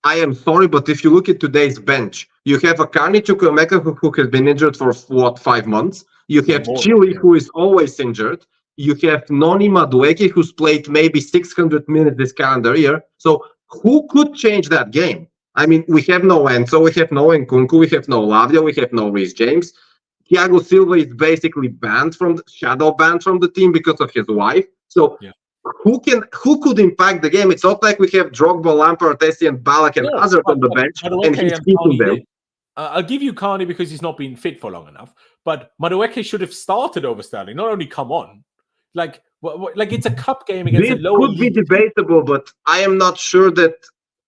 I am sorry, but if you look at today's bench, you have a Carney Chukwuemeka who has been injured for 5 months. You have Chile, who is always injured. You have Noni Madueke, who's played maybe 600 minutes this calendar year. So who could change that game? I mean, we have no Enzo, we have no Nkunku, we have no Lavia, we have no Reece James. Thiago Silva is basically shadow banned from the team because of his wife. So who could impact the game? It's not like we have Drogba, Lampard, Tessie, and Ballack and Hazard on the bench, and he's keeping them. I'll give you Carney because he's not been fit for long enough. But Madueke should have started over Sterling, not only come on. Like it's a cup game against a lower league. This could be debatable, but I am not sure that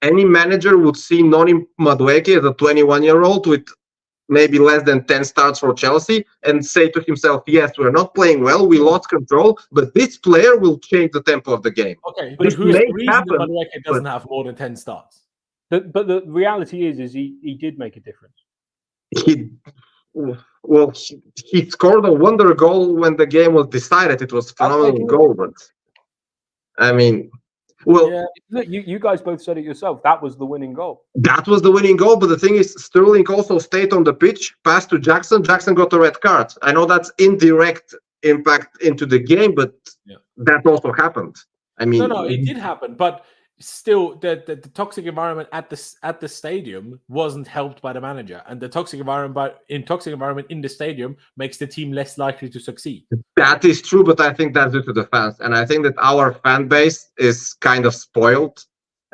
any manager would see Noni Madueke as a 21-year-old with maybe less than 10 starts for Chelsea and say to himself, yes, we're not playing well, we lost control, but this player will change the tempo of the game. Okay, but This who's may the reason happen, that Madueke doesn't have more than 10 starts? But the reality is he did make a difference. He scored a wonder goal when the game was decided. It was a phenomenal goal, but I mean, well, yeah. Look, you guys both said it yourself. That was the winning goal. that was the winning goal, but the thing is, Sterling also stayed on the pitch, passed to Jackson. Jackson got a red card. I know that's indirect impact into the game, but that also happened. I mean, No, it did happen, but still, the toxic environment at the stadium wasn't helped by the manager, and the toxic environment in the stadium makes the team less likely to succeed. That is true, but I think that's due to the fans, and I think that our fan base is kind of spoiled.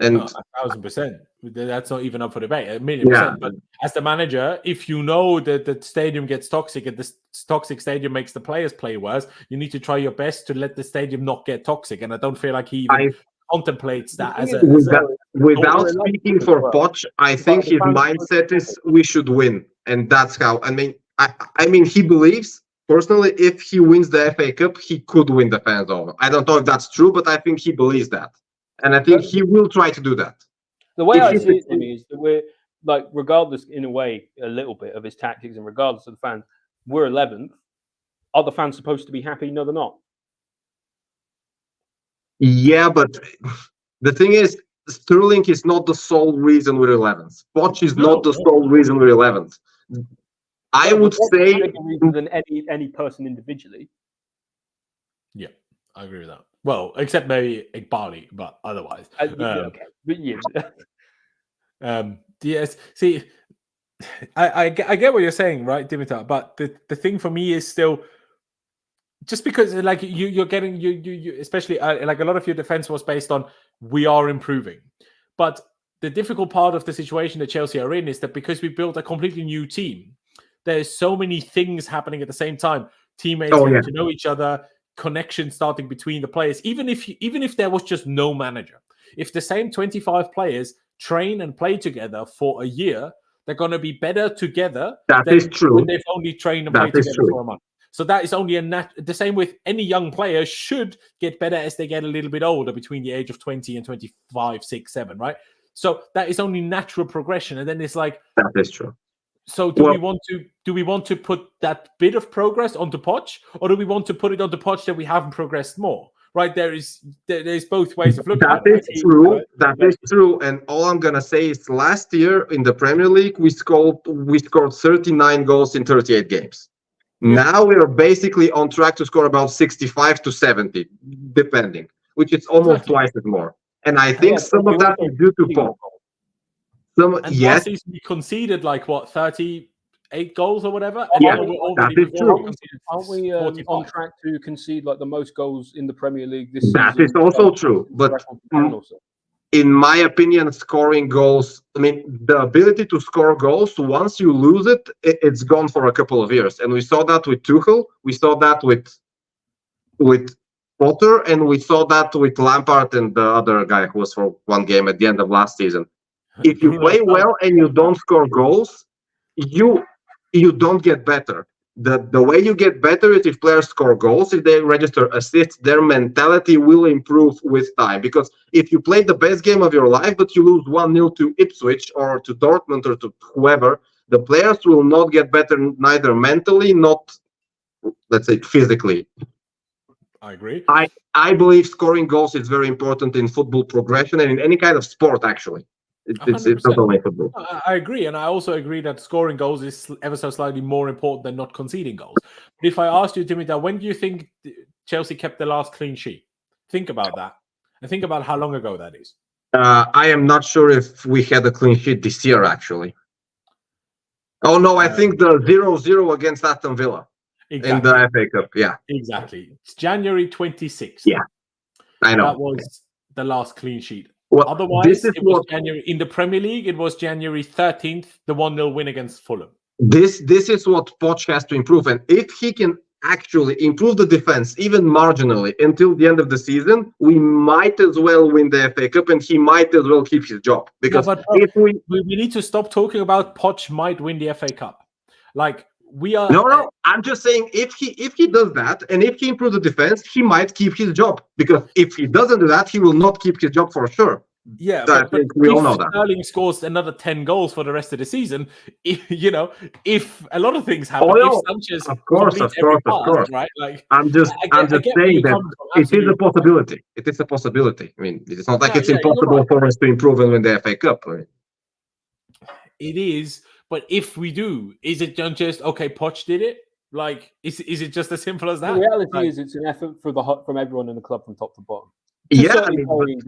And 1,000%. That's not even up for debate. 1,000,000%. But as the manager, if you know that the stadium gets toxic and the toxic stadium makes the players play worse, you need to try your best to let the stadium not get toxic. And I don't feel like he even contemplates that without speaking for Poch, I think his mindset is we should win, and that's how. I mean, he believes personally if he wins the FA Cup, he could win the fans over. I don't know if that's true, but I think he believes that, and I think he will try to do that. The way I see it, Timmy, is that we're like, regardless in a way, a little bit of his tactics, and regardless of the fans, we're 11th. Are the fans supposed to be happy? No, they're not. Yeah, but the thing is, Sterling is not the sole reason we're 11th. Poch is not the sole reason we're 11th. I would say bigger reason than any person individually. Yeah, I agree with that. Well, except maybe Barley, but otherwise. Okay. But yes. See, I get what you're saying, right, Dimitar? But the thing for me is still, just because like you're getting you especially like a lot of your defense was based on we are improving, but the difficult part of the situation that Chelsea are in is that because we built a completely new team, there's so many things happening at the same time. Teammates getting to know each other, connection starting between the players. Even if there was just no manager, if the same 25 players train and play together for a year, they're going to be better together. That is true. When they've only trained and played together for a month. So that is only the same with any young player should get better as they get a little bit older, between the age of 20 and 25, 6, 7, right? So that is only natural progression. And then it's like, that is true. So do we want to put that bit of progress onto Poch, or do we want to put it onto Poch that we haven't progressed more? Right? There's both ways of looking at it. That is true. That is true. And all I'm gonna say is last year in the Premier League we scored 39 goals in 38 games. Now we're basically on track to score about 65 to 70, depending, which is almost twice as more. And I think some of that is due to Poch. Last season we conceded like what, 38 goals or whatever. Yeah, that is true. Aren't we on track to concede like the most goals in the Premier League this season? That is also true, but in my opinion, scoring goals, I mean, the ability to score goals, once you lose it, it's gone for a couple of years. And we saw that with Tuchel, we saw that with Potter, and we saw that with Lampard and the other guy who was for one game at the end of last season. If you play well and you don't score goals, you don't get better. The way you get better is if players score goals, if they register assists, their mentality will improve with time. Because if you play the best game of your life, but you lose 1-0 to Ipswich or to Dortmund or to whoever, the players will not get better, neither mentally, not, let's say, physically. I agree. I believe scoring goals is very important in football progression and in any kind of sport, actually. It's not only football. I agree, and I also agree that scoring goals is ever so slightly more important than not conceding goals. But if I asked you, Dimitar, when do you think Chelsea kept the last clean sheet? Think about that, and think about how long ago that is. I am not sure if we had a clean sheet this year, actually. Oh, no, I think the 0-0 against Aston Villa in the FA Cup, yeah. Exactly. It's January 26th. Yeah, I know. That was the last clean sheet. Well, otherwise, it was January in the Premier League. It was January 13th, the 1-0 win against Fulham. This is what Poch has to improve, and if he can actually improve the defense even marginally until the end of the season, we might as well win the FA Cup, and he might as well keep his job. Because if we need to stop talking about Poch might win the FA Cup. Like we are. No. I'm just saying if he does that and if he improves the defense, he might keep his job. Because if he doesn't do that, he will not keep his job for sure. Yeah, I but think we all know if that. Sterling scores another 10 goals for the rest of the season, if a lot of things happen, Oh, if no. Sanchez Of course, completes every pass, of course. right? Like I'm just I get saying that it is absolutely. a possibility. It is a possibility. I mean, it's not like it's you're impossible right. for us to improve and win the FA Cup. Right? It is, but if we do, is it just okay? Poch did it. Like, is it just as simple as that? The reality Like, is, it's an effort from everyone in the club from top to bottom. Yeah, I mean,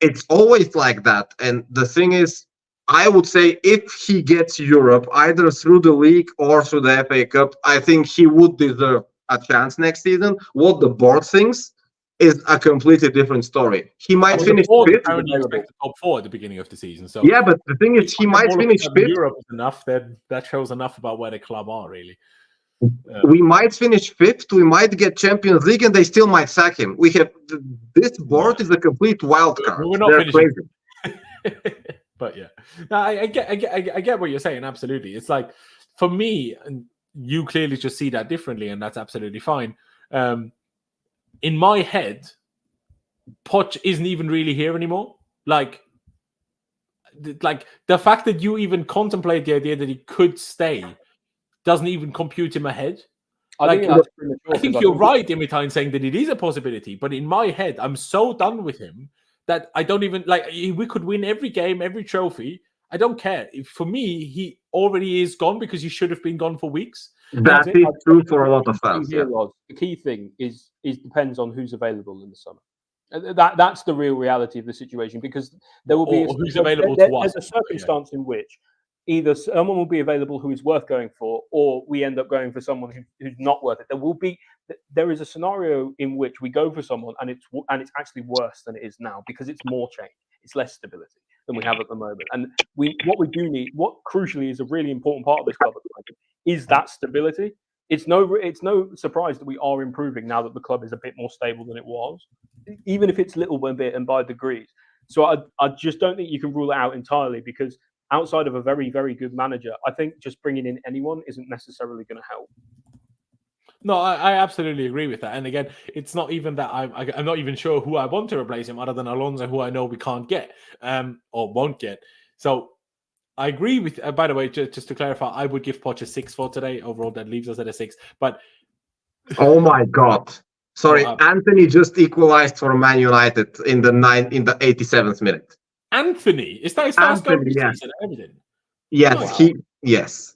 it's always like that. And the thing is, I would say if he gets Europe, either through the league or through the FA Cup, I think he would deserve a chance next season. What the board thinks is a completely different story. He might finish fifth. Apparently expect the top 4 at the beginning of the season. So yeah, but the thing is, he might finish fifth. Europe is enough. Then that shows enough about where the club are, really. We might finish fifth. We might get Champions League, and they still might sack him. We have this board is a complete wild card. We're not They're crazy. But yeah, no, I get what you're saying. Absolutely, it's like for me, and you clearly just see that differently, and that's absolutely fine. In my head, Poch isn't even really here anymore. Like the fact that you even contemplate the idea that he could stay doesn't even compute in my head. I think you're right, Dimitar, saying that it is a possibility. But in my head, I'm so done with him that I don't even like. We could win every game, every trophy. I don't care. For me, he already is gone because he should have been gone for weeks. That is true for a lot of fans. Yeah. The key thing is depends on who's available in the summer. That's the real reality of the situation, because there will be who's available to us. There's a circumstance in which either someone will be available who is worth going for, or we end up going for someone who's not worth it. There is a scenario in which we go for someone and it's actually worse than it is now, because it's more change, it's less stability than we have at the moment. And what we do need, what crucially is a really important part of this club at the moment, is that stability. It's no surprise that we are improving now that the club is a bit more stable than it was, even if it's little bit and by degrees. So I just don't think you can rule it out entirely, because outside of a very, very good manager, I think just bringing in anyone isn't necessarily going to help. No, I absolutely agree with that. And again, it's not even that I'm not even sure who I want to replace him, other than Alonso, who I know we can't get or won't get. So I agree with. By the way, just to clarify, I would give Poch a 6 for today. Overall, that leaves us at a 6. But oh my God, sorry, Anthony just equalized for Man United in the 87th minute. Anthony, is that his first goal this season? Everything. Yes, yes.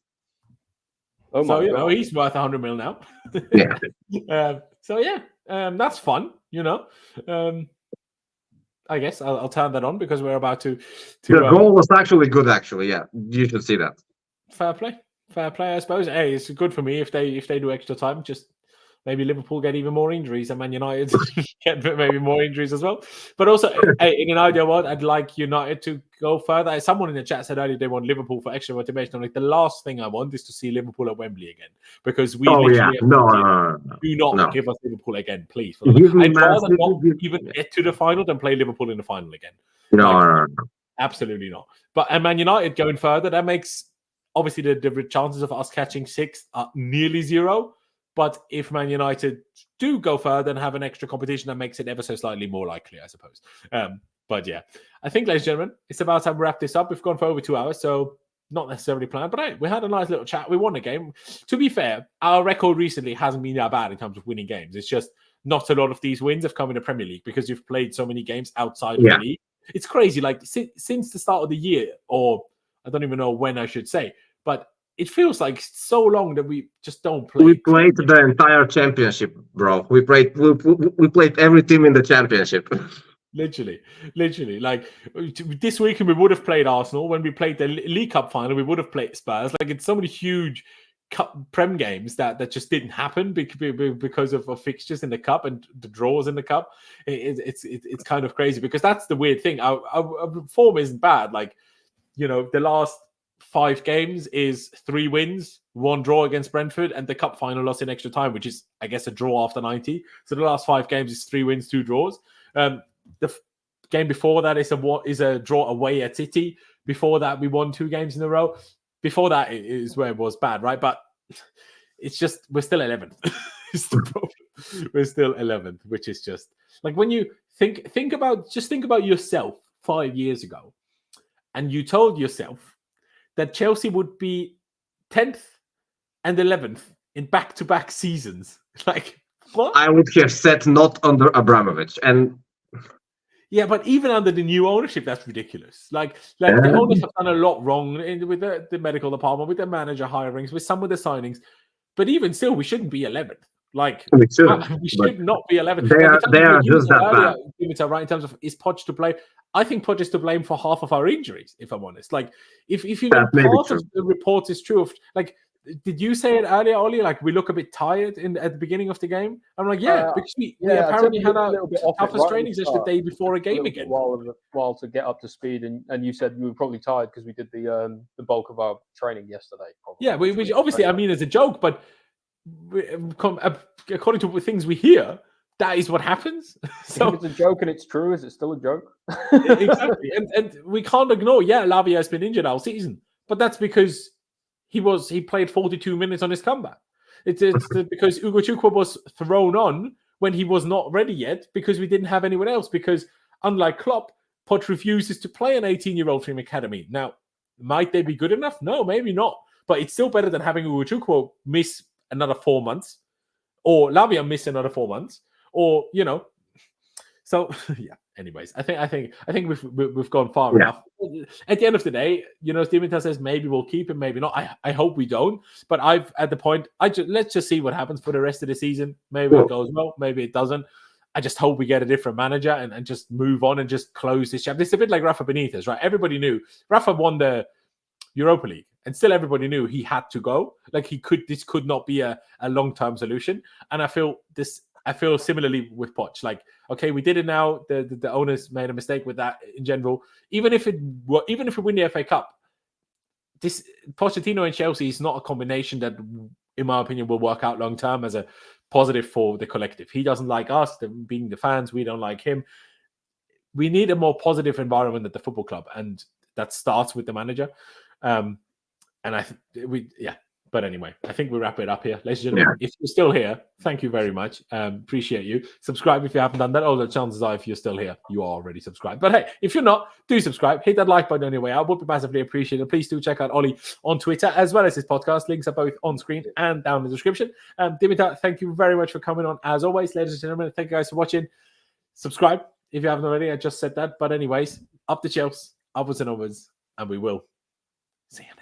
Oh my God. He's worth 100 mil now. Yeah. That's fun. I guess I'll turn that on because we're about to. The goal was actually good. Actually, yeah, you should see that. Fair play. I suppose. Hey, it's good for me if they do extra time. Just maybe Liverpool get even more injuries and Man United get maybe more injuries as well. But also, hey, in an ideal world, I'd like United to go further. Someone in the chat said earlier they want Liverpool for extra motivation. I'm like, the last thing I want is to see Liverpool at Wembley again, because we no, do not give us Liverpool again, please. I'd rather not even get to the final than play Liverpool in the final again. No. Absolutely not. But and Man United going further, that makes obviously the chances of us catching 6 are nearly 0. But if Man United do go further and have an extra competition, that makes it ever so slightly more likely, I suppose. But yeah, I think, ladies and gentlemen, it's about time we wrap this up. We've gone for over 2 hours, so not necessarily planned. But hey, we had a nice little chat. We won a game. To be fair, our record recently hasn't been that bad in terms of winning games. It's just not a lot of these wins have come in the Premier League because you've played so many games outside of the league. It's crazy. Like since the start of the year, or I don't even know when I should say, but it feels like so long that we just don't play. We played the entire championship, bro. We played every team in the championship. Literally. Like this weekend, we would have played Arsenal. When we played the League Cup final, we would have played Spurs. Like it's so many huge Prem games that just didn't happen because of fixtures in the cup and the draws in the cup. It's kind of crazy, because that's the weird thing. Our form isn't bad. Like, the last 5 games is 3 wins, 1 draw against Brentford, and the cup final loss in extra time, which is, I guess, a draw after 90. So the last 5 games is 3 wins, 2 draws. The game before that is a draw away at City. Before that, we won 2 games in a row. Before that is where it was bad, right? But it's just we're still 11th. It's the problem. We're still 11th, which is just like when you think about yourself 5 years ago, and you told yourself that Chelsea would be 10th and 11th in back-to-back seasons. Like what? I would have said not under Abramovich, and yeah, but even under the new ownership, that's ridiculous. Like the owners have done a lot wrong with the medical department, with the manager hirings, with some of the signings. But even still, we shouldn't be 11th. Like we should not be 11th. They are just that bad. Right, in terms of is Poch to blame? I think Poch is to blame for half of our injuries. If I'm honest, like if you part of the report is true of like. Did you say it earlier, Ollie? Like we look a bit tired at the beginning of the game. I'm like, because we apparently had our toughest training session the day before a game again. While to get up to speed, and you said you were probably tired because we did the bulk of our training yesterday. Probably. Yeah, which obviously I mean as a joke, but according to things we hear, that is what happens. So if it's a joke and it's true, is it still a joke? Exactly, and we can't ignore. Yeah, Lavia has been injured all season, but that's because. He played 42 minutes on his comeback. It's because Ugo Chukwu was thrown on when he was not ready yet because we didn't have anyone else. Because unlike Klopp, Poch refuses to play an 18-year-old from academy. Now, might they be good enough? No, maybe not. But it's still better than having Ugo Chukwu miss another 4 months, or Lavia miss another 4 months, or So yeah. Anyways, I think we've gone far enough. At the end of the day, Dimitar says maybe we'll keep him, maybe not. I hope we don't. But at the point, let's just see what happens for the rest of the season. Maybe it goes well, maybe it doesn't. I just hope we get a different manager and just move on and just close this chapter. It's a bit like Rafa Benitez, right? Everybody knew Rafa won the Europa League, and still everybody knew he had to go. Like this could not be a long-term solution. And I feel similarly with Poch. Like, okay, we did it now. The owners made a mistake with that in general. Even if we win the FA Cup, this Pochettino and Chelsea is not a combination that, in my opinion, will work out long term as a positive for the collective. He doesn't like us, being the fans. We don't like him. We need a more positive environment at the football club, and that starts with the manager. But anyway, I think we wrap it up here. Ladies and gentlemen, if you're still here, thank you very much. Appreciate you. Subscribe if you haven't done that. Although chances are, if you're still here, you are already subscribed. But hey, if you're not, do subscribe. Hit that like button on your way out. Would be massively appreciated. Please do check out Ollie on Twitter as well as his podcast. Links are both on screen and down in the description. Dimitar, thank you very much for coming on. As always, ladies and gentlemen, thank you guys for watching. Subscribe if you haven't already. I just said that. But anyways, up the Chelsea, upwards and onwards, and we will see you next.